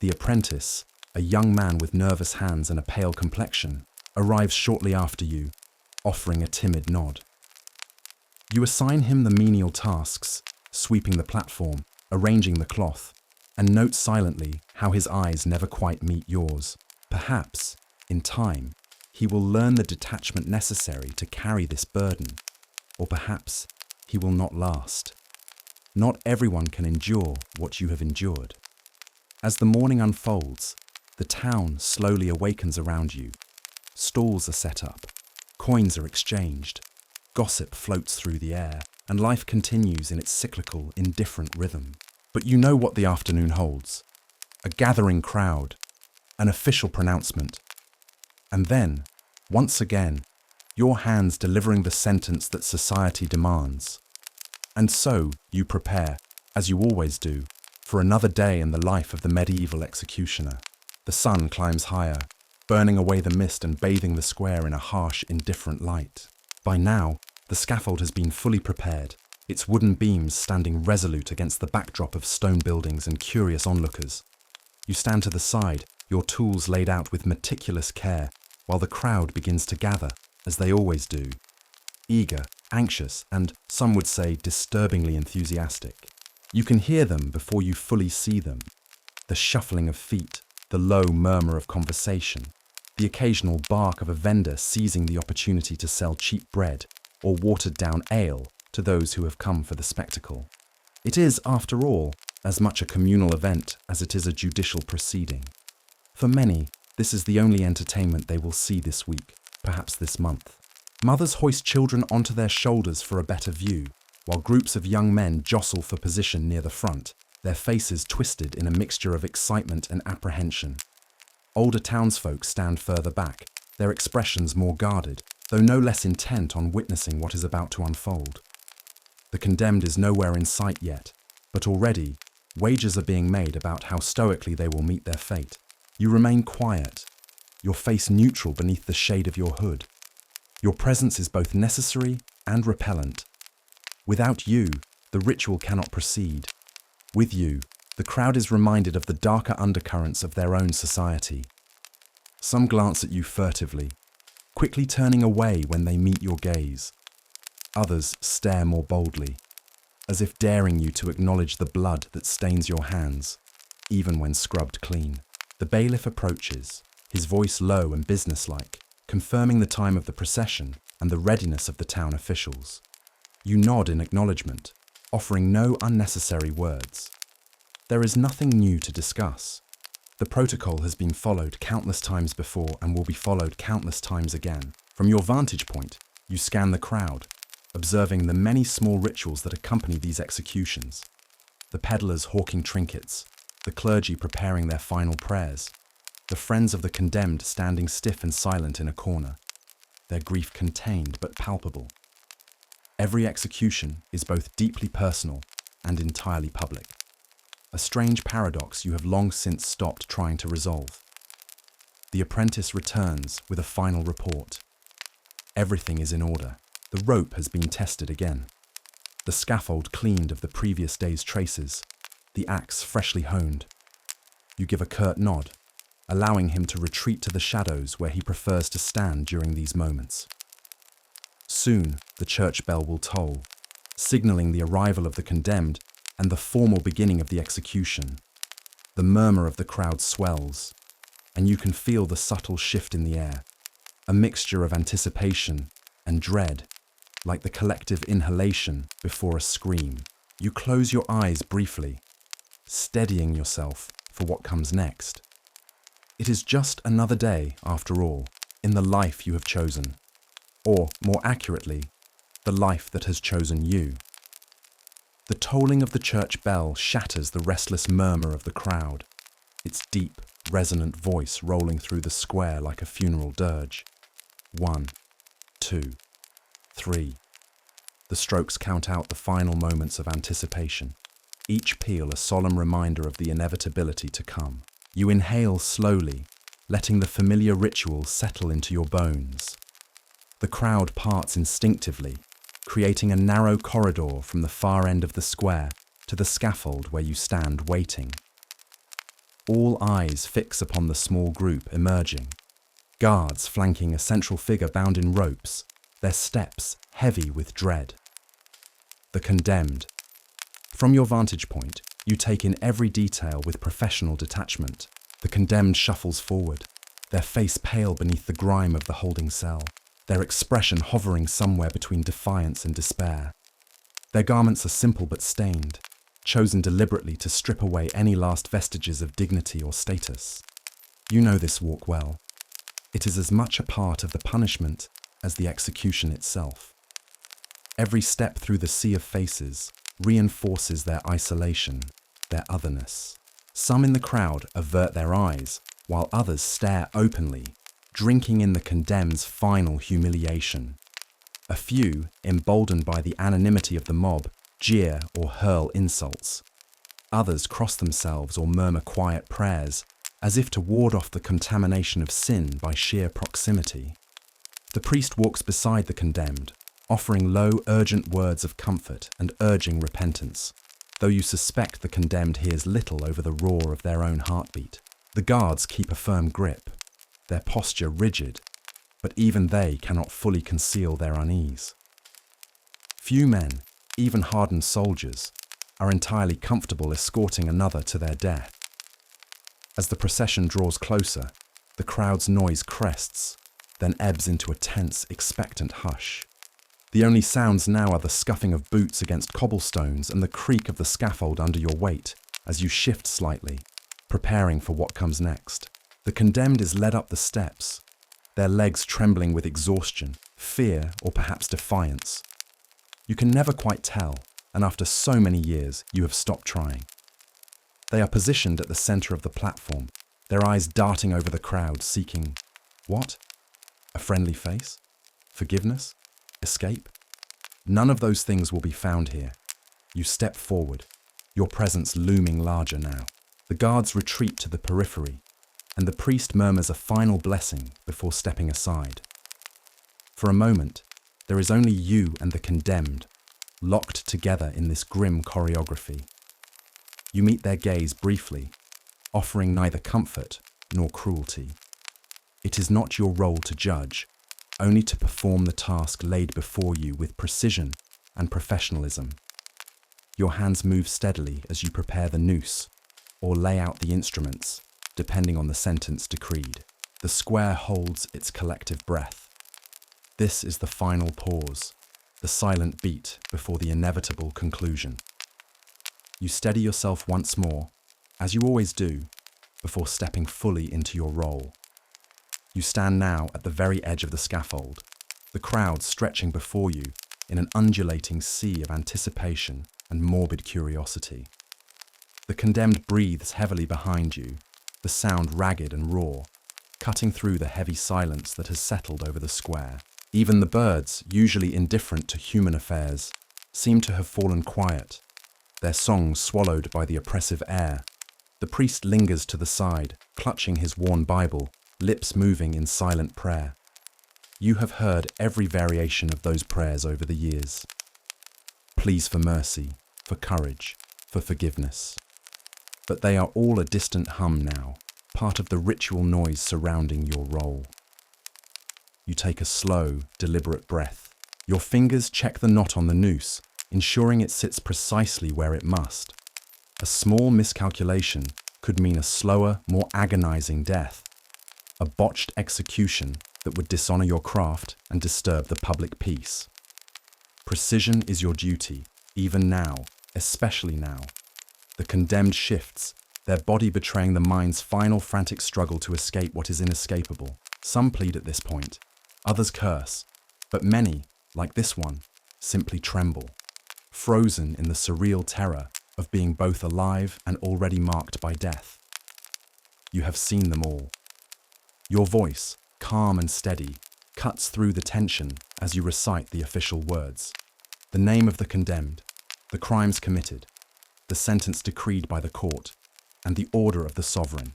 The apprentice, a young man with nervous hands and a pale complexion, arrives shortly after you, offering a timid nod. You assign him the menial tasks, sweeping the platform, arranging the cloth, and note silently how his eyes never quite meet yours. Perhaps, in time, he will learn the detachment necessary to carry this burden, or perhaps he will not last. Not everyone can endure what you have endured. As the morning unfolds, the town slowly awakens around you. Stalls are set up, coins are exchanged, gossip floats through the air, and life continues in its cyclical, indifferent rhythm. But you know what the afternoon holds. A gathering crowd, an official pronouncement, and then, once again, your hands delivering the sentence that society demands. And so you prepare, as you always do, for another day in the life of the medieval executioner. The sun climbs higher, burning away the mist and bathing the square in a harsh, indifferent light. By now, the scaffold has been fully prepared, its wooden beams standing resolute against the backdrop of stone buildings and curious onlookers. You stand to the side, your tools laid out with meticulous care, while the crowd begins to gather, as they always do. Eager, anxious, and, some would say, disturbingly enthusiastic. You can hear them before you fully see them. The shuffling of feet, the low murmur of conversation, the occasional bark of a vendor seizing the opportunity to sell cheap bread or watered-down ale to those who have come for the spectacle. It is, after all, as much a communal event as it is a judicial proceeding. For many, this is the only entertainment they will see this week, perhaps this month. Mothers hoist children onto their shoulders for a better view, while groups of young men jostle for position near the front, their faces twisted in a mixture of excitement and apprehension. Older townsfolk stand further back, their expressions more guarded, though no less intent on witnessing what is about to unfold. The condemned is nowhere in sight yet, but already, wagers are being made about how stoically they will meet their fate. You remain quiet, your face neutral beneath the shade of your hood. Your presence is both necessary and repellent. Without you, the ritual cannot proceed. With you, the crowd is reminded of the darker undercurrents of their own society. Some glance at you furtively, quickly turning away when they meet your gaze. Others stare more boldly, as if daring you to acknowledge the blood that stains your hands, even when scrubbed clean. The bailiff approaches, his voice low and businesslike, confirming the time of the procession and the readiness of the town officials. You nod in acknowledgement, offering no unnecessary words. There is nothing new to discuss. The protocol has been followed countless times before and will be followed countless times again. From your vantage point, you scan the crowd, observing the many small rituals that accompany these executions. The peddlers hawking trinkets, the clergy preparing their final prayers, the friends of the condemned standing stiff and silent in a corner, their grief contained but palpable. Every execution is both deeply personal and entirely public. A strange paradox you have long since stopped trying to resolve. The apprentice returns with a final report. Everything is in order. The rope has been tested again. The scaffold cleaned of the previous day's traces, the axe freshly honed. You give a curt nod, allowing him to retreat to the shadows where he prefers to stand during these moments. Soon, the church bell will toll, signaling the arrival of the condemned and the formal beginning of the execution. The murmur of the crowd swells, and you can feel the subtle shift in the air, a mixture of anticipation and dread, like the collective inhalation before a scream. You close your eyes briefly, steadying yourself for what comes next. It is just another day, after all, in the life you have chosen, or, more accurately, the life that has chosen you. The tolling of the church bell shatters the restless murmur of the crowd, its deep, resonant voice rolling through the square like a funeral dirge. 1, 2, 3. The strokes count out the final moments of anticipation, each peal a solemn reminder of the inevitability to come. You inhale slowly, letting the familiar ritual settle into your bones. The crowd parts instinctively, creating a narrow corridor from the far end of the square to the scaffold where you stand waiting. All eyes fix upon the small group emerging, guards flanking a central figure bound in ropes, their steps heavy with dread. The condemned. From your vantage point, you take in every detail with professional detachment. The condemned shuffles forward, their face pale beneath the grime of the holding cell, their expression hovering somewhere between defiance and despair. Their garments are simple but stained, chosen deliberately to strip away any last vestiges of dignity or status. You know this walk well. It is as much a part of the punishment as the execution itself. Every step through the sea of faces reinforces their isolation, their otherness. Some in the crowd avert their eyes, while others stare openly, drinking in the condemned's final humiliation. A few, emboldened by the anonymity of the mob, jeer or hurl insults. Others cross themselves or murmur quiet prayers, as if to ward off the contamination of sin by sheer proximity. The priest walks beside the condemned, offering low, urgent words of comfort and urging repentance, though you suspect the condemned hears little over the roar of their own heartbeat. The guards keep a firm grip, their posture rigid, but even they cannot fully conceal their unease. Few men, even hardened soldiers, are entirely comfortable escorting another to their death. As the procession draws closer, The crowd's noise crests, then ebbs into a tense, expectant hush. The only sounds now are the scuffing of boots against cobblestones and the creak of the scaffold under your weight as you shift slightly, preparing for what comes next. The condemned is led up the steps, their legs trembling with exhaustion, fear, or perhaps defiance. You can never quite tell, and after so many years, you have stopped trying. They are positioned at the center of the platform, their eyes darting over the crowd, seeking what? A friendly face? Forgiveness? Escape? None of those things will be found here. You step forward, your presence looming larger now. The guards retreat to the periphery, and the priest murmurs a final blessing before stepping aside. For a moment, there is only you and the condemned, locked together in this grim choreography. You meet their gaze briefly, offering neither comfort nor cruelty. It is not your role to judge, only to perform the task laid before you with precision and professionalism. Your hands move steadily as you prepare the noose, or lay out the instruments, depending on the sentence decreed. The square holds its collective breath. This is the final pause, the silent beat before the inevitable conclusion. You steady yourself once more, as you always do, before stepping fully into your role. You stand now at the very edge of the scaffold, the crowd stretching before you in an undulating sea of anticipation and morbid curiosity. The condemned breathes heavily behind you, the sound ragged and raw, cutting through the heavy silence that has settled over the square. Even the birds, usually indifferent to human affairs, seem to have fallen quiet, their songs swallowed by the oppressive air. The priest lingers to the side, clutching his worn Bible, lips moving in silent prayer. You have heard every variation of those prayers over the years. Pleas for mercy, for courage, for forgiveness. But they are all a distant hum now, part of the ritual noise surrounding your role. You take a slow, deliberate breath. Your fingers check the knot on the noose, ensuring it sits precisely where it must. A small miscalculation could mean a slower, more agonizing death, a botched execution that would dishonor your craft and disturb the public peace. Precision is your duty, even now, especially now. The condemned shifts, their body betraying the mind's final frantic struggle to escape what is inescapable. Some plead at this point, others curse, but many, like this one, simply tremble, frozen in the surreal terror of being both alive and already marked by death. You have seen them all. Your voice, calm and steady, cuts through the tension as you recite the official words. The name of the condemned, the crimes committed, the sentence decreed by the court, and the order of the sovereign.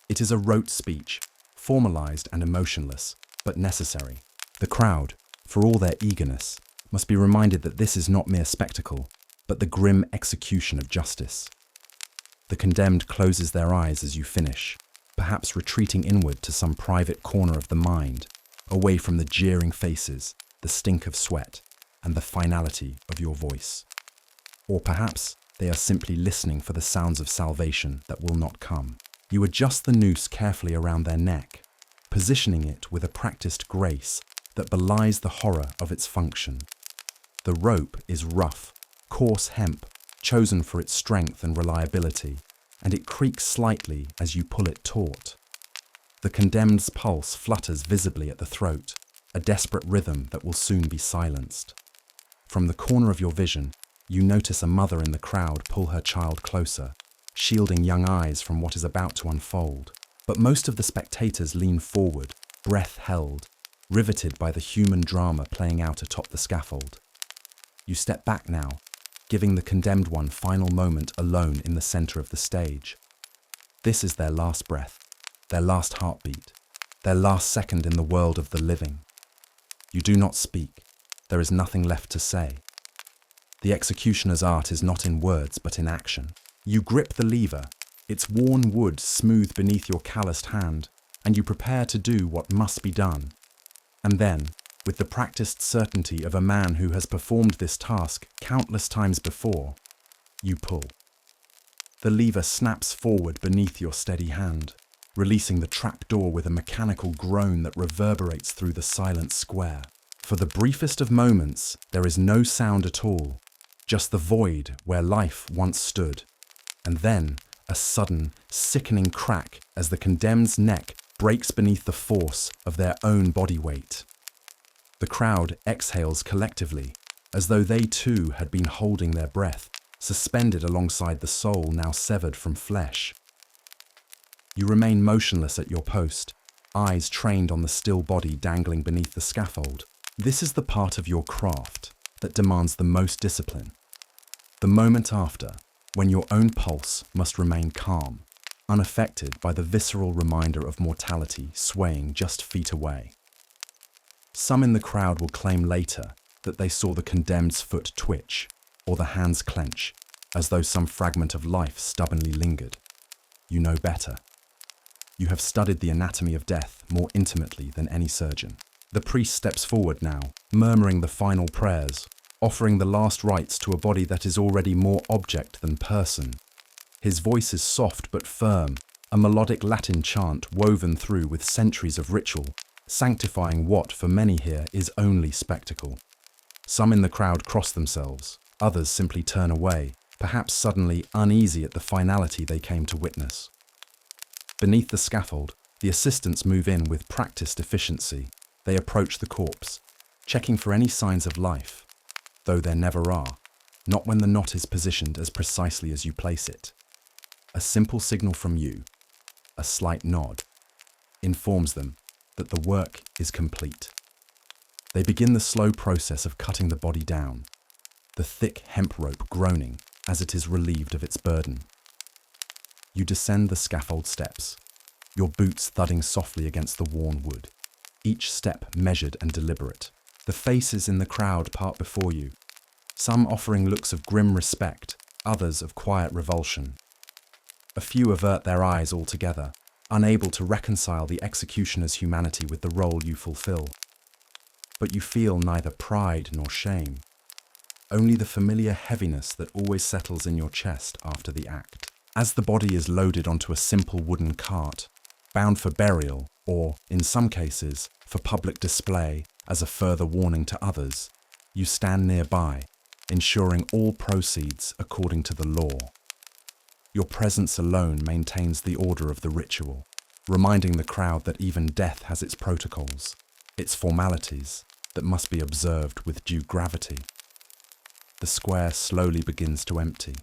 It is a rote speech, formalized and emotionless, but necessary. The crowd, for all their eagerness, must be reminded that this is not mere spectacle, but the grim execution of justice. The condemned closes their eyes as you finish, perhaps retreating inward to some private corner of the mind, away from the jeering faces, the stink of sweat, and the finality of your voice. Or perhaps they are simply listening for the sounds of salvation that will not come. You adjust the noose carefully around their neck, positioning it with a practiced grace that belies the horror of its function. The rope is rough, coarse hemp, chosen for its strength and reliability, and it creaks slightly as you pull it taut. The condemned's pulse flutters visibly at the throat, a desperate rhythm that will soon be silenced. From the corner of your vision, you notice a mother in the crowd pull her child closer, shielding young eyes from what is about to unfold. But most of the spectators lean forward, breath held, riveted by the human drama playing out atop the scaffold. You step back now, giving the condemned one final moment alone in the center of the stage. This is their last breath, their last heartbeat, their last second in the world of the living. You do not speak. There is nothing left to say. The executioner's art is not in words, but in action. You grip the lever, its worn wood smooth beneath your calloused hand, and you prepare to do what must be done. And then, with the practiced certainty of a man who has performed this task countless times before, you pull. The lever snaps forward beneath your steady hand. releasing the trapdoor with a mechanical groan that reverberates through the silent square. For the briefest of moments, there is no sound at all, just the void where life once stood. And then, a sudden, sickening crack as the condemned's neck breaks beneath the force of their own body weight. The crowd exhales collectively, as though they too had been holding their breath, suspended alongside the soul now severed from flesh. You remain motionless at your post, eyes trained on the still body dangling beneath the scaffold. This is the part of your craft that demands the most discipline. The moment after, when your own pulse must remain calm, unaffected by the visceral reminder of mortality swaying just feet away. Some in the crowd will claim later that they saw the condemned's foot twitch or the hands clench, as though some fragment of life stubbornly lingered. You know better. You have studied the anatomy of death more intimately than any surgeon. The priest steps forward now, murmuring the final prayers, offering the last rites to a body that is already more object than person. His voice is soft but firm, a melodic Latin chant woven through with centuries of ritual, sanctifying what, for many here, is only spectacle. Some in the crowd cross themselves, others simply turn away, perhaps suddenly uneasy at the finality they came to witness. Beneath the scaffold, the assistants move in with practiced efficiency. They approach the corpse, checking for any signs of life, though there never are, not when the knot is positioned as precisely as you place it. A simple signal from you, a slight nod, informs them that the work is complete. They begin the slow process of cutting the body down, the thick hemp rope groaning as it is relieved of its burden. You descend the scaffold steps, your boots thudding softly against the worn wood, each step measured and deliberate. The faces in the crowd part before you, some offering looks of grim respect, others of quiet revulsion. A few avert their eyes altogether, unable to reconcile the executioner's humanity with the role you fulfill. But you feel neither pride nor shame, only the familiar heaviness that always settles in your chest after the act. As the body is loaded onto a simple wooden cart, bound for burial, or, in some cases, for public display as a further warning to others, you stand nearby, ensuring all proceeds according to the law. Your presence alone maintains the order of the ritual, reminding the crowd that even death has its protocols, its formalities that must be observed with due gravity. The square slowly begins to empty,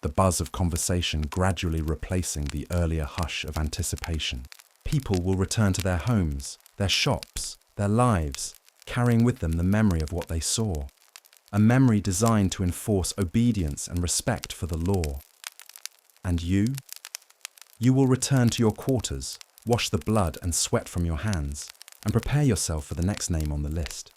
the buzz of conversation gradually replacing the earlier hush of anticipation. People will return to their homes, their shops, their lives, carrying with them the memory of what they saw, a memory designed to enforce obedience and respect for the law. And you? You will return to your quarters, wash the blood and sweat from your hands, and prepare yourself for the next name on the list.